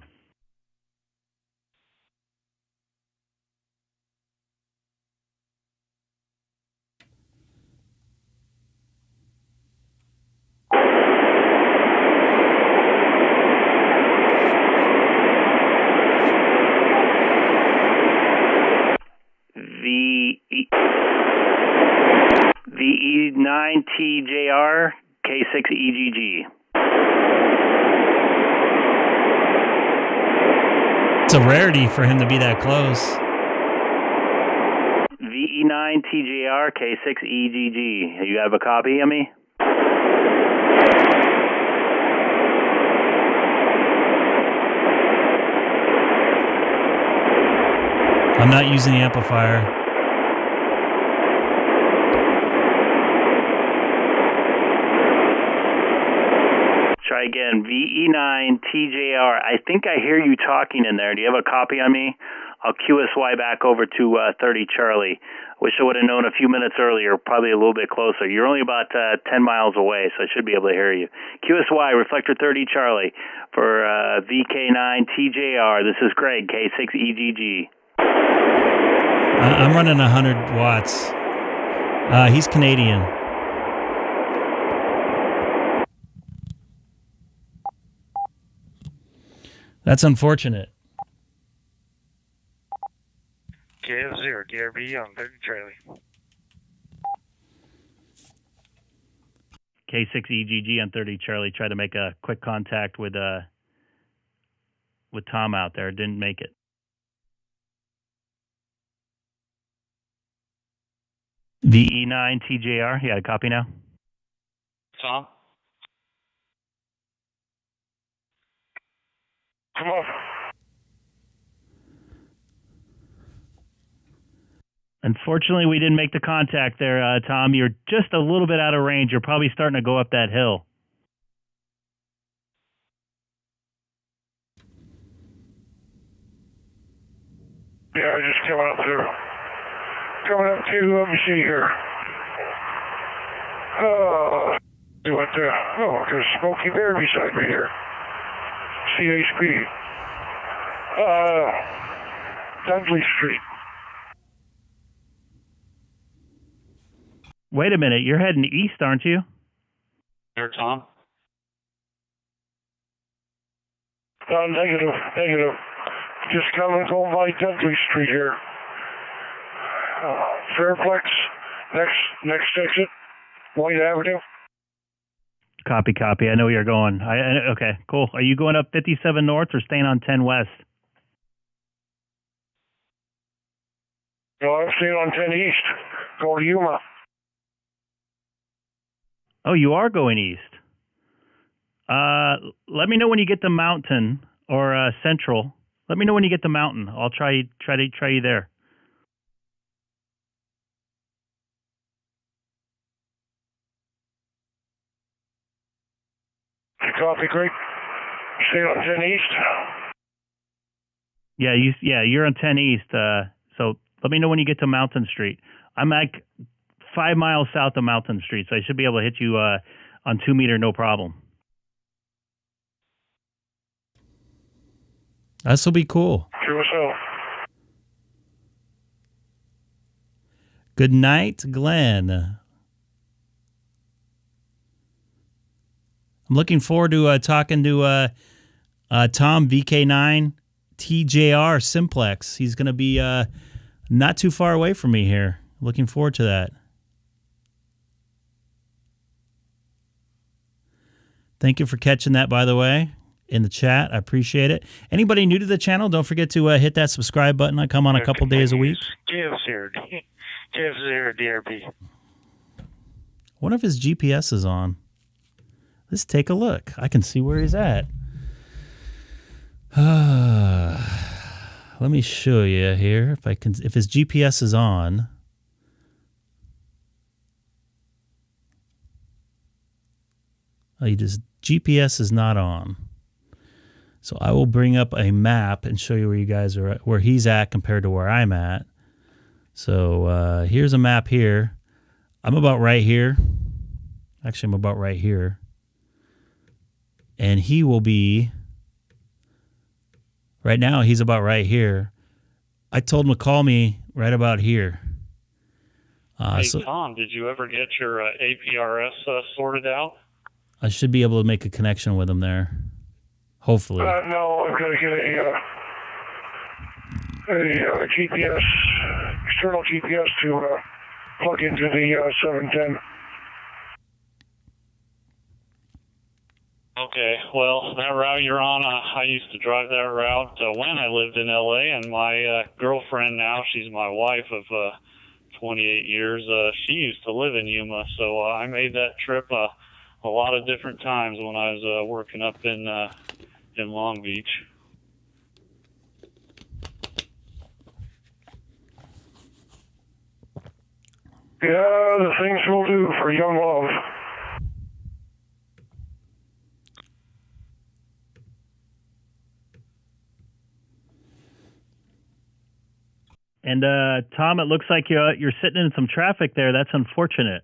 VE9TJR K6EGG. It's a rarity for him to be that close. VE9TJR K6EGG. You have a copy of me? I'm not using the amplifier. Try again. VE9TJR. I think I hear you talking in there. Do you have a copy on me? I'll QSY back over to 30 Charlie. Wish I would have known a few minutes earlier, probably a little bit closer. You're only about 10 miles away, so I should be able to hear you. QSY, reflector 30 Charlie for VK9TJR. This is Greg, K6EGG. I'm running 100 watts. He's Canadian. That's unfortunate. KF0, DRB on 30 Charlie. K6EGG on 30 Charlie. Tried to make a quick contact with Tom out there. Didn't make it. VE9TJR. Yeah, copy now. Tom? Come on. Unfortunately, we didn't make the contact there, Tom. You're just a little bit out of range. You're probably starting to go up that hill. Yeah, just coming up through. Coming up to, let me see here. There's Smoky Bear beside me here. CHP. Dudley Street. Wait a minute. You're heading east, aren't you? There, Tom? Negative. Just coming home by Dudley Street here. Fairplex, next exit, White Avenue. Copy. I know where you're going. Okay, cool. Are you going up 57 North or staying on 10 West? No, I'm staying on 10 East. Go to Yuma. Oh, you are going east. Let me know when you get to Mountain or Central. Let me know when you get to Mountain. I'll try you there. Copy, Greg. Stay on 10 East. Yeah, you're on 10 East. So let me know when you get to Mountain Street. I'm like 5 miles south of Mountain Street, so I should be able to hit you on 2 meter, no problem. This will be cool. Sure so. Good night, Glenn. I'm looking forward to talking to Tom VK9 TJR Simplex. He's going to be not too far away from me here. Looking forward to that. Thank you for catching that, by the way, in the chat. I appreciate it. Anybody new to the channel, don't forget to hit that subscribe button. I come on a couple days a week. Jeff's here, DRB. One of his GPS is on. Let's take a look. I can see where he's at. Let me show you here if his GPS is on. Oh, GPS is not on. So I will bring up a map and show you where you guys are at, where he's at compared to where I'm at. So here's a map here. I'm about right here. Actually, I'm about right here. And he will be, right now, he's about right here. I told him to call me right about here. Hey, Tom, did you ever get your APRS sorted out? I should be able to make a connection with him there. Hopefully. No, I've got to get a GPS, external GPS to plug into the 710. Okay, well, that route you're on, I used to drive that route when I lived in L.A., and my girlfriend now, she's my wife of 28 years, she used to live in Yuma, so I made that trip a lot of different times when I was working up in Long Beach. Yeah, the things we'll do for young love. And Tom, it looks like you're sitting in some traffic there. That's unfortunate.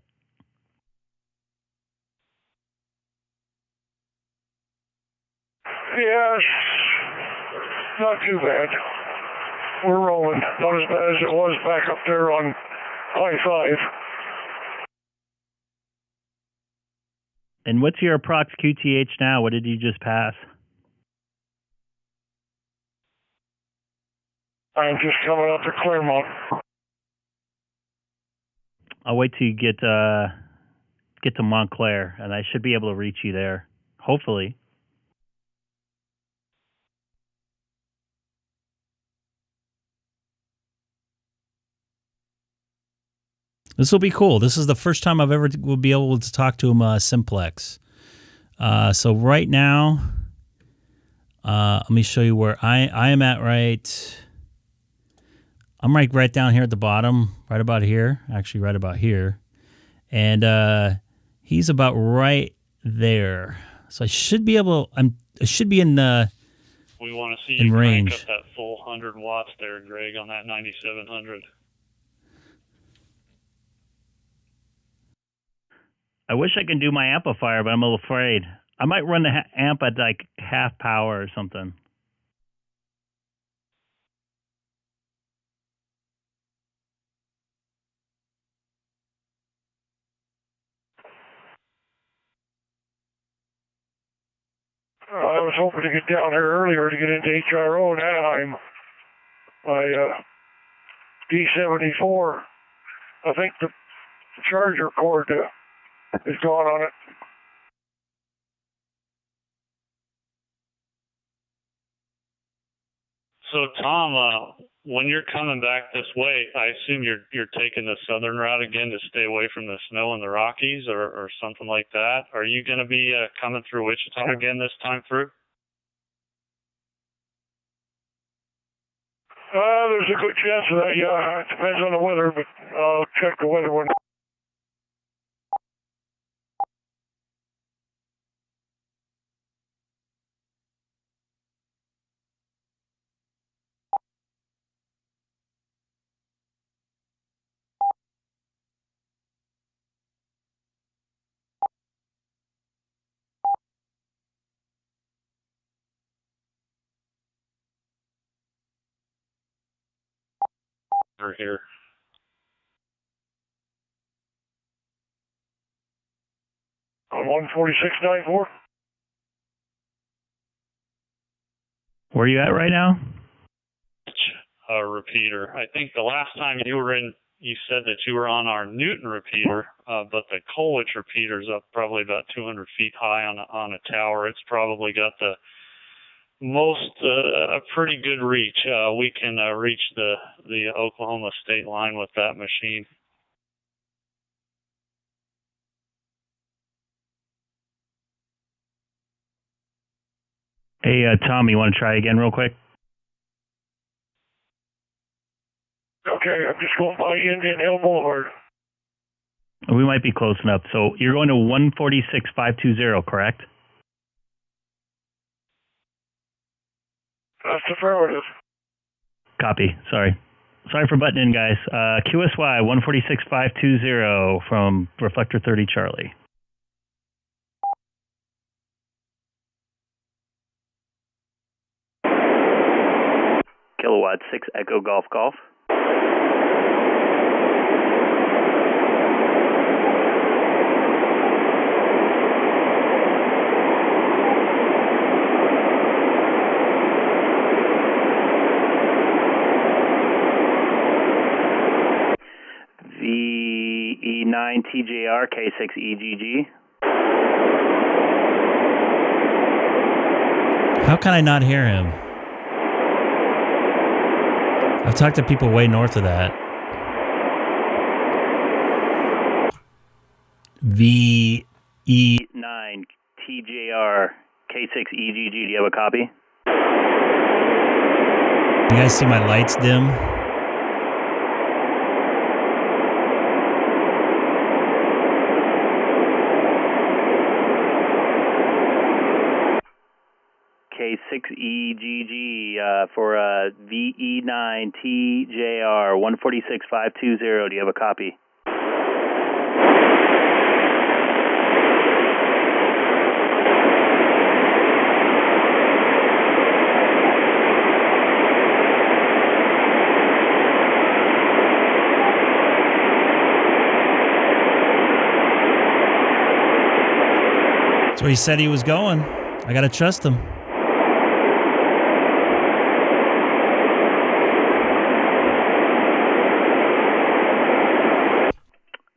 Yeah, not too bad. We're rolling. Not as bad as it was back up there on I-5. And what's your approx QTH now? What did you just pass? I'm just coming up to Claremont. I'll wait till you get to Montclair, and I should be able to reach you there, hopefully. This will be cool. This is the first time I've ever will be able to talk to him simplex. So right now, let me show you where I am at right. I'm right down here at the bottom, right about here. Actually, right about here. And he's about right there. So I should be able. I should be in We want to see in you range. crank up that full 100 watts there, Greg, on that 9700. I wish I could do my amplifier, but I'm a little afraid. I might run the amp at like half power or something. I was hoping to get down here earlier to get into HRO in Anaheim. My D74. I think the charger cord is gone on it. So, Tom, when you're coming back this way, I assume you're taking the southern route again to stay away from the snow in the Rockies or something like that. Are you going to be coming through Wichita again this time through? There's a good chance of that, yeah. It depends on the weather, but I'll check the weather when. Here. On 146.94. Where are you at right now? Repeater. I think the last time you were in, you said that you were on our Newton repeater, but the Colwich repeater's up probably about 200 feet high on a tower. It's probably got the most a pretty good reach. We can reach the Oklahoma state line with that machine. Hey, Tom, you want to try again real quick? Okay, I'm just going by Indian Hill Boulevard. We might be close enough. So you're going to 146.520, correct? That's affirmative. Copy. Sorry for butting in, guys. QSY 146.520 from Reflector 30 Charlie. Kilowatt 6 Echo Golf Golf. VE9 TJR K6EGG. How can I not hear him? I've talked to people way north of that. VE9 TJR K6EGG. Do you have a copy? You guys see my lights dim? K6EGG for VE9 TJR 146.520. Do you have a copy? That's where he said he was going. I gotta trust him.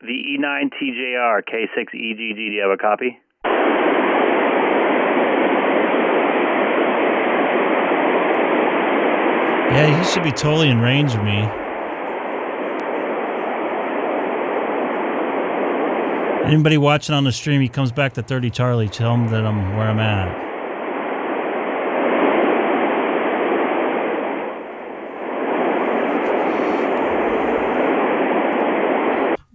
VE9 TJR K6EGG. Do you have a copy? Yeah, he should be totally in range of me. Anybody watching on the stream, he comes back to 30 Charlie, tell him that I'm where I'm at.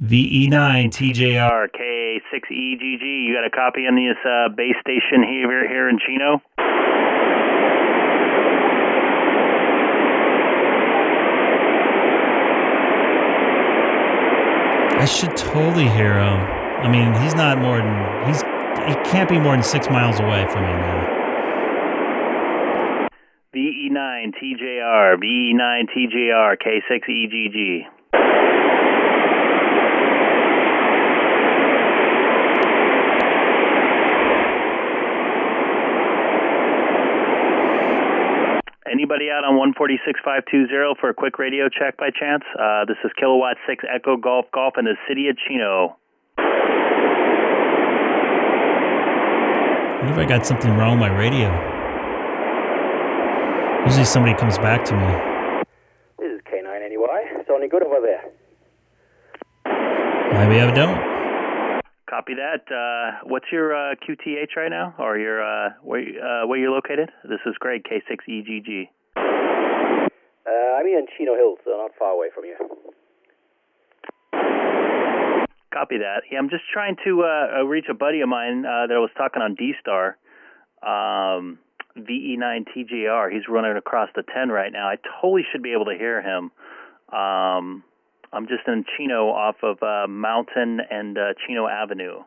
VE9 TJR K6EGG. You got a copy on this base station here in Chino? I should totally hear him. I mean, he's not more than he can't be more than 6 miles away from me now. VE9 TJR VE9 TJR K6EGG. Anybody out on 146.520 for a quick radio check by chance? This is Kilowatt 6 Echo Golf Golf in the city of Chino. I wonder if I got something wrong with my radio. Usually somebody comes back to me. sound any good over there? Maybe I don't. Copy that. What's your QTH right now, or your where you're located? This is Greg, K6EGG. I'm here in Chino Hills, so not far away from you. Copy that. Yeah, I'm just trying to reach a buddy of mine that I was talking on DStar, VE9TJR. He's running across the 10 right now. I totally should be able to hear him. I'm just in Chino off of Mountain and Chino Avenue.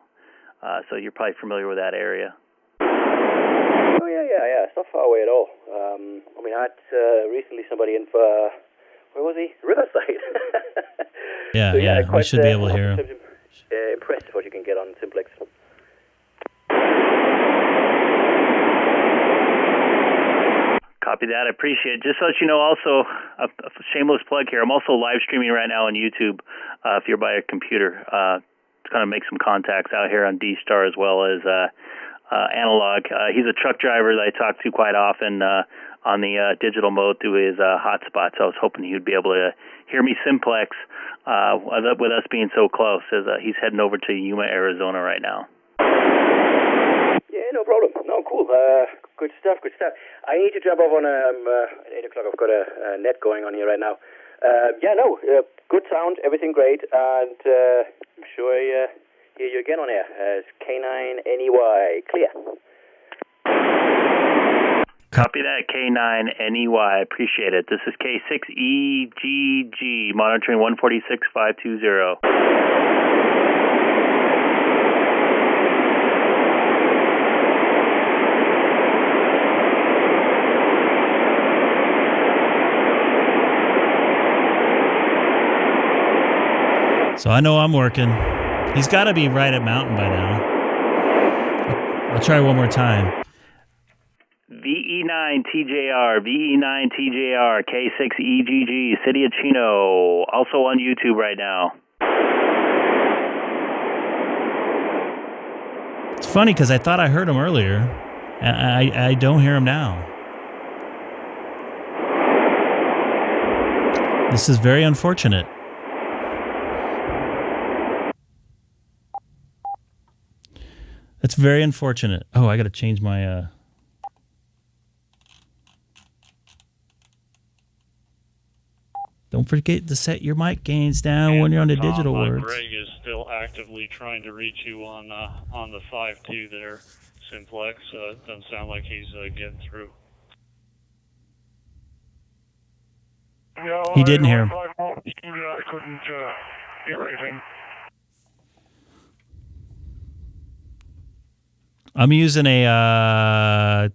So you're probably familiar with that area. Oh, yeah. It's not far away at all. I mean, I had recently somebody in for, where was he? Riverside. Yeah, so, we should be able to hear him. Impressive what you can get on Simplex. Copy that. I appreciate it. Just so that you know, also, a shameless plug here, I'm also live streaming right now on YouTube if you're by a computer. To kind of make some contacts out here on DStar as well as Analog. He's a truck driver that I talk to quite often on the digital mode through his hotspot, so I was hoping he would be able to hear me simplex with us being so close, as he's heading over to Yuma, Arizona right now. Yeah, no problem. No, cool. Good stuff. I need to jump off on at 8 o'clock. I've got a net going on here right now. Good sound, everything great, and I'm sure I hear you again on air. It's K9NEY, clear. Copy that, K9NEY. Appreciate it. This is K6EGG, monitoring 146.520. So I know I'm working. He's got to be right at Mountain by now. I'll try one more time. VE9TJR, K6EGG, City of Chino, also on YouTube right now. It's funny because I thought I heard him earlier. I don't hear him now. This is very unfortunate. That's very unfortunate. Oh, I got to change my... Don't forget to set your mic gains down when you're on the digital words. Greg is still actively trying to reach you on the 5.2 there, Simplex. It doesn't sound like he's getting through. Yeah, he didn't hear him. I couldn't hear anything. I'm using a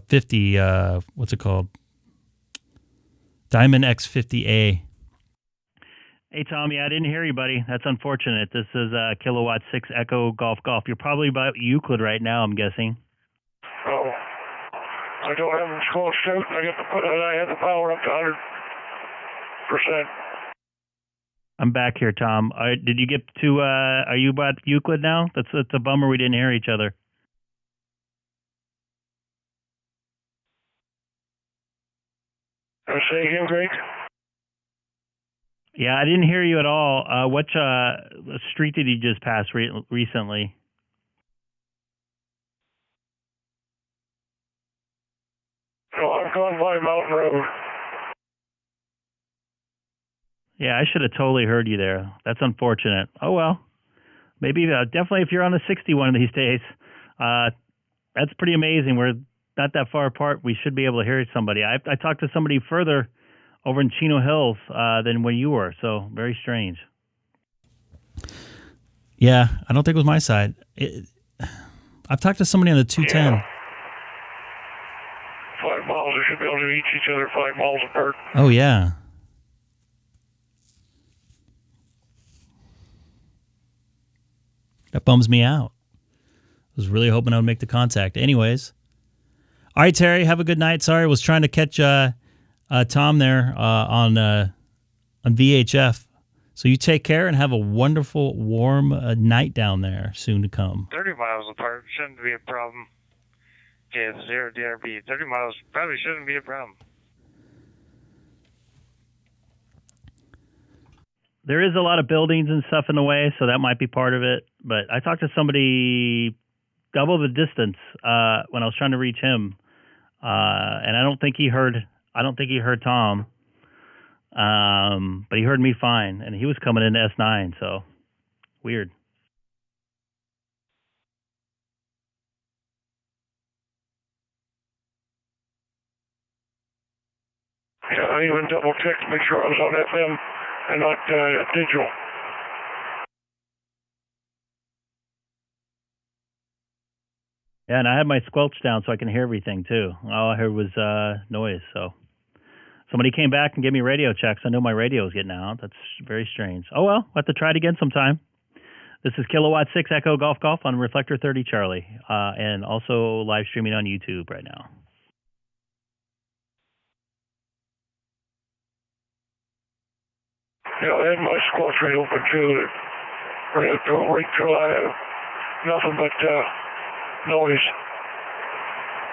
50. What's it called? Diamond X50A. Hey, Tom. Yeah, I didn't hear you, buddy. That's unfortunate. This is Kilowatt 6 Echo Golf. You're probably by Euclid right now, I'm guessing. Oh, I don't have them close to. I have the power up to 100%. I'm back here, Tom. Did you get to? Are you about Euclid now? That's a bummer. We didn't hear each other. Say again, Greg? Yeah, I didn't hear you at all. What street did you just pass recently? Oh, I'm going by Mountain Road. Yeah, I should have totally heard you there. That's unfortunate. Oh, well. Maybe, definitely if you're on the 60 one of these days, that's pretty amazing. We're not that far apart. We should be able to hear somebody. I talked to somebody further over in Chino Hills than where you were, so very strange. Yeah, I don't think it was my side. I've talked to somebody on the 210. Yeah. 5 miles. They should be able to reach each other 5 miles apart. Oh, yeah. That bums me out. I was really hoping I would make the contact. Anyways. All right, Terry, have a good night. Sorry, I was trying to catch Tom there on VHF. So you take care and have a wonderful, warm night down there soon to come. 30 miles apart shouldn't be a problem. KF0 DRB. 30 miles probably shouldn't be a problem. there is a lot of buildings and stuff in the way, so that might be part of it. But I talked to somebody double the distance when I was trying to reach him, and I don't think he heard Tom, but he heard me fine, and he was coming into S9, so weird. Yeah, I even double checked to make sure I was on FM and not digital. Yeah, and I had my squelch down so I can hear everything too. All I heard was noise. So somebody came back and gave me radio checks. I know my radio is getting out. That's very strange. Oh well, we'll have to try it again sometime. This is Kilowatt 6 Echo Golf Golf on Reflector 30 Charlie, and also live streaming on YouTube right now. Yeah, I had my squelch rate open too. Right till I have nothing but noise.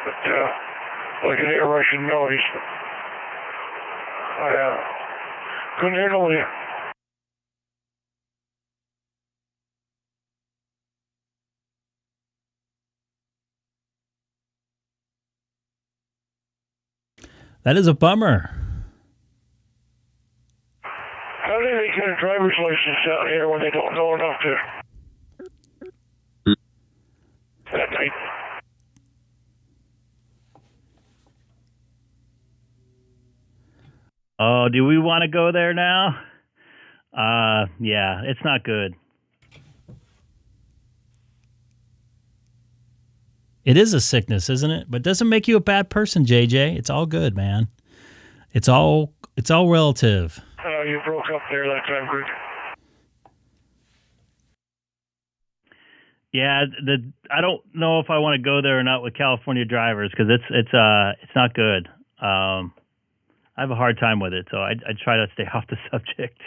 But like an air Russian noise. I couldn't hear nobody. That is a bummer. How do they get a driver's license out here when they don't know enough to that night? Oh, do we want to go there now? Yeah, it's not good. It is a sickness, isn't it? But it doesn't make you a bad person, JJ. It's all good, man. It's all relative. You broke up there that time, Greg. Yeah, I don't know if I want to go there or not with California drivers because it's not good. I have a hard time with it, so I try to stay off the subject.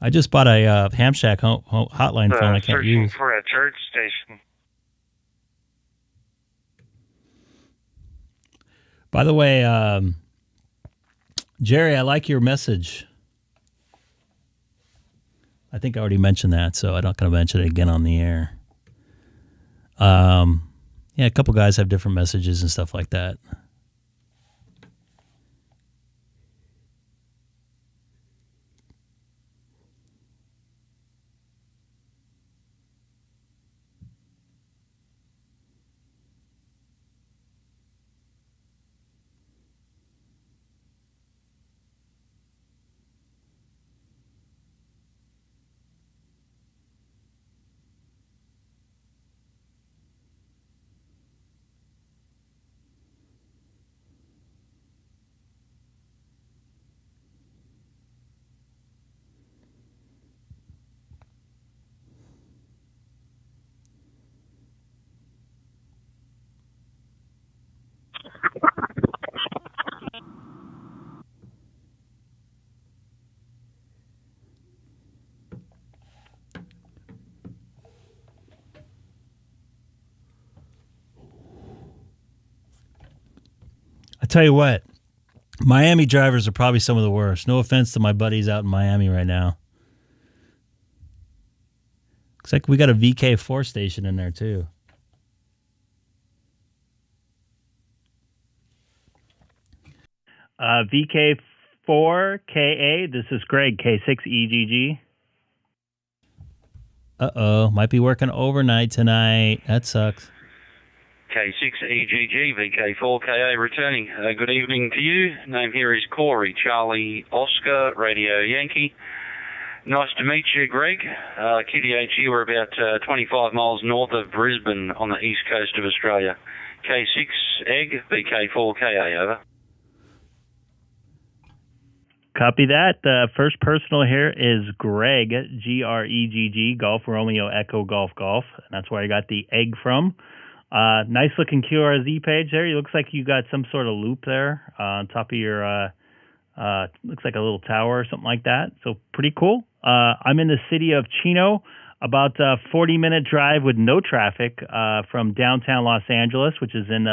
I just bought a Ham Shack hotline phone I can't use. For a church station. By the way, Jerry, I like your message. I think I already mentioned that, so I'm not going to mention it again on the air. Yeah, a couple guys have different messages and stuff like that. I tell you what, Miami drivers are probably some of the worst. No offense to my buddies out in Miami right now. Looks like we got a VK4 station in there too. VK4KA, this is Greg, K6EGG. Uh-oh, might be working overnight tonight. That sucks. K6EGG, VK4KA returning. Good evening to you. Name here is Corey, Charlie Oscar, Radio Yankee. Nice to meet you, Greg. QDHE, we're about 25 miles north of Brisbane on the east coast of Australia. K6EGG, VK4KA, over. Copy that. The first personal here is Greg, Gregg, Golf Romeo Echo Golf Golf. And that's where I got the egg from. Nice looking QRZ page there. It looks like you got some sort of loop there on top of your, looks like a little tower or something like that. So pretty cool. I'm in the city of Chino, about a 40-minute drive with no traffic from downtown Los Angeles, which is in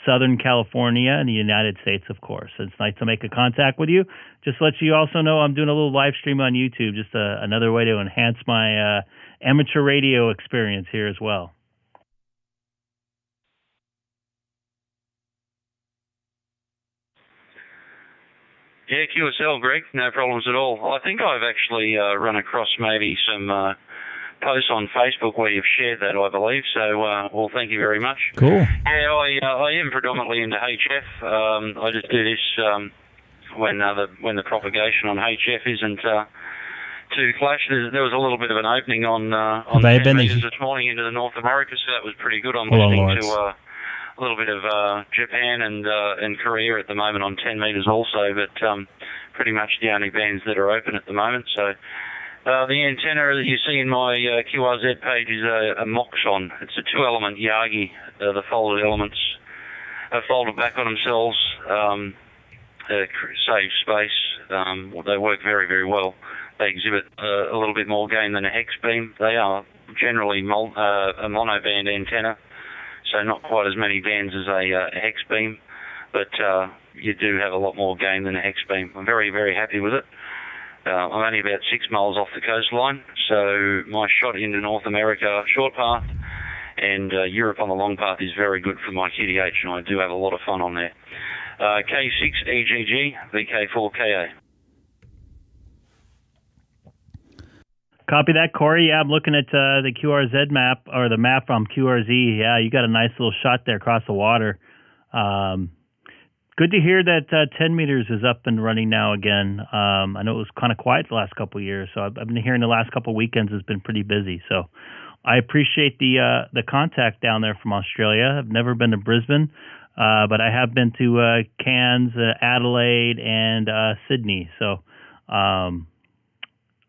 Southern California in the United States, of course. It's nice to make a contact with you. Just to let you also know I'm doing a little live stream on YouTube, just another way to enhance my amateur radio experience here as well. Yeah, QSL, Greg, no problems at all. I think I've actually run across maybe some posts on Facebook where you've shared that, I believe. So, well, thank you very much. Cool. Yeah, I am predominantly into HF. I just do this when the propagation on HF isn't too clash. There was a little bit of an opening on 10 meters this morning into the North America, so that was pretty good. I'm listening to a little bit of Japan and Korea at the moment on 10 meters also, but pretty much the only bands that are open at the moment. So the antenna that you see in my QRZ page is a Moxon. It's a 2-element Yagi. The folded elements are folded back on themselves, save space. They work very, very well. They exhibit a little bit more gain than a hex beam. They are generally a monoband antenna, so not quite as many bands as a hex beam, but you do have a lot more gain than a hex beam. I'm very, very happy with it. I'm only about 6 miles off the coastline, so my shot into North America short path and Europe on the long path is very good for my QTH, and I do have a lot of fun on there. K6EGG, VK4KA. Copy that, Corey. Yeah, I'm looking at the QRZ map, or the map from QRZ. Yeah, you got a nice little shot there across the water. Good to hear that 10 meters is up and running now again. I know it was kind of quiet the last couple of years, so I've been hearing the last couple of weekends has been pretty busy. So I appreciate the contact down there from Australia. I've never been to Brisbane, but I have been to Cairns, Adelaide, and Sydney. So I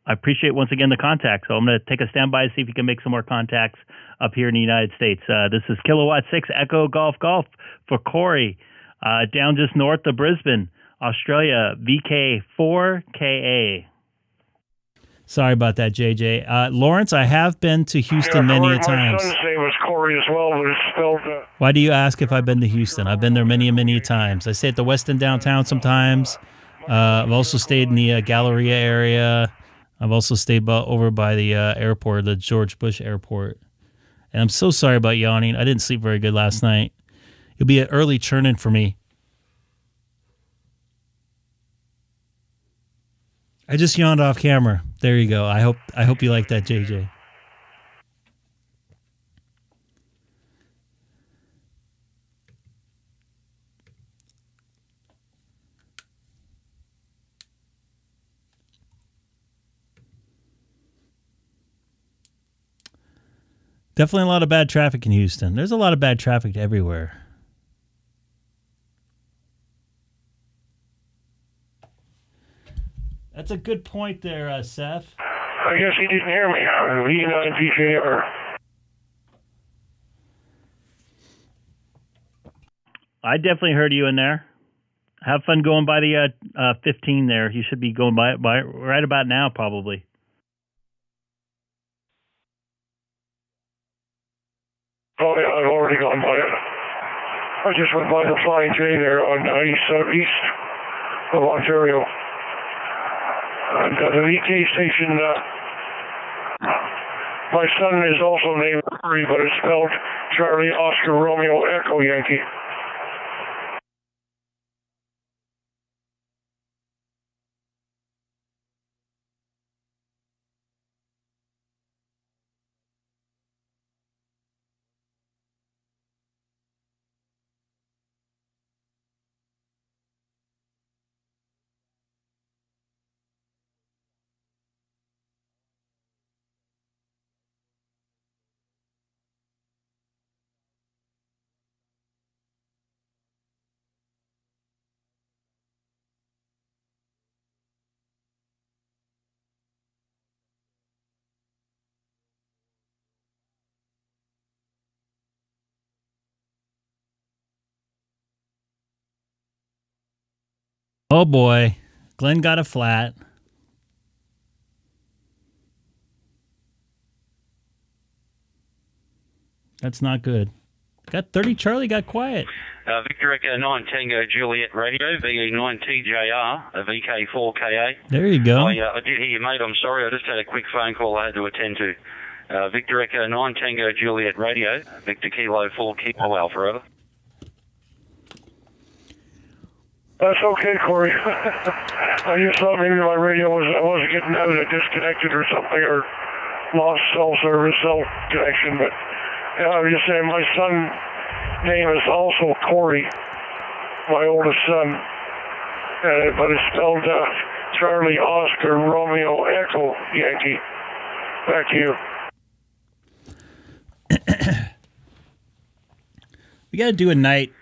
appreciate, once again, the contact. So I'm going to take a standby to see if you can make some more contacts up here in the United States. This is Kilowatt 6 Echo Golf Golf for Corey, down just north of Brisbane, Australia, VK4KA. Sorry about that, JJ. Lawrence, I have been to Houston many a times. My son's name was Corey as well, but it's spelled... Why do you ask if I've been to Houston? I've been there many a times. I stay at the Westin downtown sometimes. I've also stayed in the Galleria area. I've also stayed over by the airport, the George Bush Airport. And I'm so sorry about yawning. I didn't sleep very good last night. It'll be an early churn-in for me. I just yawned off camera. There you go. I hope you like that, JJ. Definitely a lot of bad traffic in Houston. There's a lot of bad traffic everywhere. That's a good point there, Seth. I guess he didn't hear me. V9VKR. I definitely heard you in there. Have fun going by the 15 there. You should be going by right about now, probably. Oh, yeah, I've already gone by it. I just went by the Flying J there on east of Ontario. And the VK station, my son is also named Curry, but it's spelled Charlie Oscar Romeo Echo Yankee. Oh boy, Glenn got a flat. That's not good. Got 30 Charlie got quiet. Victor Echo 9 Tango Juliet Radio, VE9TJR, VK4KA. There you go. I did hear you, mate. I'm sorry. I just had a quick phone call I had to attend to. Victor Echo 9 Tango Juliet Radio, Victor Kilo 4 Kilo Alpha, over. That's okay, Corey. I just thought maybe my radio wasn't getting out, it disconnected or something, or lost cell service, cell connection. But yeah, I was just saying, my son's name is also Corey, my oldest son, but it's spelled Charlie Oscar Romeo Echo Yankee. Back to you. We got to do a night,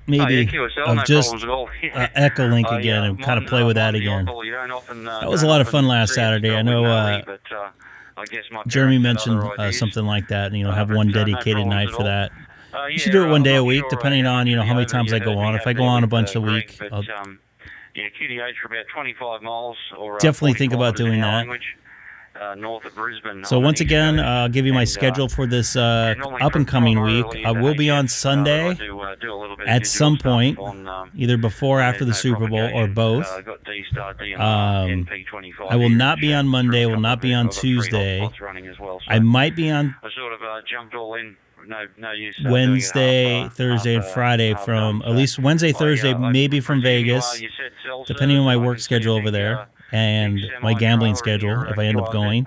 maybe, of just Echo Link again and kind of play with that again. That was a lot of fun last Saturday. I know Jeremy mentioned something like that, have one dedicated night for that. You should do it one day a week, depending on, how many times I go on. If I go on a bunch a week, I'll QDH for about 25 miles. Or, definitely think about doing that. North of Brisbane. So once again, I'll give you my schedule for this up-and-coming week. I will be on Sunday at some point, either before or after the Super Bowl, or both. I will not be on Monday, will not be on Tuesday. I might be on Wednesday, Thursday, and Friday from, at least Wednesday, Thursday, maybe from Vegas, depending on my work schedule over there. And my gambling schedule, if I end up going.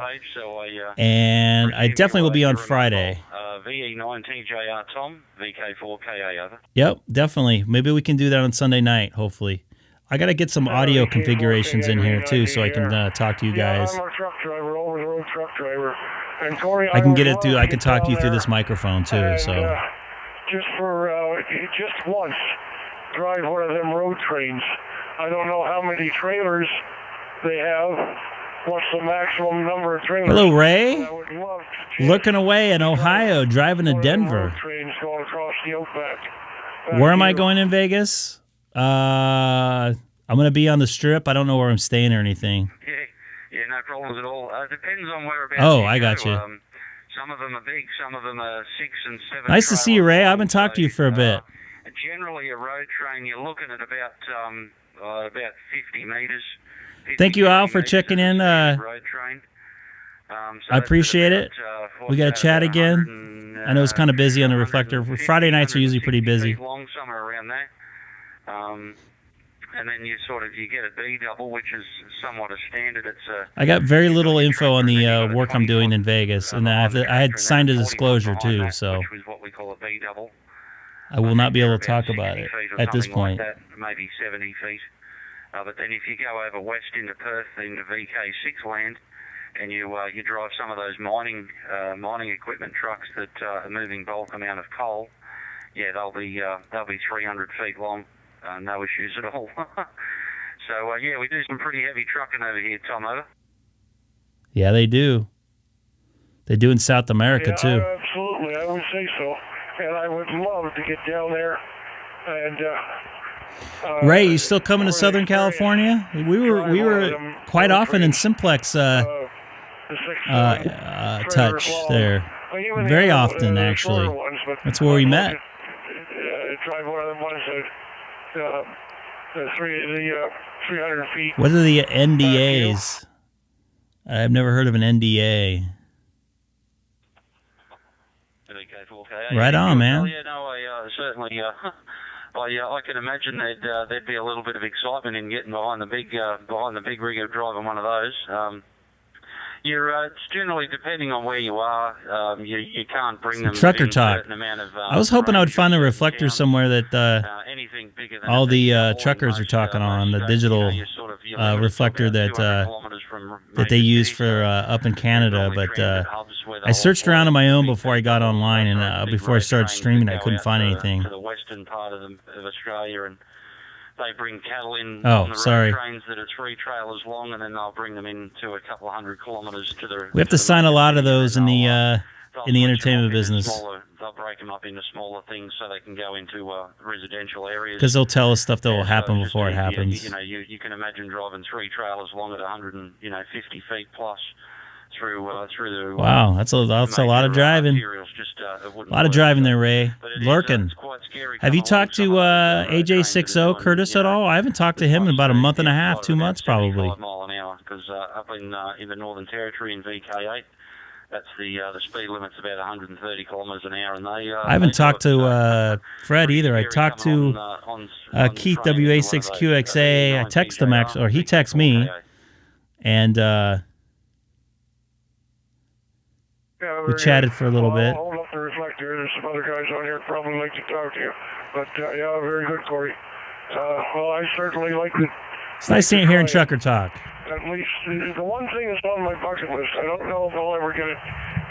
And I definitely will be on Friday. VE9TJR Tom, VK4KA, over. Yep, definitely. Maybe we can do that on Sunday night, hopefully. I got to get some audio configurations in here, too, so I can talk to you guys. I'm a truck driver, over-the-road truck driver. And Corey, I can get it through. I can talk to you through this microphone, too. So just once, drive one of them road trains. I don't know how many trailers they have. What's the maximum number of trailers? Hello, Ray. Looking away in Ohio, driving to Denver. Trains going across the Outback. Where am I going in Vegas? I'm going to be on the Strip. I don't know where I'm staying or anything. Yeah, no problems at all. Depends on whereabouts. Oh, I got you. Some of them are big, some of them are 6 and 7. Nice to see you, Ray. I haven't talked to you for a bit. Generally, a road train, you're looking at about 50 meters. Thank you, Al, for checking in. I appreciate it. We got to chat again. I know it's kind of busy on the Reflector. Friday nights are usually pretty busy. Long, somewhere around there. And then you get a B double, which is somewhat a standard. I got very little info on the work I'm doing in Vegas, and I had signed a disclosure too, so which was what we call a B double. I will not be able to talk about it at this point. Like that, maybe 70 feet. But then if you go over west into Perth, into VK6 land, and you drive some of those mining equipment trucks that are moving bulk amount of coal, yeah, they'll be 300 feet long, no issues at all. So yeah, we do some pretty heavy trucking over here, Tom. Over. Yeah, they do. They do in South America too. Absolutely, I would say so, and I would love to get down there and. Ray, you still coming to Southern California? We were quite often in Simplex touch there. Very often, actually. That's where we met. Drive one of them ones that 300 feet. What are the NDAs? I've never heard of an NDA. Right on, man. Yeah, no, I certainly. I can imagine there'd be a little bit of excitement in getting behind the big rig of driving one of those. It's generally depending on where you are. You can't bring them trucker within talk. A certain amount of, I was hoping I would find a reflector somewhere that all the truckers are talking on, the digital reflector that they use for up in Canada. But I searched around on my own before I got online, and before I started streaming, I couldn't find anything. To the western part of Australia, and they bring cattle in on the road trains that are 3 trailers long, and then they'll bring them into a couple of 100 kilometres to the. We have to sign a lot of those in the entertainment business. They'll break them up into smaller things so they can go into residential areas. Because they'll tell us stuff that will happen before it happens. You can imagine driving 3 trailers long at 150 feet plus. through the. Wow, that's a lot of driving. A lot of driving there, Ray. Lurking. Have you talked to AJ60 Curtis at all? I haven't talked to him in about a month and a half, 2 months probably. 5 mile an hour, because up in the Northern Territory in VK8, that's the speed limit's about 130 kilometres an hour, and they. I haven't talked to Fred either. I talked to Keith W86QXA. I text him or he texts me, and we chatted for a little bit. Hold up the reflector. There's some other guys on here that probably like to talk to you, but yeah, very good, Corey. Well, I certainly like it. It's nice seeing hearing Trucker talk. At least the one thing that's on my bucket list, I don't know if I'll ever get it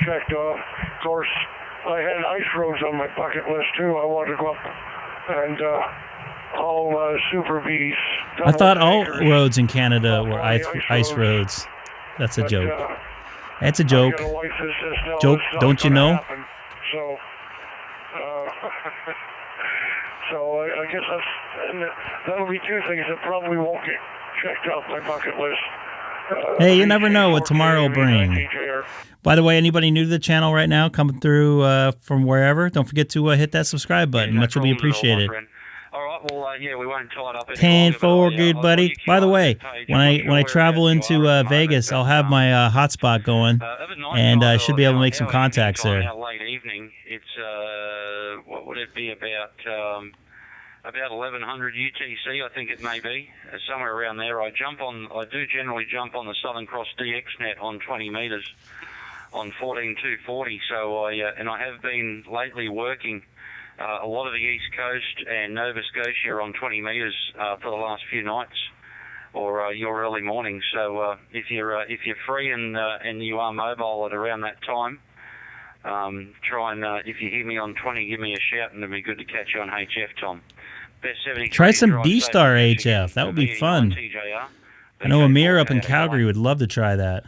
checked off. Of course, I had ice roads on my bucket list too. I wanted to go up and all Super Bs. I thought all roads in Canada were ice roads. That's a joke. That's a joke. Joke, don't you know? So, so I guess that'll be two things that probably won't get checked off my bucket list. Hey, you never know what tomorrow will bring. By the way, anybody new to the channel right now, coming through from wherever, don't forget to hit that subscribe button. Much will be appreciated. All right, well, yeah, we won't tie it up. 10-4, good buddy. By the way, when I travel into Vegas, I'll have my hotspot going, and I should be able to make some contacts there. Late evening, it's what would it be, about 1100 UTC, I think it may be, somewhere around there. I do generally jump on the Southern Cross DX net on 20 metres on 14240. So I have been lately working a lot of the East Coast and Nova Scotia on 20 metres for the last few nights, or your early mornings. So if you're free and you are mobile at around that time, try and if you hear me on 20, give me a shout, and it'll be good to catch you on HF, Tom. Try some DStar HF. That would be fun. I know Amir up in Calgary would love to try that.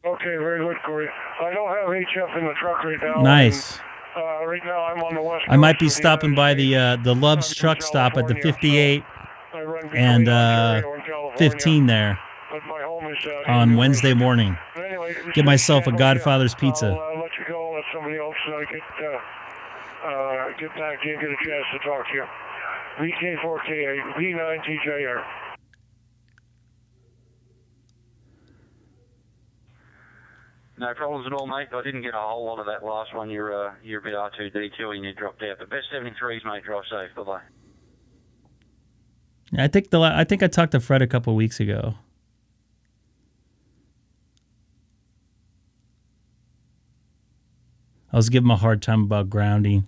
Okay, very good, Corey. I don't have HF in the truck right now. Nice. And, right now I'm on the west. I might be stopping by the Love's truck stop at the 58 and 15 there on Wednesday morning. Get myself a Godfather's pizza. I'll let you go. Let somebody else get back to you and get a chance to talk to you. VK4K, V9TJR. No problems at all, mate. I didn't get a whole lot of that last one. You're a bit R2D2 and you dropped out. But best 73s, mate. Drive safe. Bye-bye. I think I talked to Fred a couple weeks ago. I was giving him a hard time about grounding.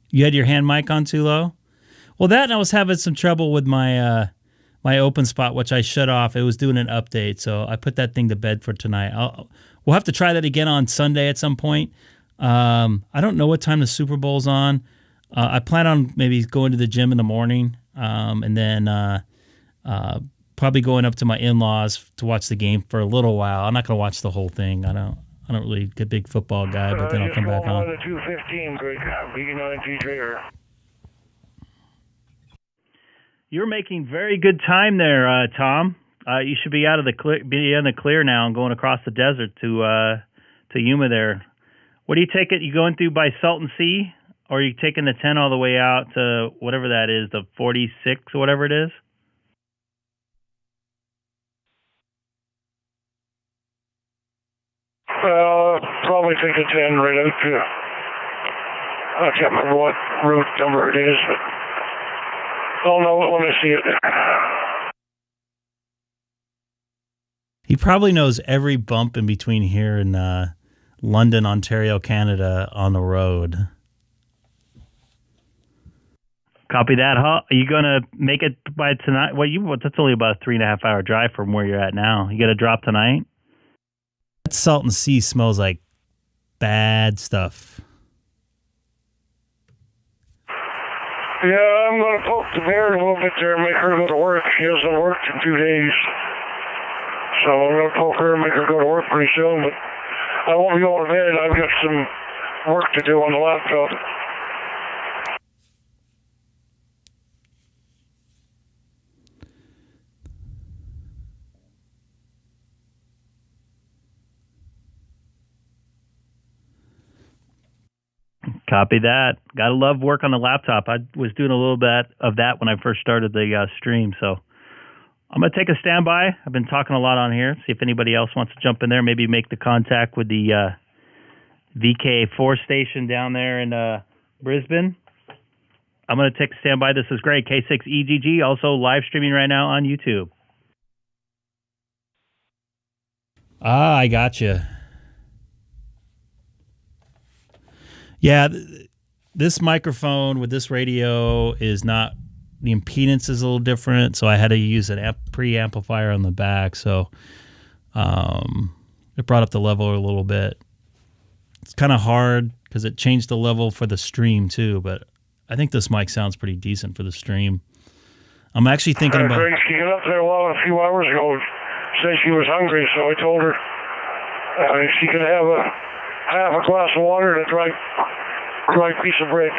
You had your hand mic on too low? Well, that and I was having some trouble with my my open spot, which I shut off. It was doing an update, so I put that thing to bed for tonight. We'll have to try that again on Sunday at some point. I don't know what time the Super Bowl's on. I plan on maybe going to the gym in the morning, and then probably going up to my in-laws to watch the game for a little while. I'm not going to watch the whole thing. I don't really get a big football guy, but then I'll come back on. The 215, Greg. V9TJR. You're making very good time there, Tom. You should be in the clear now and going across the desert to Yuma there. What do you take it? You going through by Salton Sea, or are you taking the 10 all the way out to whatever that is, the 46 or whatever it is? Probably take the 10 right out to, I can't remember what route number it is, but I'll know it when I see it. He probably knows every bump in between here and London, Ontario, Canada on the road. Copy that. Are you going to make it by tonight? Well, that's only about a 3.5 hour drive from where you're at now. You got to drop tonight? That Salton Sea smells like bad stuff. Yeah, I'm going to poke the bear a little bit there and make her go to work. She hasn't worked in 2 days. So I'm going to poke her and make her go to work pretty soon, but I won't be going to bed. I've got some work to do on the laptop. Copy that. Gotta love work on the laptop. I was doing a little bit of that when I first started the stream, so I'm going to take a standby. I've been talking a lot on here. See if anybody else wants to jump in there, maybe make the contact with the VK4 station down there in Brisbane. I'm going to take a standby. This is Greg, K6EGG, also live streaming right now on YouTube. Ah, I gotcha. Yeah, this microphone with this radio is not, the impedance is a little different, so I had to use an preamplifier on the back, so it brought up the level a little bit. It's kind of hard because it changed the level for the stream too, but I think this mic sounds pretty decent for the stream. I'm actually thinking about... She got up there a few hours ago, said she was hungry, so I told her she could have half a glass of water and a dry piece of bread.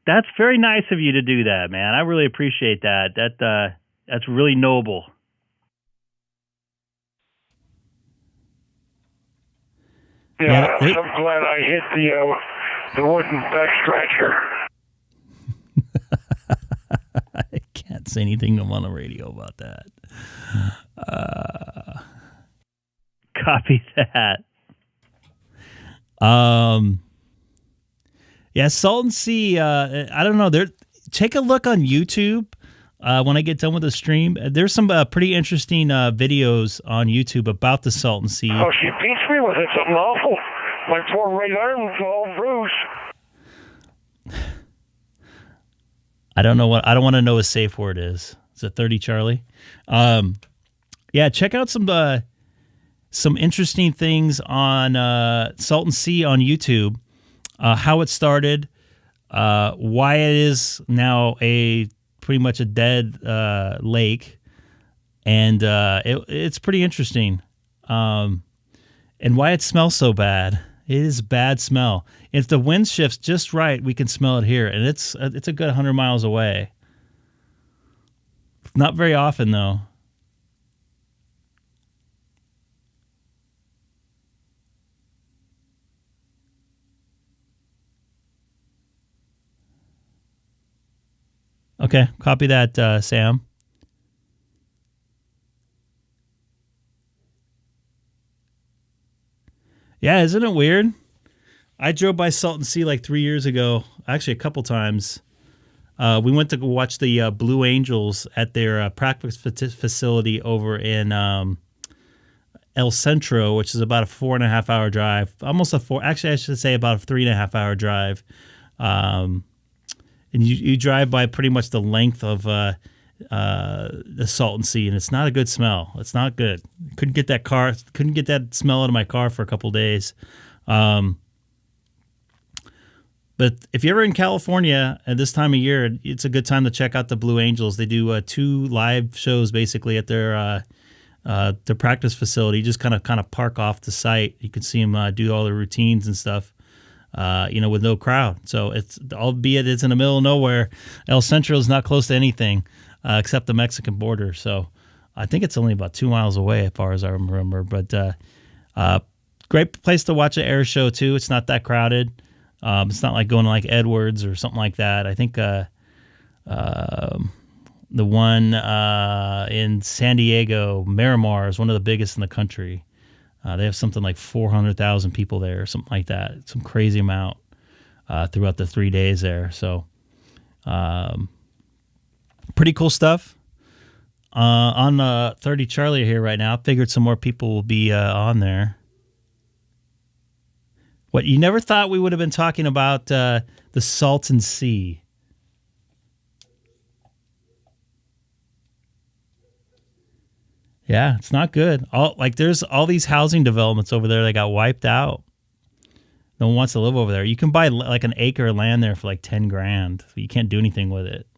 That's very nice of you to do that, man. I really appreciate that. That's really noble. Yeah, I'm glad I hit the wooden back scratcher. I can't say anything on the radio about that. Copy that. Yeah, Salton Sea. I don't know. Take a look on YouTube when I get done with the stream. There's some pretty interesting videos on YouTube about the Salton Sea. Oh, she beats me with it. Something awful. My poor right arm's all bruised. I don't know I don't want to know what a safe word is. Is it 30 Charlie? Yeah, check out some interesting things on Salton Sea on YouTube. How it started, why it is now pretty much a dead lake, and it's pretty interesting, and why it smells so bad. It is a bad smell. If the wind shifts just right, we can smell it here, and it's a good 100 miles away. Not very often, though. Okay, copy that, Sam. Yeah, isn't it weird? I drove by Salton Sea like 3 years ago, actually a couple times. We went to go watch the Blue Angels at their practice facility over in El Centro, which is about a 4.5 hour drive. Actually, I should say about a 3.5 hour drive. And you drive by pretty much the length of the Salton Sea, and it's not a good smell. It's not good. Couldn't get that smell out of my car for a couple of days. But if you're ever in California at this time of year, it's a good time to check out the Blue Angels. They do 2 live shows basically at their practice facility. You just kind of park off the site. You can see them do all the routines and stuff. With no crowd. So albeit it's in the middle of nowhere, El Centro is not close to anything except the Mexican border. So I think it's only about 2 miles away as far as I remember. But great place to watch an air show too. It's not that crowded. It's not like going to like Edwards or something like that. I think the one in San Diego, Miramar, is one of the biggest in the country. They have something like 400,000 people there or something like that. Some crazy amount throughout the 3 days there. So pretty cool stuff. On 30 Charlie here right now. I figured some more people will be on there. What, you never thought we would have been talking about the Salton Sea? Yeah, it's not good. There's all these housing developments over there that got wiped out. No one wants to live over there. You can buy like an acre of land there for like $10,000. You can't do anything with it.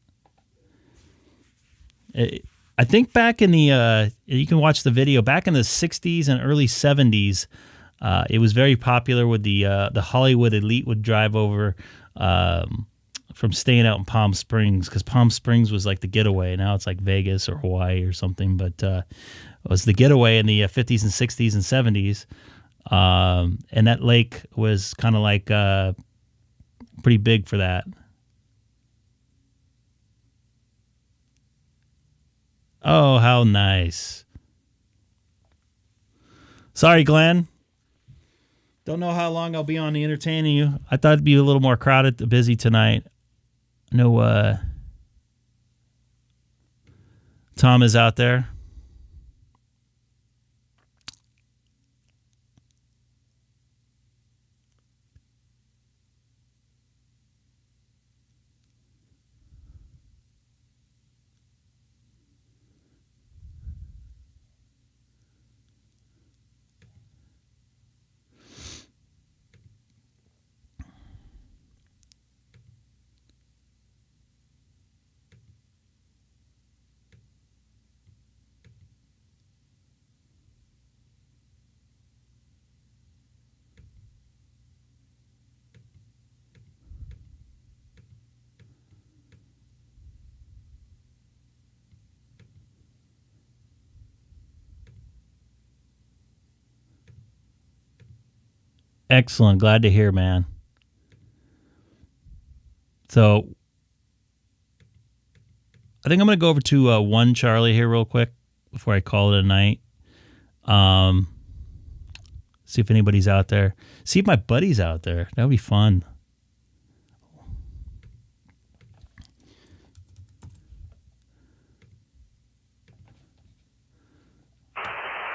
I think back in the you can watch the video back in the 60s and early 70s. It was very popular with the Hollywood elite would drive over from staying out in Palm Springs, because Palm Springs was like the getaway. Now it's like Vegas or Hawaii or something, but it was the getaway in the 50s and 60s and 70s. And that lake was kind of like pretty big for that. Oh, how nice. Sorry, Glenn. Don't know how long I'll be on the entertaining you. I thought it'd be a little more crowded, busy tonight. I know Tom is out there. Excellent. Glad to hear, man. So I think I'm going to go over to 1 Charlie here real quick before I call it a night. See if anybody's out there. See if my buddy's out there. That would be fun.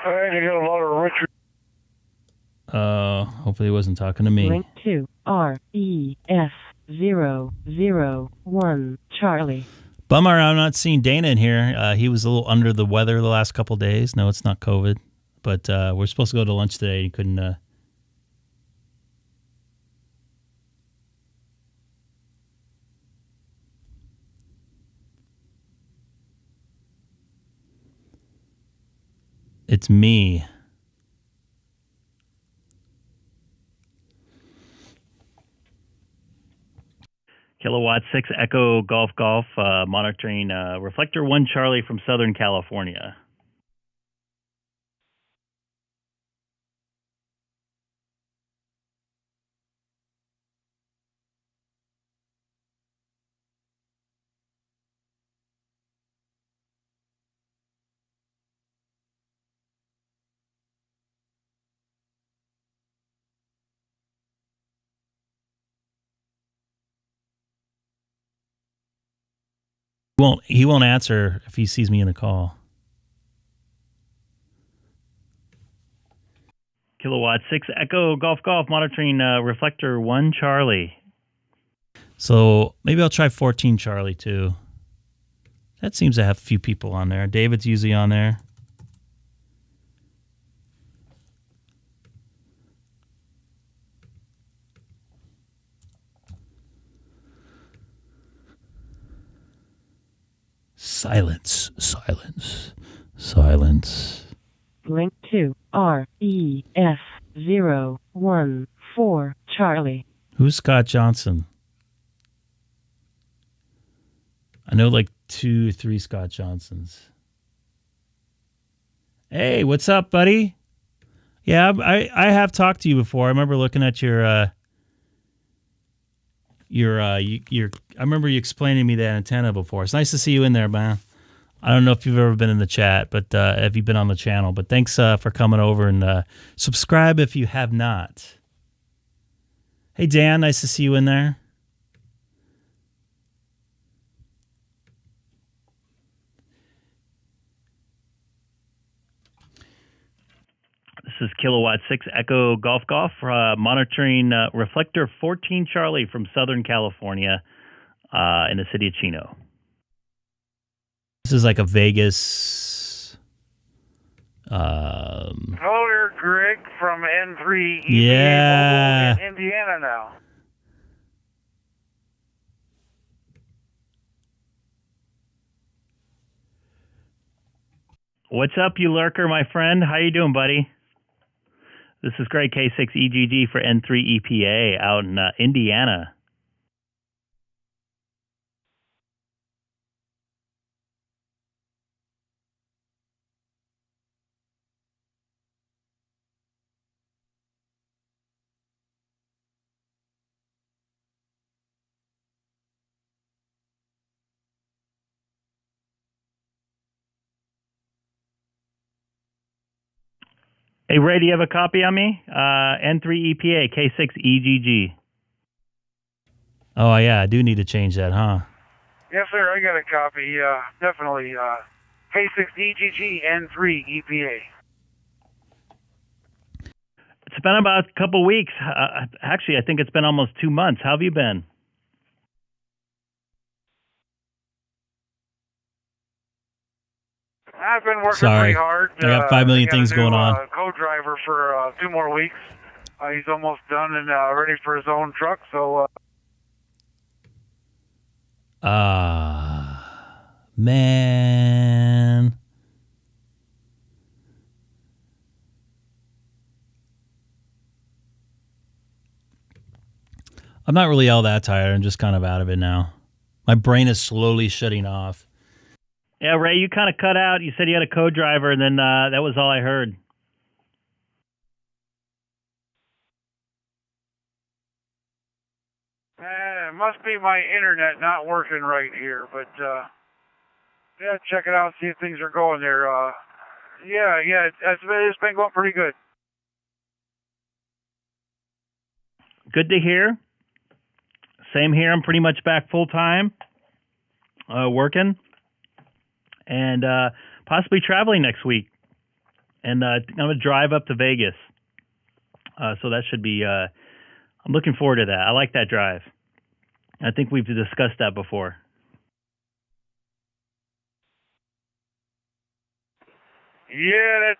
You got a lot of Richard. Hopefully he wasn't talking to me. Link to REF001 Charlie. Bummer I'm not seeing Dana in here. He was a little under the weather the last couple of days. No, it's not COVID. But we're supposed to go to lunch today. He couldn't... It's me. Kilowatt 6 Echo Golf Golf, monitoring reflector 1 Charlie from Southern California. He won't answer if he sees me in a call. Kilowatt 6 Echo Golf Golf, monitoring reflector 1 Charlie. So maybe I'll try 14 Charlie too. That seems to have a few people on there. David's usually on there. Silence, silence, silence. Link to REF014 Charlie. Who's Scott Johnson? I know like 2, 3 Scott Johnsons. Hey, what's up, buddy? Yeah, I have talked to you before. I remember looking at your I remember you explaining to me that antenna before. It's nice to see you in there, man. I don't know if you've ever been in the chat, but have you been on the channel? But thanks for coming over, and subscribe if you have not. Hey, Dan, nice to see you in there. This is Kilowatt 6 Echo Golf Golf, monitoring reflector 14 Charlie from Southern California in the city of Chino. This is like a Vegas. Hello there, Greg from N3 Yeah. in Indiana now. What's up, you lurker, my friend? How you doing, buddy? This is Greg K6EGG for N3EPA out in Indiana. Hey, Ray, do you have a copy on me? N3EPA, K6EGG. Oh, yeah, I do need to change that, huh? Yes, sir. I got a copy. Definitely. K6EGG N3 EPA. It's been about a couple weeks. Actually, I think it's been almost 2 months. How have you been? I've been working Sorry. pretty hard. I got 5 million things going on. Co-driver for 2 more weeks. He's almost done and ready for his own truck. So. Man. I'm not really all that tired. I'm just kind of out of it now. My brain is slowly shutting off. Yeah, Ray, you kind of cut out. You said you had a co-driver, and then that was all I heard. It must be my internet not working right here, but yeah, check it out, see if things are going there. Yeah, it's been going pretty good. Good to hear. Same here. I'm pretty much back full time, working, and possibly traveling next week. And I'm gonna drive up to Vegas, so that should be. I'm looking forward to that. I like that drive. I think we've discussed that before. Yeah,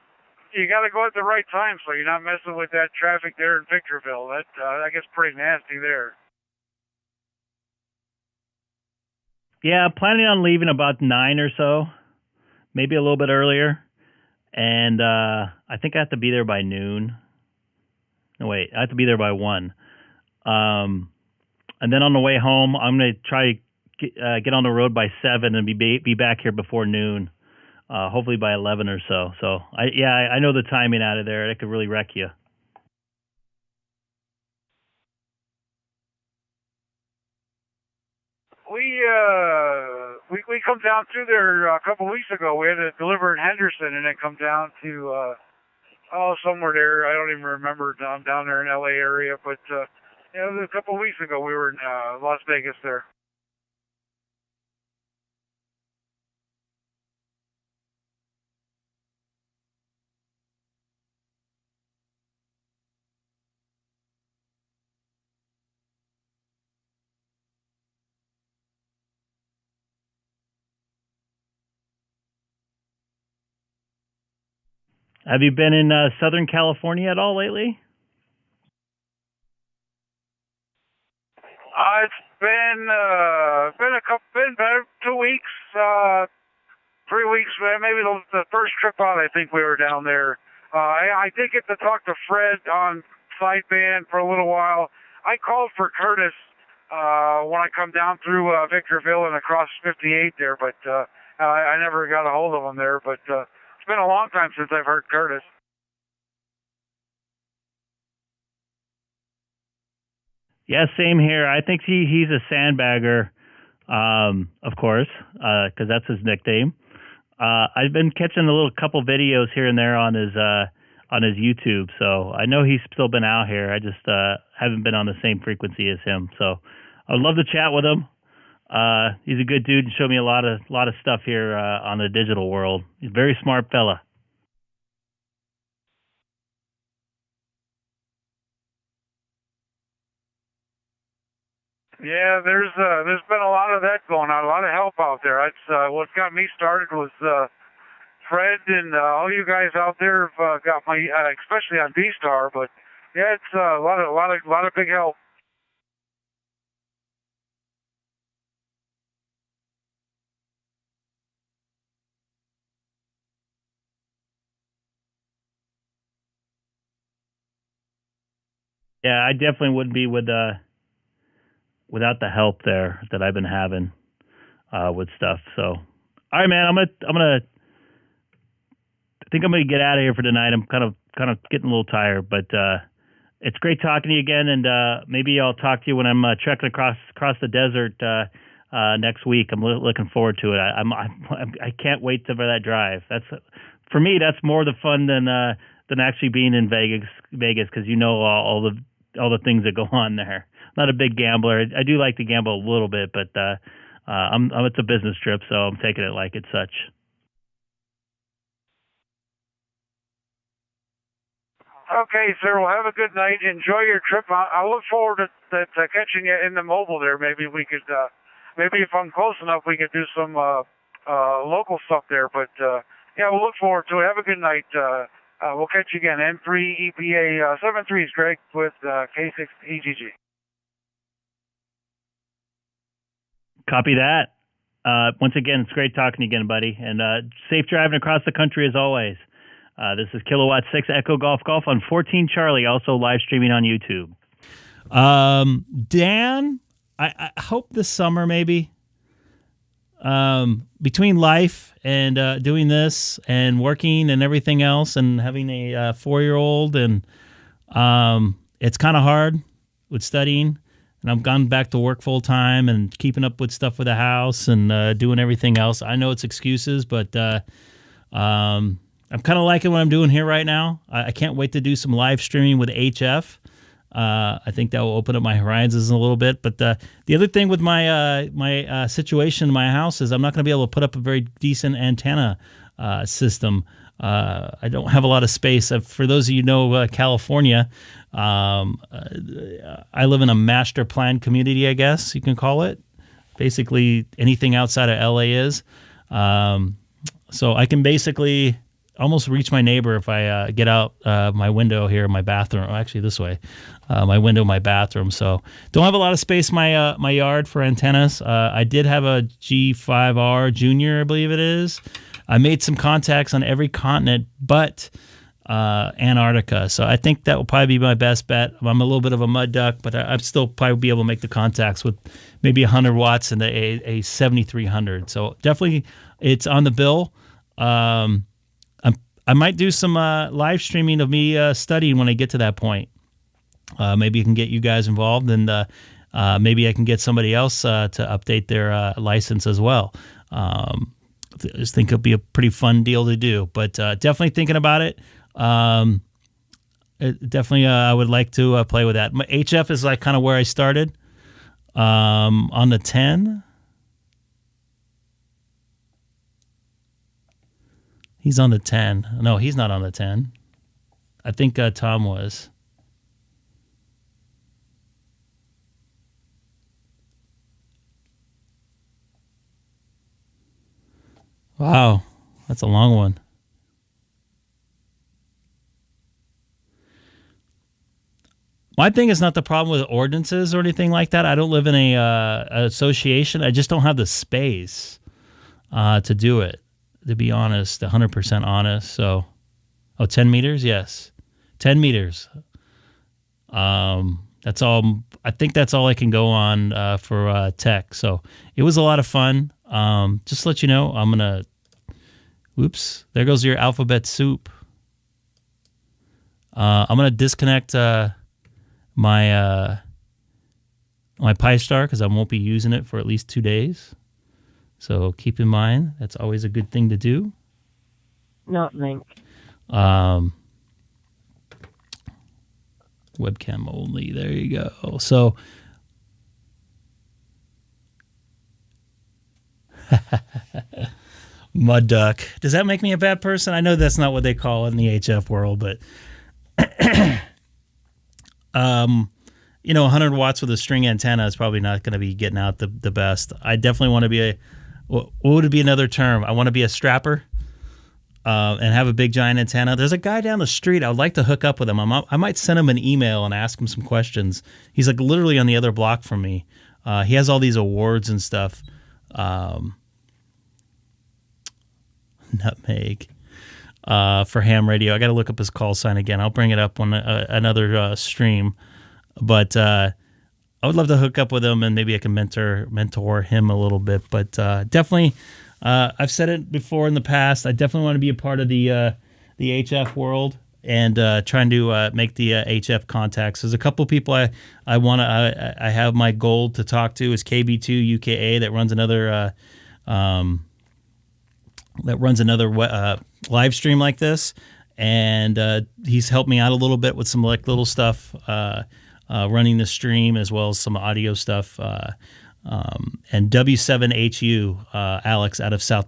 you got to go at the right time so you're not messing with that traffic there in Victorville. That gets pretty nasty there. Yeah, planning on leaving about 9 or so, maybe a little bit earlier. And I think I have to be there by noon. No, wait, I have to be there by 1. And then on the way home, I'm going to try to get on the road by 7 and be back here before noon, hopefully by 11 or so. So, I know the timing out of there. It could really wreck you. We come down through there a couple weeks ago. We had to deliver in Henderson and then come down to somewhere there. I don't even remember. Down there in LA area, but it was a couple weeks ago. We were in Las Vegas there. Have you been in Southern California at all lately? It's been about 2 weeks, 3 weeks, maybe the first trip out. I think we were down there. I did get to talk to Fred on sideband for a little while. I called for Curtis when I come down through Victorville and across 58 there, but I never got a hold of him there. But it's been a long time since I've heard Curtis. Yeah, same here. I think he's a sandbagger, of course, because that's his nickname. I've been catching a couple videos here and there on his YouTube, so I know he's still been out here. I just haven't been on the same frequency as him. So I'd love to chat with him. He's a good dude and showed me a lot of stuff here on the digital world. He's a very smart fella. Yeah, there's been a lot of that going on, a lot of help out there. That's what got me started was Fred and all you guys out there have got my, especially on DStar. But yeah, it's a lot of big help. Yeah, I definitely wouldn't be without the help there that I've been having with stuff. So, all right, man, I think I'm gonna get out of here for tonight. I'm kind of getting a little tired, but it's great talking to you again, and maybe I'll talk to you when I'm trekking across the desert next week. I'm looking forward to it. I can't wait for that drive. For me, that's more the fun than actually being in Vegas because you know all the things that go on there. I'm not a big gambler. I do like to gamble a little bit, but it's a business trip, so I'm taking it like it's such. Okay, sir. Well, have a good night. Enjoy your trip. I look forward to catching you in the mobile there. Maybe we could, maybe if I'm close enough, we could do some local stuff there. But yeah, we'll look forward to it. Have a good night. We'll catch you again. M3 EPA 73 is Greg with K6EGG. Copy that. Once again, it's great talking to you again, buddy. And safe driving across the country as always. This is Kilowatt 6 Echo Golf on 14 Charlie, also live streaming on YouTube. Dan, I hope this summer maybe, between life and doing this and working and everything else and having a 4-year-old, and it's kind of hard with studying. And I've gone back to work full time and keeping up with stuff with the house and doing everything else. I know it's excuses, but I'm kind of liking what I'm doing here right now. I can't wait to do some live streaming with HF. I think that will open up my horizons a little bit. But the other thing with my situation in my house is I'm not going to be able to put up a very decent antenna system. I don't have a lot of space. For those of you who know California, I live in a master plan community, I guess you can call it. Basically, anything outside of LA is. So I can basically almost reach my neighbor if I get out my window here in my bathroom. Actually, this way, my window, my bathroom. So don't have a lot of space in my yard for antennas. I did have a G5R Junior, I believe it is. I made some contacts on every continent but Antarctica. So I think that will probably be my best bet. I'm a little bit of a mud duck, but I'd still probably be able to make the contacts with maybe 100 watts and a 7300. So definitely it's on the bill. I might do some live streaming of me studying when I get to that point. Maybe I can get you guys involved, and maybe I can get somebody else to update their license as well. I just think it'll be a pretty fun deal to do, but definitely thinking about it. Definitely, I would like to play with that. My HF is like kind of where I started on the 10. He's on the 10. No, he's not on the 10. I think Tom was. Wow, that's a long one. My thing is not the problem with ordinances or anything like that. I don't live in a association. I just don't have the space to do it. To be honest, 100% honest. So, 10 meters? Yes. 10 meters. That's all. I think that's all I can go on for tech. So it was a lot of fun. Just to let you know, I'm going to, whoops, there goes your alphabet soup. I'm going to disconnect my Pi Star because I won't be using it for at least 2 days. So keep in mind, that's always a good thing to do. Not link. Webcam only. There you go. So mud duck. Does that make me a bad person? I know that's not what they call it in the HF world, but 100 watts with a string antenna is probably not going to be getting out the best. I definitely want to be what would it be another term? I want to be a strapper and have a big giant antenna. There's a guy down the street. I would like to hook up with him. I might send him an email and ask him some questions. He's like literally on the other block from me. He has all these awards and stuff. Nutmeg for ham radio. I got to look up his call sign again. I'll bring it up on another stream. But I would love to hook up with him and maybe I can mentor him a little bit. But definitely, I've said it before in the past. I definitely want to be a part of the HF world and trying to make the HF contacts. There's a couple people I have my goal to talk to is KB2 UKA that runs another live stream like this, and he's helped me out a little bit with some like little stuff running the stream as well as some audio stuff. And W7HU Alex out of South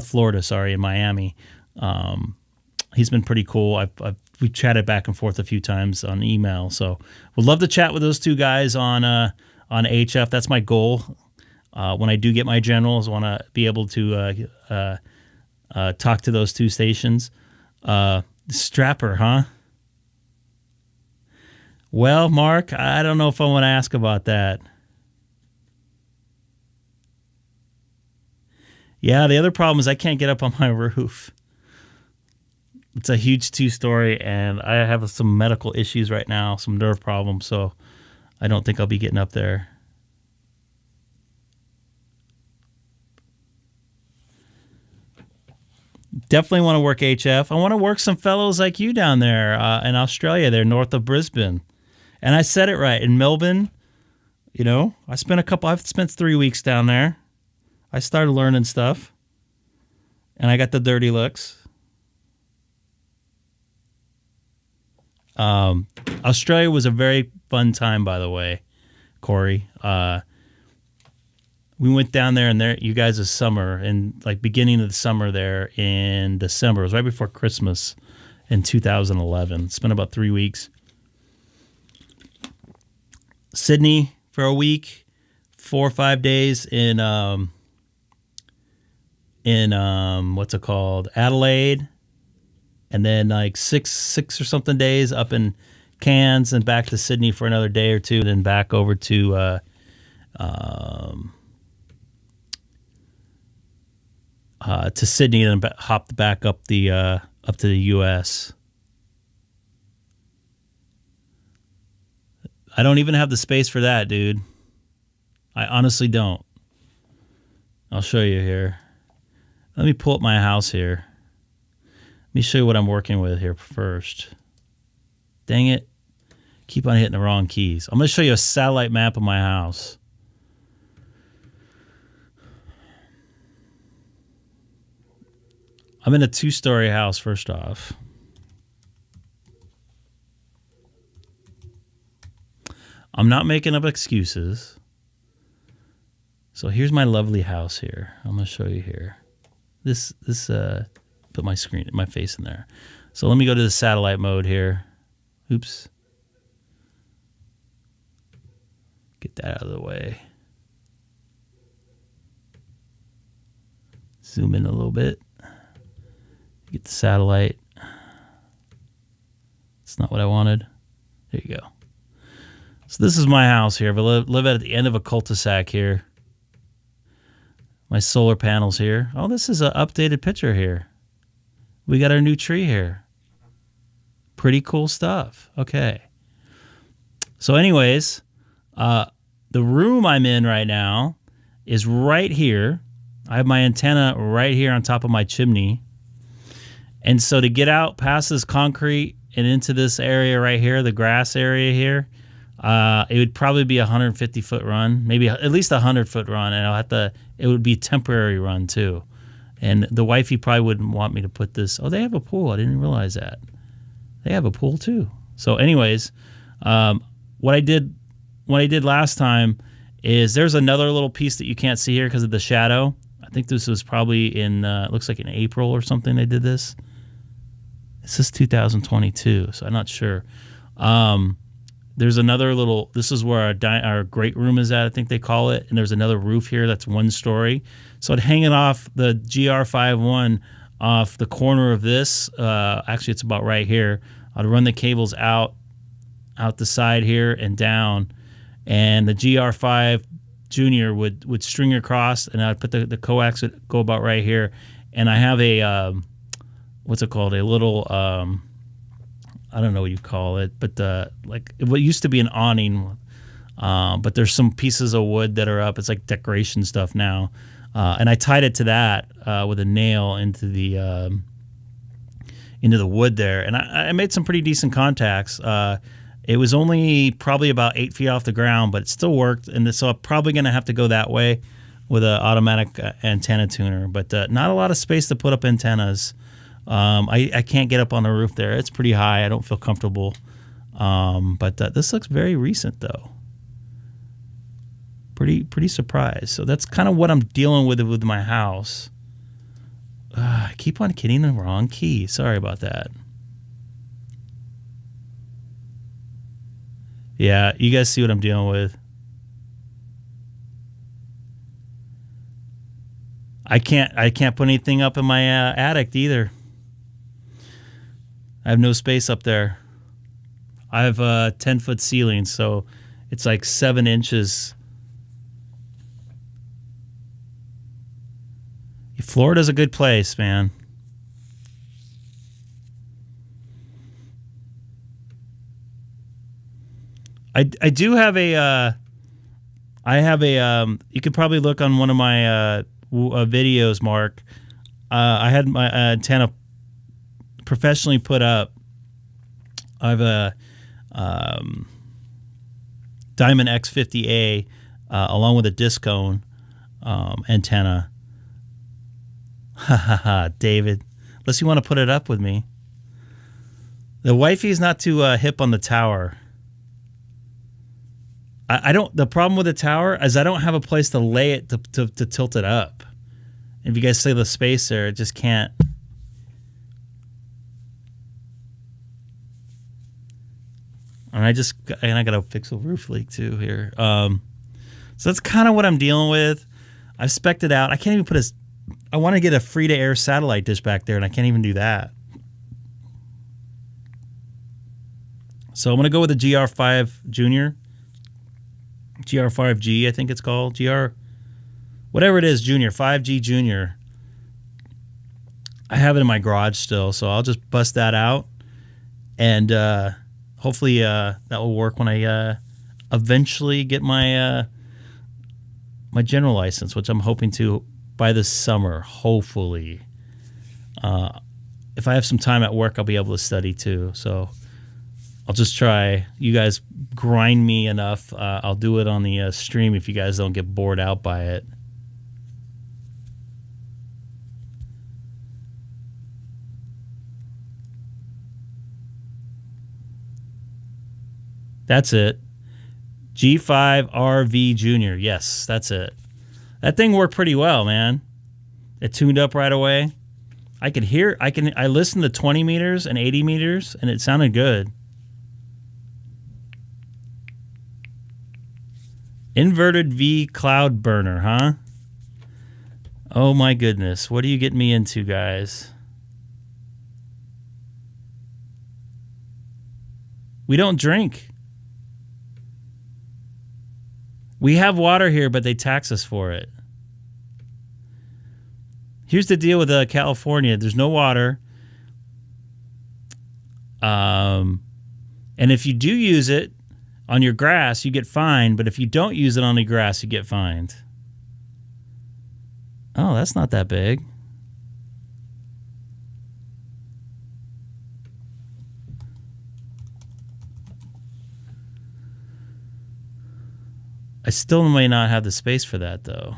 Florida, in Miami. He's been pretty cool. We've chatted back and forth a few times on email, so would love to chat with those two guys on HF. That's my goal. When I do get my generals, I want to be able to talk to those two stations. Strapper, huh? Well, Mark, I don't know if I want to ask about that. Yeah, the other problem is I can't get up on my roof. It's a huge 2-story, and I have some medical issues right now, some nerve problems, so I don't think I'll be getting up there. Definitely want to work HF. I want to work some fellows like you down there in Australia, there north of Brisbane. And I said it right, in Melbourne, I've spent 3 weeks down there. I started learning stuff, and I got the dirty looks. Australia was a very fun time, by the way, Corey. We went down there, and you guys' summer, and like beginning of the summer there in December. It was right before Christmas in 2011. Spent about 3 weeks. Sydney for a week, 4 or 5 days in what's it called, Adelaide, and then like six or something days up in Cairns, and back to Sydney for another day or two, and then back over to Sydney, and then hopped back up to the U.S. I don't even have the space for that, dude. I honestly don't. I'll show you here. Let me pull up my house here. Let me show you what I'm working with here first. Dang it. Keep on hitting the wrong keys. I'm going to show you a satellite map of my house. I'm in a 2-story house, first off. I'm not making up excuses. So here's my lovely house here. I'm going to show you here. This put my face in there. So let me go to the satellite mode here. Oops. Get that out of the way. Zoom in a little bit. Get the satellite. It's not what I wanted. There you go. So this is my house here. I live at the end of a cul-de-sac here. My solar panels here. Oh, this is an updated picture here. We got our new tree here. Pretty cool stuff. Okay. So anyways, the room I'm in right now is right here. I have my antenna right here on top of my chimney. And so to get out past this concrete and into this area right here, the grass area here, it would probably be a 150-foot run, maybe at least a 100-foot run, and it would be a temporary run too. And the wifey probably wouldn't want me to put this. Oh, they have a pool. I didn't realize that. They have a pool too. So anyways, what I did last time is there's another little piece that you can't see here because of the shadow. I think this was probably in, it looks like in April or something they did this. This is 2022, so I'm not sure. There's another little, this is where our great room is at, I think they call it, and there's another roof here that's 1 story. So I'd hang it off the GR51 off the corner of this. Actually, it's about right here. I'd run the cables out the side here and down, and the GR5 Junior would string across, and I'd put the coax would go about right here. And I have a, what's it called, a little I don't know what you call it, but like what used to be an awning, but there's some pieces of wood that are up. It's like decoration stuff now, and I tied it to that with a nail into the wood there, and I made some pretty decent contacts. It was only probably about 8 feet off the ground, but it still worked, and so I'm probably going to have to go that way with an automatic antenna tuner, but not a lot of space to put up antennas. I can't get up on the roof there. It's pretty high. I don't feel comfortable. But this looks very recent, though. Pretty surprised. So that's kind of what I'm dealing with my house. I keep on hitting the wrong key. Sorry about that. Yeah, you guys see what I'm dealing with. I can't put anything up in my attic either. I have no space up there. I have a 10-foot ceiling, so it's like 7 inches. Florida's a good place, man. I do have a you could probably look on one of my videos, Mark. I had my antenna professionally put up. I have a Diamond X50A along with a disc cone antenna. Ha ha ha, David. Unless you want to put it up with me. The wifey's not too hip on the tower. I don't. The problem with the tower is I don't have a place to lay it to tilt it up. If you guys see the space there, it just can't. And I got to fix a roof leak too here. So that's kind of what I'm dealing with. I've spec'd it out. I can't even put I want to get a free-to-air satellite dish back there, and I can't even do that. So I'm going to go with a GR5 Junior. GR5G, I think it's called. Whatever it is, Junior. 5G Junior. I have it in my garage still, so I'll just bust that out. And hopefully that will work when I eventually get my my general license, which I'm hoping to by this summer, hopefully. If I have some time at work, I'll be able to study too. So I'll just try. You guys grind me enough. I'll do it on the stream if you guys don't get bored out by it. That's it. G5RV Junior. Yes, that's it. That thing worked pretty well, man. It tuned up right away. I could hear. I listened to 20 meters and 80 meters, and it sounded good. Inverted V cloud burner, huh? Oh my goodness. What are you getting me into, guys? We don't drink. We have water here, but they tax us for it. Here's the deal with California. There's no water. And if you do use it on your grass, you get fined. But if you don't use it on the grass, you get fined. Oh, that's not that big. I still may not have the space for that, though.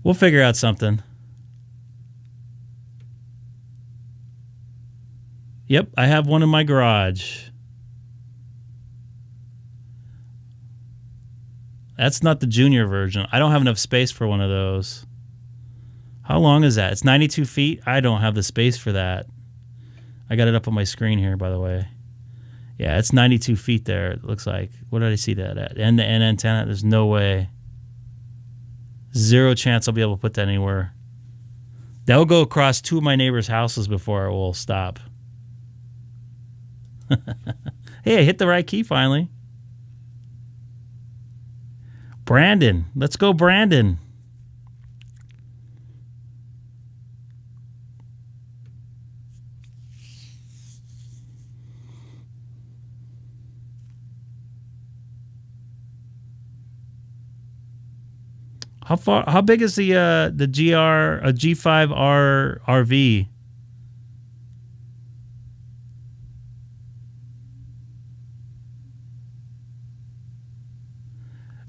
We'll figure out something. Yep, I have one in my garage. That's not the junior version. I don't have enough space for one of those. How long is that? It's 92 feet. I don't have the space for that. I got it up on my screen here, by the way. Yeah, it's 92 feet there, it looks like. What did I see that at? End-to-end antenna? There's no way. Zero chance I'll be able to put that anywhere. That will go across 2 of my neighbors' houses before it will stop. Hey, I hit the right key finally. Brandon. Let's go, Brandon. How big is the G5R RV?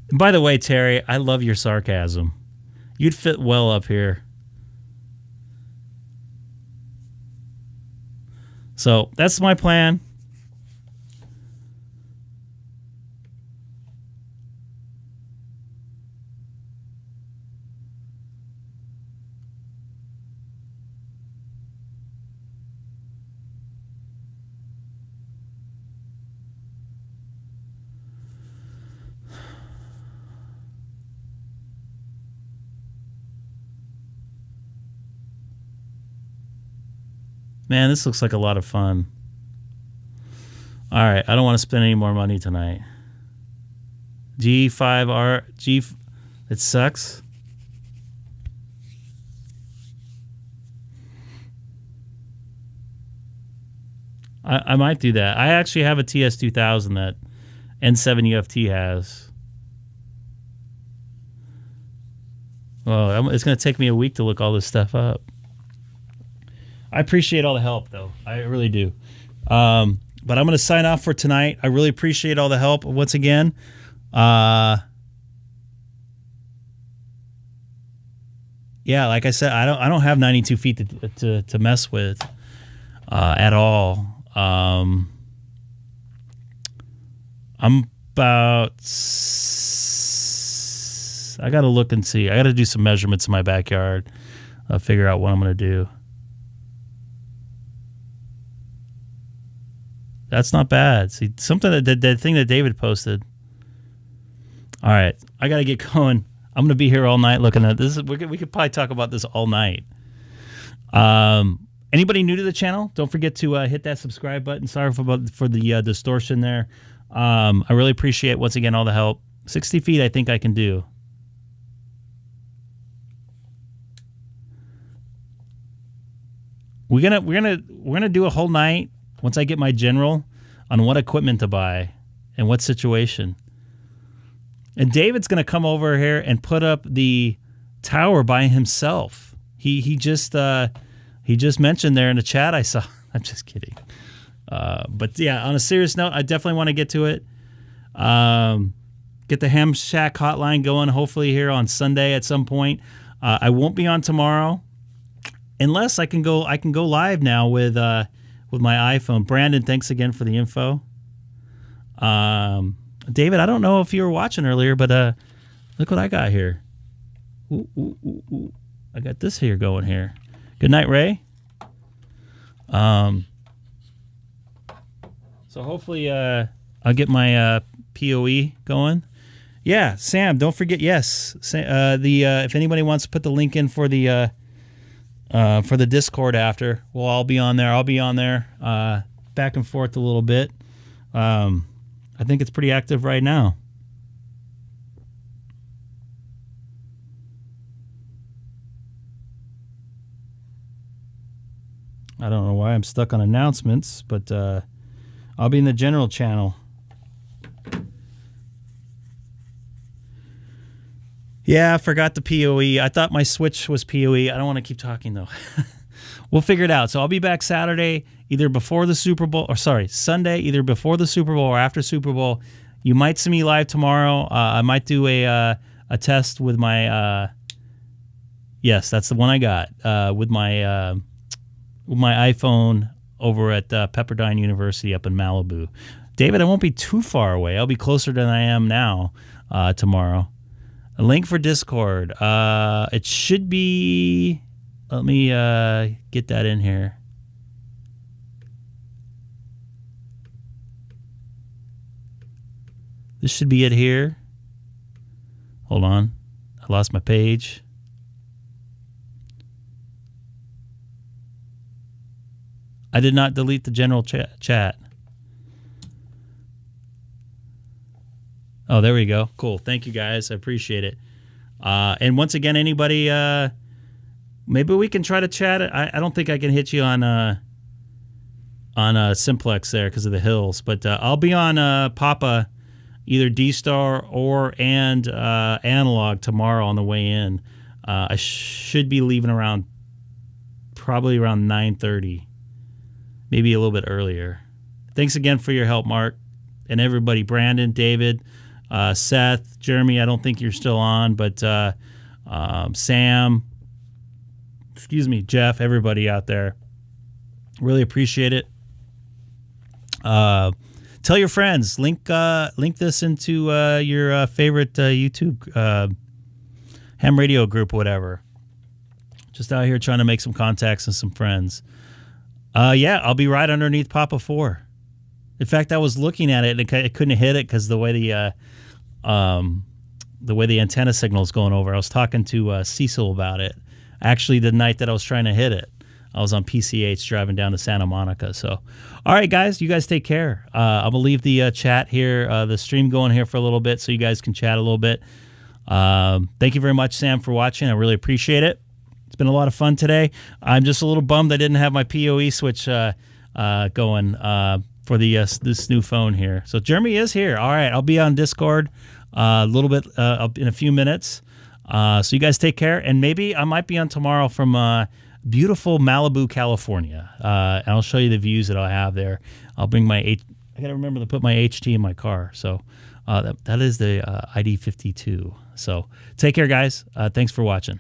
And by the way, Terry, I love your sarcasm. You'd fit well up here. So that's my plan. Man, this looks like a lot of fun. All right, I don't want to spend any more money tonight. G5R, it sucks. I might do that. I actually have a TS2000 that N7UFT has. Well, it's going to take me a week to look all this stuff up. I appreciate all the help, though. I really do. But I'm going to sign off for tonight. I really appreciate all the help once again. Yeah, like I said, I don't have 92 feet to mess with at all. I'm about... I got to look and see. I got to do some measurements in my backyard. Figure out what I'm going to do. That's not bad. See, something that thing that David posted. All right, I got to get going. I'm going to be here all night looking at this. We could probably talk about this all night. Anybody new to the channel? Don't forget to hit that subscribe button. Sorry for the distortion there. I really appreciate once again all the help. 60 feet, I think I can do. We're gonna do a whole night once I get my general on what equipment to buy and what situation. And David's going to come over here and put up the tower by himself. He just mentioned there in the chat I saw. I'm just kidding. But yeah, on a serious note, I definitely want to get to it. Get the Ham Shack hotline going hopefully here on Sunday at some point. I won't be on tomorrow unless I can go live now with my iPhone. Brandon, thanks again for the info. David, I don't know if you were watching earlier, but look what I got here. Ooh. I got this here going here. Good night, Ray. So hopefully I'll get my PoE going. Yeah, Sam, don't forget. Yes, if anybody wants to put the link in for the Discord after, well, I'll be on there. Back and forth a little bit. I think it's pretty active right now. I don't know why I'm stuck on announcements, but I'll be in the general channel. Yeah, I forgot the PoE. I thought my Switch was PoE. I don't want to keep talking, though. We'll figure it out. So I'll be back Saturday, either before the Super Bowl, Sunday, either before the Super Bowl or after Super Bowl. You might see me live tomorrow. I might do a test with my, yes, that's the one I got, with my iPhone over at Pepperdine University up in Malibu. David, I won't be too far away. I'll be closer than I am now tomorrow. A link for Discord. It should be... Let me get that in here. This should be it here. Hold on. I lost my page. I did not delete the general chat. Oh, there we go. Cool. Thank you, guys. I appreciate it. And once again, anybody... maybe we can try to chat. I don't think I can hit you on Simplex there because of the hills. But I'll be on Papa either DStar or analog tomorrow on the way in. I should be leaving probably around 9:30, maybe a little bit earlier. Thanks again for your help, Mark, and everybody. Brandon, David, Seth, Jeremy. I don't think you're still on, but Sam, Jeff, everybody out there. Really appreciate it. Tell your friends. Link this into your favorite YouTube ham radio group, whatever. Just out here trying to make some contacts and some friends. Yeah, I'll be right underneath Papa 4. In fact, I was looking at it and I couldn't hit it because the way the antenna signal is going over. I was talking to Cecil about it. Actually, the night that I was trying to hit it, I was on PCH driving down to Santa Monica. So, all right, guys, you guys take care. I'm gonna leave the chat here, the stream going here for a little bit, so you guys can chat a little bit. Thank you very much, Sam, for watching. I really appreciate it. It's been a lot of fun today. I'm just a little bummed I didn't have my PoE switch going for this new phone here. So Jeremy is here. All right, I'll be on Discord a little bit in a few minutes. So you guys take care, and maybe I might be on tomorrow from beautiful Malibu, California. And I'll show you the views that I'll have there. I'll bring my I got to remember to put my HT in my car. So that is the ID52. So take care, guys. Thanks for watching.